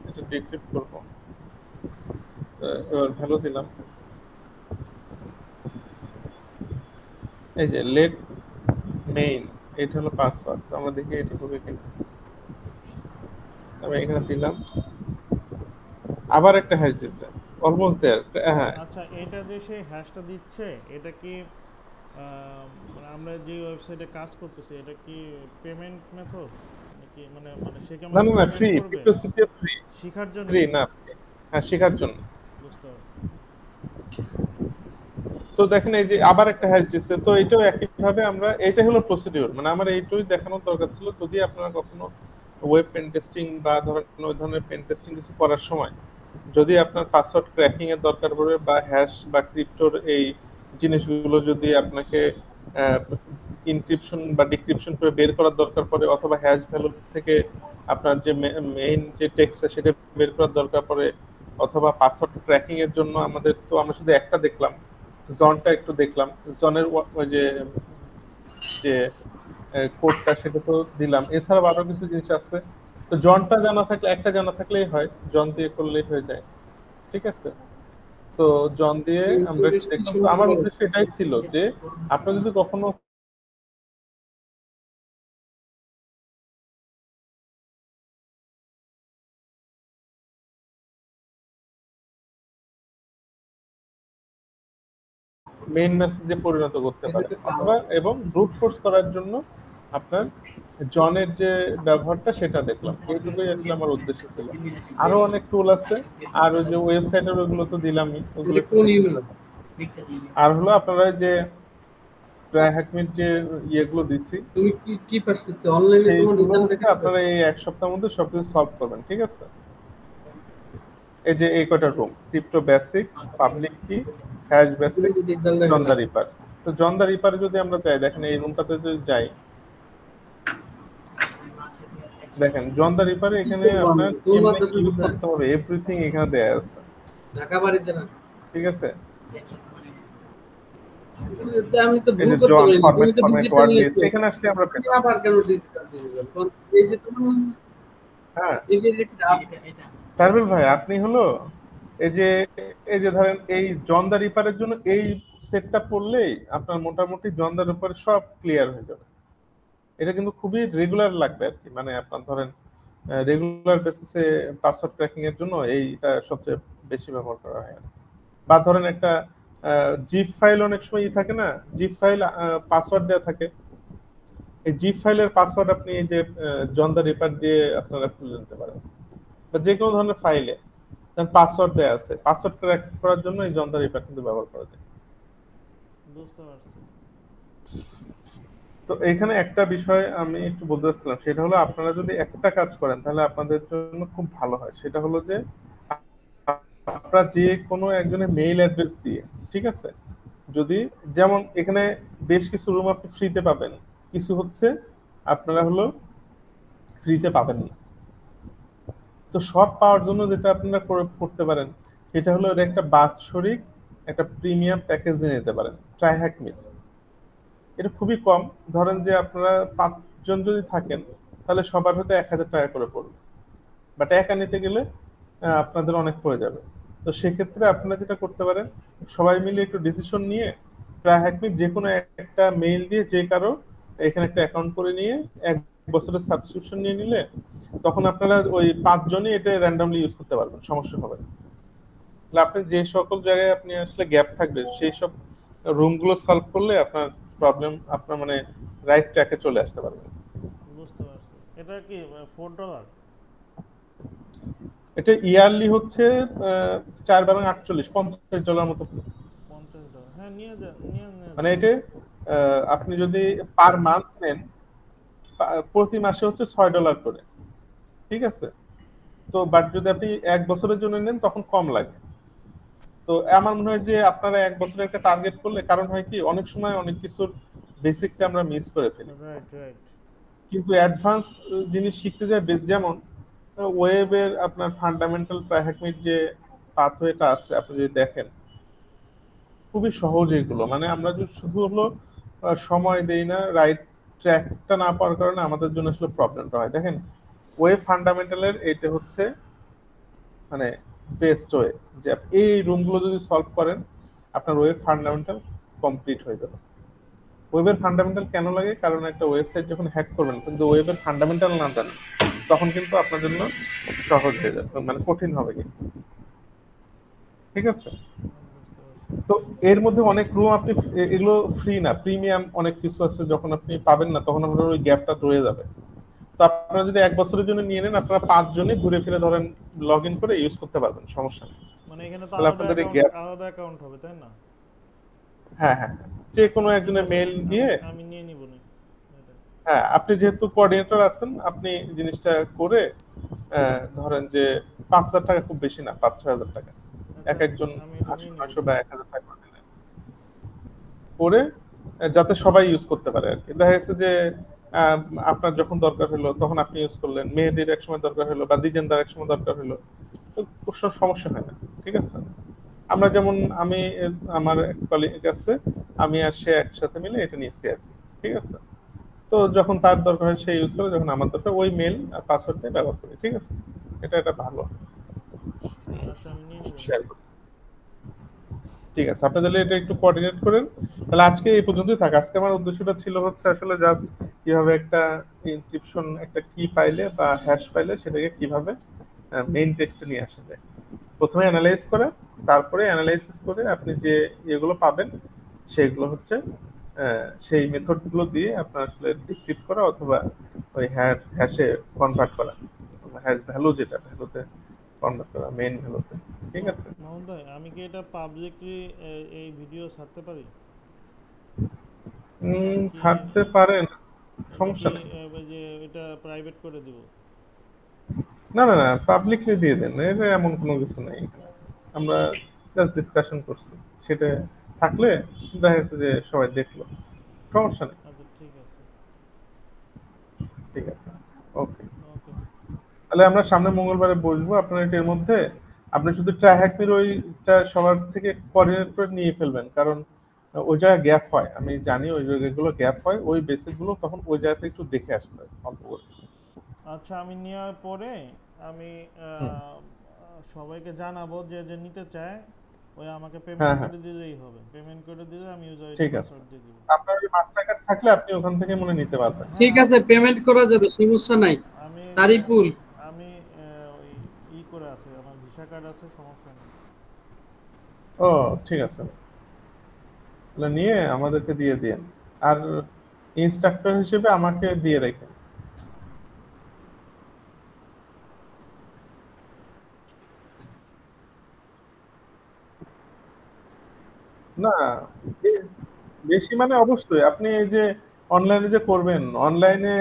এটা ডিক্রিপ্ট করবো। এবার ভ্যালু দিলাম, এই যে লেট মেইন, এটা হলো পাসওয়ার্ড। তো আমরা দেখি এটা হবে কিনা। আমি এখানে দিলাম, আবার একটা হ্যাশ দিচ্ছে, অলমোস্ট দেয়ার। হ্যাঁ, আচ্ছা, এটা যে সেই হ্যাশটা দিচ্ছে, এটা কি মানে আমরা যে ওয়েবসাইটে কাজ করতেছি, এটা কি পেমেন্ট মেথড নাকি? মানে মানে সে কি না আমাকে না না, পেমেন্ট ফ্রি, করবে ক্রিপ্টোসিটি ফ্রি। শেখার জন্য? ফ্রি না, হ্যাঁ, শেখার জন্য। বুঝতে পারছি। তো দেখেন এই যে আবার একটা হ্যাশ দিচ্ছে। তো এটাও একই ভাবে আমরা, এটা হলো প্রসিডিউর, মানে আমার এইটাই দেখানোর দরকার ছিল। যদি আপনারা কখনো ওয়েব পেন টেস্টিং বা ধরেন ওই ধরনের পেন টেস্টিং কিছু করার সময় যদি আপনার পাসওয়ার্ড ক্র্যাকিং এর দরকার পড়ে, বা হ্যাশ বা ক্রিপ্টোর এই জিনিসগুলো যদি আপনাকে ইনক্রিপশন বা ডিক্রিপশন করে বের করার দরকার পড়ে, অথবা হ্যাশ ভ্যালু থেকে আপনার যে মেইন যে টেক্সটটা সেটা বের করার দরকার পড়ে, অথবা পাসওয়ার্ড ক্র্যাকিং এর জন্য আমাদের, তো আমরা শুধু একটা দেখলাম, জনটা একটু দেখলাম, জনের ওই যে যে কোডটা সেটা তো দিলাম, এছাড়াও আরো কিছু জিনিস আছে। তো জনটা জানা থাকলে, একটা জানা থাকলেই হয়, জন দিয়ে করলেই হয়ে যায়, ঠিক আছে। তো জন দিয়ে আমরা একটু দেখলাম। তো আমার উদ্দেশ্য এটাই ছিল যে আপনার যদি কখনো মেইন মেসেজে পরিণত করতে পারেন, অথবা এবং ব্রুট ফোর্স করার জন্য আপনার জনের যে ব্যবহারটা সেটা দেখলাম, এইটুকুই আসলে আমার উদ্দেশ্য ছিল। আরো অনেক টুল আছে, আর ওই যে ওয়েবসাইটের ওইগুলো তো দিলামই, ওগুলো একটু দেখতে পাবেন। আর হলো আপনারা যে ট্রাইহ্যাকমির যে ইয়েগুলো দিছি, তুমি কি কি পাস করছো অনলাইনে? তোমার সেইগুলো রেজাল্ট হচ্ছে দেখাতে আপনারা এই এক সপ্তাহের মধ্যে সবকিছু সলভ করবেন, ঠিক আছে। এই যে এই কয়টা রুম, ক্রিপ্টো বেসিক, পাবলিক কি, হ্যাশ বেসিক, রেজাল্ট জন দেখাতে দা রিপার। তো জন দা রিপারে যদি আমরা যাই, দেখেন এই রুমটাতে যদি যাই, দেখেন জন দা রিপারে এখানে আপনার কেমনে কি ইউজ করতে হবে এভরিথিং এখানে দেয়া আছে, ঢাকা বাড়িতে না, ঠিক আছে। আমি তো এই ভুল যে করতে জন পারি, তুমি ফরম্যাট তো ফরম্যাট ডিজিটাল ওয়ার্ড লিস্ট, নিয়েছো, এখানে আসলে আমরা তুমি পেলাম। আবার কেন ডিজিটাল দিবে? এই যে তোমার হ্যাঁ, এই যে এটা তারবিল ভাই আপনি হলো এই যে, এই যে ধরেন এই জন দা রিপারের জন্য এই সেটটা পড়লেই আপনার মোটামুটি জন দা রিপারে সব ক্লিয়ার হয়ে যাবে। এটা কিন্তু খুবই রেগুলার লাগবে আর কি, মানে আপনার ধরেন রেগুলার বেসিসে পাসওয়ার্ড ক্র্যাকিং এর জন্য এইটা সবচেয়ে বেশি ব্যবহার করা হয়। বা ধরেন একটা জিপ ফাইল অনেক সময় থাকে না, জিপ ফাইল পাসওয়ার্ড দেওয়া থাকে। এই জিপ ফাইলের পাসওয়ার্ড আপনি এই যে জন্দা রিপার দিয়ে আপনারা খুলে নিতে পারেন, বা যে কোনো ধরনের ফাইলে পাসওয়ার্ড দেওয়া আছে, পাসওয়ার্ড ক্র্যাক করার জন্য এই জন্দা রিপার কিন্তু ব্যবহার করা যায়। বুঝতে পারছি। তো এখানে একটা বিষয় আমি একটু বলতে চাচ্ছিলাম, সেটা হলো আপনারা যদি একটা কাজ করেন তাহলে আপনাদের জন্য খুব ভালো হয়। সেটা হলো যে আপনারা যে কোনো একজনের মেইল অ্যাড্রেস দিয়ে, ঠিক আছে, যদি যেমন এখানে বেশ কিছু রুম আপনি ফ্রিতে পাবেন, কিছু হচ্ছে আপনারা হলো ফ্রিতে পাবেন না। তো সব পাওয়ার জন্য যেটা আপনারা করতে পারেন সেটা হলো এর একটা বাৎসরিক একটা প্রিমিয়াম প্যাকেজ নিয়ে নিতে পারেন, ট্রাই হ্যাক মির। এটা খুবই কম, ধরেন যে আপনারা 5 জন যদি থাকেন তাহলে সবার হতে 1000 টাকা করে পড়বে, বাট একা নিতে গেলে আপনাদের অনেক পড়ে যাবে। তো সেক্ষেত্রে আপনারা যেটা করতে পারেন, সবাই মিলে একটু ডিসিশন নিয়ে ট্রাই হ্যাক মির যে কোনো একটা মেইল দিয়ে যে কারো এখানে একটা অ্যাকাউন্ট করে নিয়ে 1 বছরের সাবস্ক্রিপশন নিয়ে নিলে তখন আপনারা ওই 5 জনই এটা র্যান্ডমলি ইউজ করতে পারবেন, সমস্যা হবে না। তাহলে আপনি যে সকল জায়গায় আপনি আসলে গ্যাপ থাকবে সেই সব রুমগুলো সলভ করলে আপনার প্রবলেম আপনার মানে রাইট ট্র্যাকে চলে আসতে পারবেন। বুঝতে পারছি। এটা কি $4? এটা ইয়ারলি হচ্ছে 4 × 48 $50 মতো। $50? হ্যাঁ, নিয়ে যান, নিয়ে মানে যান। এটা আপনি যদি পার মান্থ নেন, প্রতি মাসে হচ্ছে $6 করে, ঠিক আছে। তো বাট যদি আপনি 1 বছরের জন্য নেন তখন কম লাগে। তো আমার মনে হয় যে আপনারা 1 বছরের একটা টার্গেট করলে, কারণ হয় কি অনেক সময় অনেক কিছুর বেসিকটা আমরা মিস করে ফেলি, রাইট, রাইট। কিন্তু অ্যাডভান্স জিনিস শিখতে যায় বেশ। যেমন ওয়েবের আপনার ফান্ডামেন্টাল ট্রাইহ্যাকমির যে পাথওয়েটা আছে আপনি যদি দেখেন, খুবই সহজ এগুলো। মানে আমরা যদি শুধু হলো সময় দেই না, রাইট ট্র্যাকটা না পাওয়ার কারণে আমাদের জন্য আসলে প্রবলেমটা হয়। দেখেন ওয়েব ফান্ডামেন্টালের এটা হচ্ছে মানে বেস্ট ওয়ে, যে আপনি এই রুমগুলো যদি সলভ করেন আপনার ওয়েব ফান্ডামেন্টাল কমপ্লিট হয়ে যাবে। ওয়েবের ফান্ডামেন্টাল কেন লাগে? কারণ একটা ওয়েবসাইট যখন হ্যাক করবেন কিন্তু ওয়েবের ফান্ডামেন্টাল না জানেন তখন কিন্তু আপনার জন্য সহজ হয়ে যাবে, মানে কঠিন হবে কিন্তু, ঠিক আছে। বুঝতে পারছি। তো এর মধ্যে অনেক রুম আপনি এগুলো ফ্রি না, প্রিমিয়াম অনেক কিছু আছে, যখন আপনি পাবেন না তখন আপনার ওই গ্যাপটা রয়ে যাবে। তো আপনারা যদি 1 বছরের জন্য নিয়ে নেন আপনারা 5 জনই ঘুরে ফিরে ধরেন লগ ইন করে ইউজ করতে পারবেন, সমস্যা নেই। মানে এখানে তো তাহলে আপনাদের এই গ্যাপ, আলাদা অ্যাকাউন্ট হবে, তাই না? হ্যাঁ হ্যাঁ হ্যাঁ, যে কোনো ঠিক একজনের আছে, মেইল দিয়ে, আমি নিয়ে নিব নি এটা। হ্যাঁ আপনি যেহেতু কোঅর্ডিনেটর আছেন আপনি জিনিসটা করে ধরেন যে 5,000 টাকা খুব বেশি না, 5-6 হাজার টাকা আচ্ছা, এক একজন, আমি এটা নিয়ে 800 নিব। 900 বা 1,000 টাকা করে দিলেন, করে যাতে সবাই ইউজ করতে পারে আর কি। দেখা যাচ্ছে যে আহ, আপনার যখন দরকার হলো তখন আপনি ইউজ করলেন, মেহেদির এক সময় দরকার হলো বা দিজেন্দার এক সময় দরকার হলো, তো কোনো সমস্যা হয় না, ঠিক আছে। আমরা যেমন আমি আমার এক কলিগ আছে, আমি আর সে একসাথে মিলে এটা নিয়েছি আর কি, ঠিক আছে। তো যখন তার দরকার হয় সে ইউজ করে, যখন আমার দরকার ওই মেল আর পাসওয়ার্ড দিয়ে ব্যবহার করি, ঠিক আছে। এটা ভালো আচ্ছা, আমি নিয়ে নিব নি। শেয়ার করি, ঠিক আছে। আপনি তাহলে এটা একটু কোঅর্ডিনেট করেন। তাহলে আজকে এই পর্যন্তই থাক। আজকে আমার উদ্দেশ্যটা ছিল হচ্ছে আসলে জাস্ট কিভাবে একটা ইনক্রিপশন একটা কি পাইলে বা হ্যাশ পাইলে সেটাকে কিভাবে মেইন টেক্সটে নিয়ে আসা যায়। প্রথমে অ্যানালাইজ করে, তারপরে অ্যানালাইসিস করে আপনি যে ইয়েগুলো পাবেন সেগুলো হচ্ছে সেই মেথড গুলো দিয়ে আপনার আসলে ডিক্রিপ্ট করা অথবা ওই হ্যাশে কনভার্ট করা, হ্যাশ ভ্যালু যেটা ভ্যালুতে কনভার্ট করা মেইন ভ্যালুতে, ঠিক আছে। মোহাম্মদ ভাই, আমি কি এটা পাবলিকলি এই ভিডিও ছাড়তে পারি নাকি? ছাড়তে পারেন, সমস্যা নাকি নেই। ওই যে এটা প্রাইভেট করে দিব? না না না, পাবলিকলি দিয়ে দেন, এর এমন কোনো কিছু নাই এখানে। আমরা জাস্ট ডিসকাশন করছি, সেটা থাকলে দেখা যাচ্ছে যে সবাই দেখলো, সমস্যা নেই, আচ্ছা, ঠিক আছে। ঠিক আছে, ওকে। ওকে। তাহলে আমরা সামনে মঙ্গলবারে বসবো আপনার এটার মধ্যে। আপনি শুধু ট্রাই হ্যাকমির ওইটা সবার থেকে কোঅর্ডিনেট করে নিয়ে ফেলবেন, কারণ ওই জায়গায় গ্যাপ হয়, আমি জানি ওই জায়গাগুলো গ্যাপ হয়, ওই বেসিক গুলো তখন ওই জায়গাতে একটু দেখে আসতে হয় অল্প করে। আচ্ছা, আমি নেওয়ার পরে আমি হুম, সবাইকে জানাবো যে যে নিতে চায় ওই আমাকে হ্যাঁ পেমেন্ট হ্যাঁ, করে দিলেই হবে। পেমেন্ট করে দিলে আমি ইউজার আইডি ঠিক আছে। পাসওয়ার্ড দিয়ে দিব। আপনার ওই মাস্টার কার্ড থাকলে আপনি ওখান থেকে মনে নিতে পারবেন। ঠিক হ্যাঁ, আছে, পেমেন্ট করা যাবে, সমস্যা নাই। আমি তারিকুল, আমি ওই করে আছে, আমার ভিসা কার্ড আছে, সমস্যা নেই। ও ঠিক আছে, এগুলো নিয়ে আমাদেরকে দিয়ে দিন, আর ইনস্ট্রাক্টর হিসেবে আমাকে দিয়ে রেখেন। না, বেশি মানে অবশ্যই আপনি এই যে অনলাইনে যে করবেন, অনলাইনে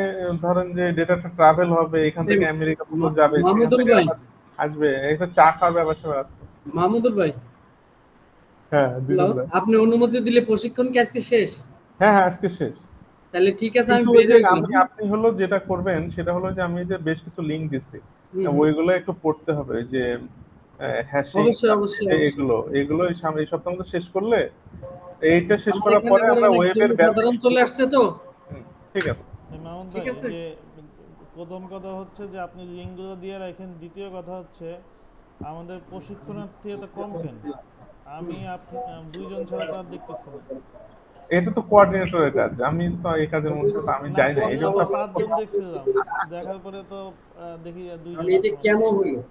ধরেন যে ডেটাটা ট্রাভেল হবে, এখান থেকে আমেরিকা পর্যন্ত যাবে, সেখান মাহমুদুল থেকে ভাই, আবার আসবে, একটা চা খাওয়ার ব্যাপার আছে। মাহমুদুল ভাই, হ্যাঁ হ্যালো, দিলেন ভাই। আপনি অনুমতি দিলে প্রশিক্ষণ কি আজকে শেষ? হ্যাঁ হ্যাঁ, আজকে শেষ। তাহলে ঠিক আছে, আমি কিন্তু ওই বের যে হয়ে গেলাম। আপনি হলো যেটা করবেন সেটা হলো যে আমি যে বেশ কিছু লিঙ্ক দিচ্ছি, ওইগুলো একটু পড়তে হবে, যে হ্যাশিং, অবশ্যই অবশ্যই অবশ্যই। এগুলো এগুলো এই সপ্তাহের মধ্যে শেষ করলে, এইটা শেষ আমার করার এখানে পরে আবার আমরা অনেক ওয়েবের বেসিক জনসাধারণ চলে আসছে তো। ঠিক আছে। মামুন ঠিক ভাই, আছে, যে প্রথম কথা হচ্ছে যে আপনি লিঙ্কগুলো দিয়ে রাখেন, দ্বিতীয় কথা হচ্ছে আমাদের প্রশিক্ষণার্থী এত কম কেন? আমি দুইজন ছাড়া তো আর দেখতেছি না। এটা তো কোঅর্ডিনেটরের কাজ, আমি তো এই কাজের মধ্যে তো আমি না, যাই না, এই জন্য তো কোঅর্ডিনেটর আপনাকে 5 জন দেখছিলাম, দেখার পরে তো দেখি মানে 2 জন এটা আছে কেন মাত্র। হলো?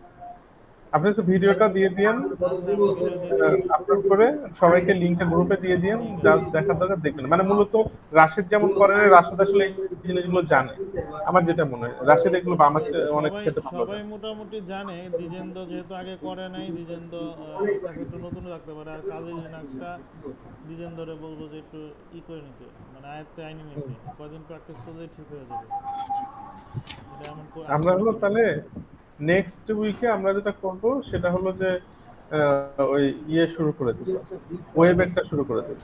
আপনি তো ভিডিওটা দিয়ে দিয়েন, আচ্ছা, আমি ভিডিও দিয়ে দিচ্ছি। আপলোড করে সবাইকে লিঙ্কটা গ্রুপে দিয়ে দিয়েন, ঠিক যা আছে। দেখার দরকার দেখবেন। মানে মূলত রাশেদ যেমন করেন, রাশেদ আসলে এই জিনিসগুলো জানে, আমার যেটা মনে হয় রাশেদ এগুলো আমার চেয়ে অনেক সবাই খেতে ভালো সবাই জানে। মোটামুটি জানে। দ্বিজেন্দ্র যেহেতু আগে করে নাই, দ্বিজেন্দ্র কাছে একটু নতুন রাখতে পারে। আর কাজী লিনাক্সটা দ্বিজেন্দ্রে বলবো যে একটু করে নিতে, মানে আয়ত্তে আইনি নিতে, কদিন প্র্যাকটিস করলেই ঠিক হয়ে যাবে। এটা আমি আমরা মনে হলো করি। তাহলে নেক্সট উইকে আমরা যেটা করব সেটা হলো যে ওই শুরু করে দিব, ওয়েব একটা শুরু করে দিব,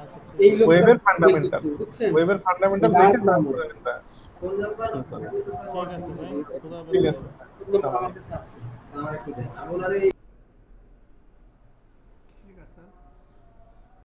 আচ্ছা, ঠিক এই আছে। লোকটা ওয়েবের ফান্ডামেন্টাল, বুঝছেন, ওয়েবের ফান্ডামেন্টাল লাভ দেখে মাহমুদ। তারপরে এটা শুরু করব। ঠিক আছে ভাই, খুদা হাফেজ ঠিক ভাই। আছে। আসসালামু আলাইকুম।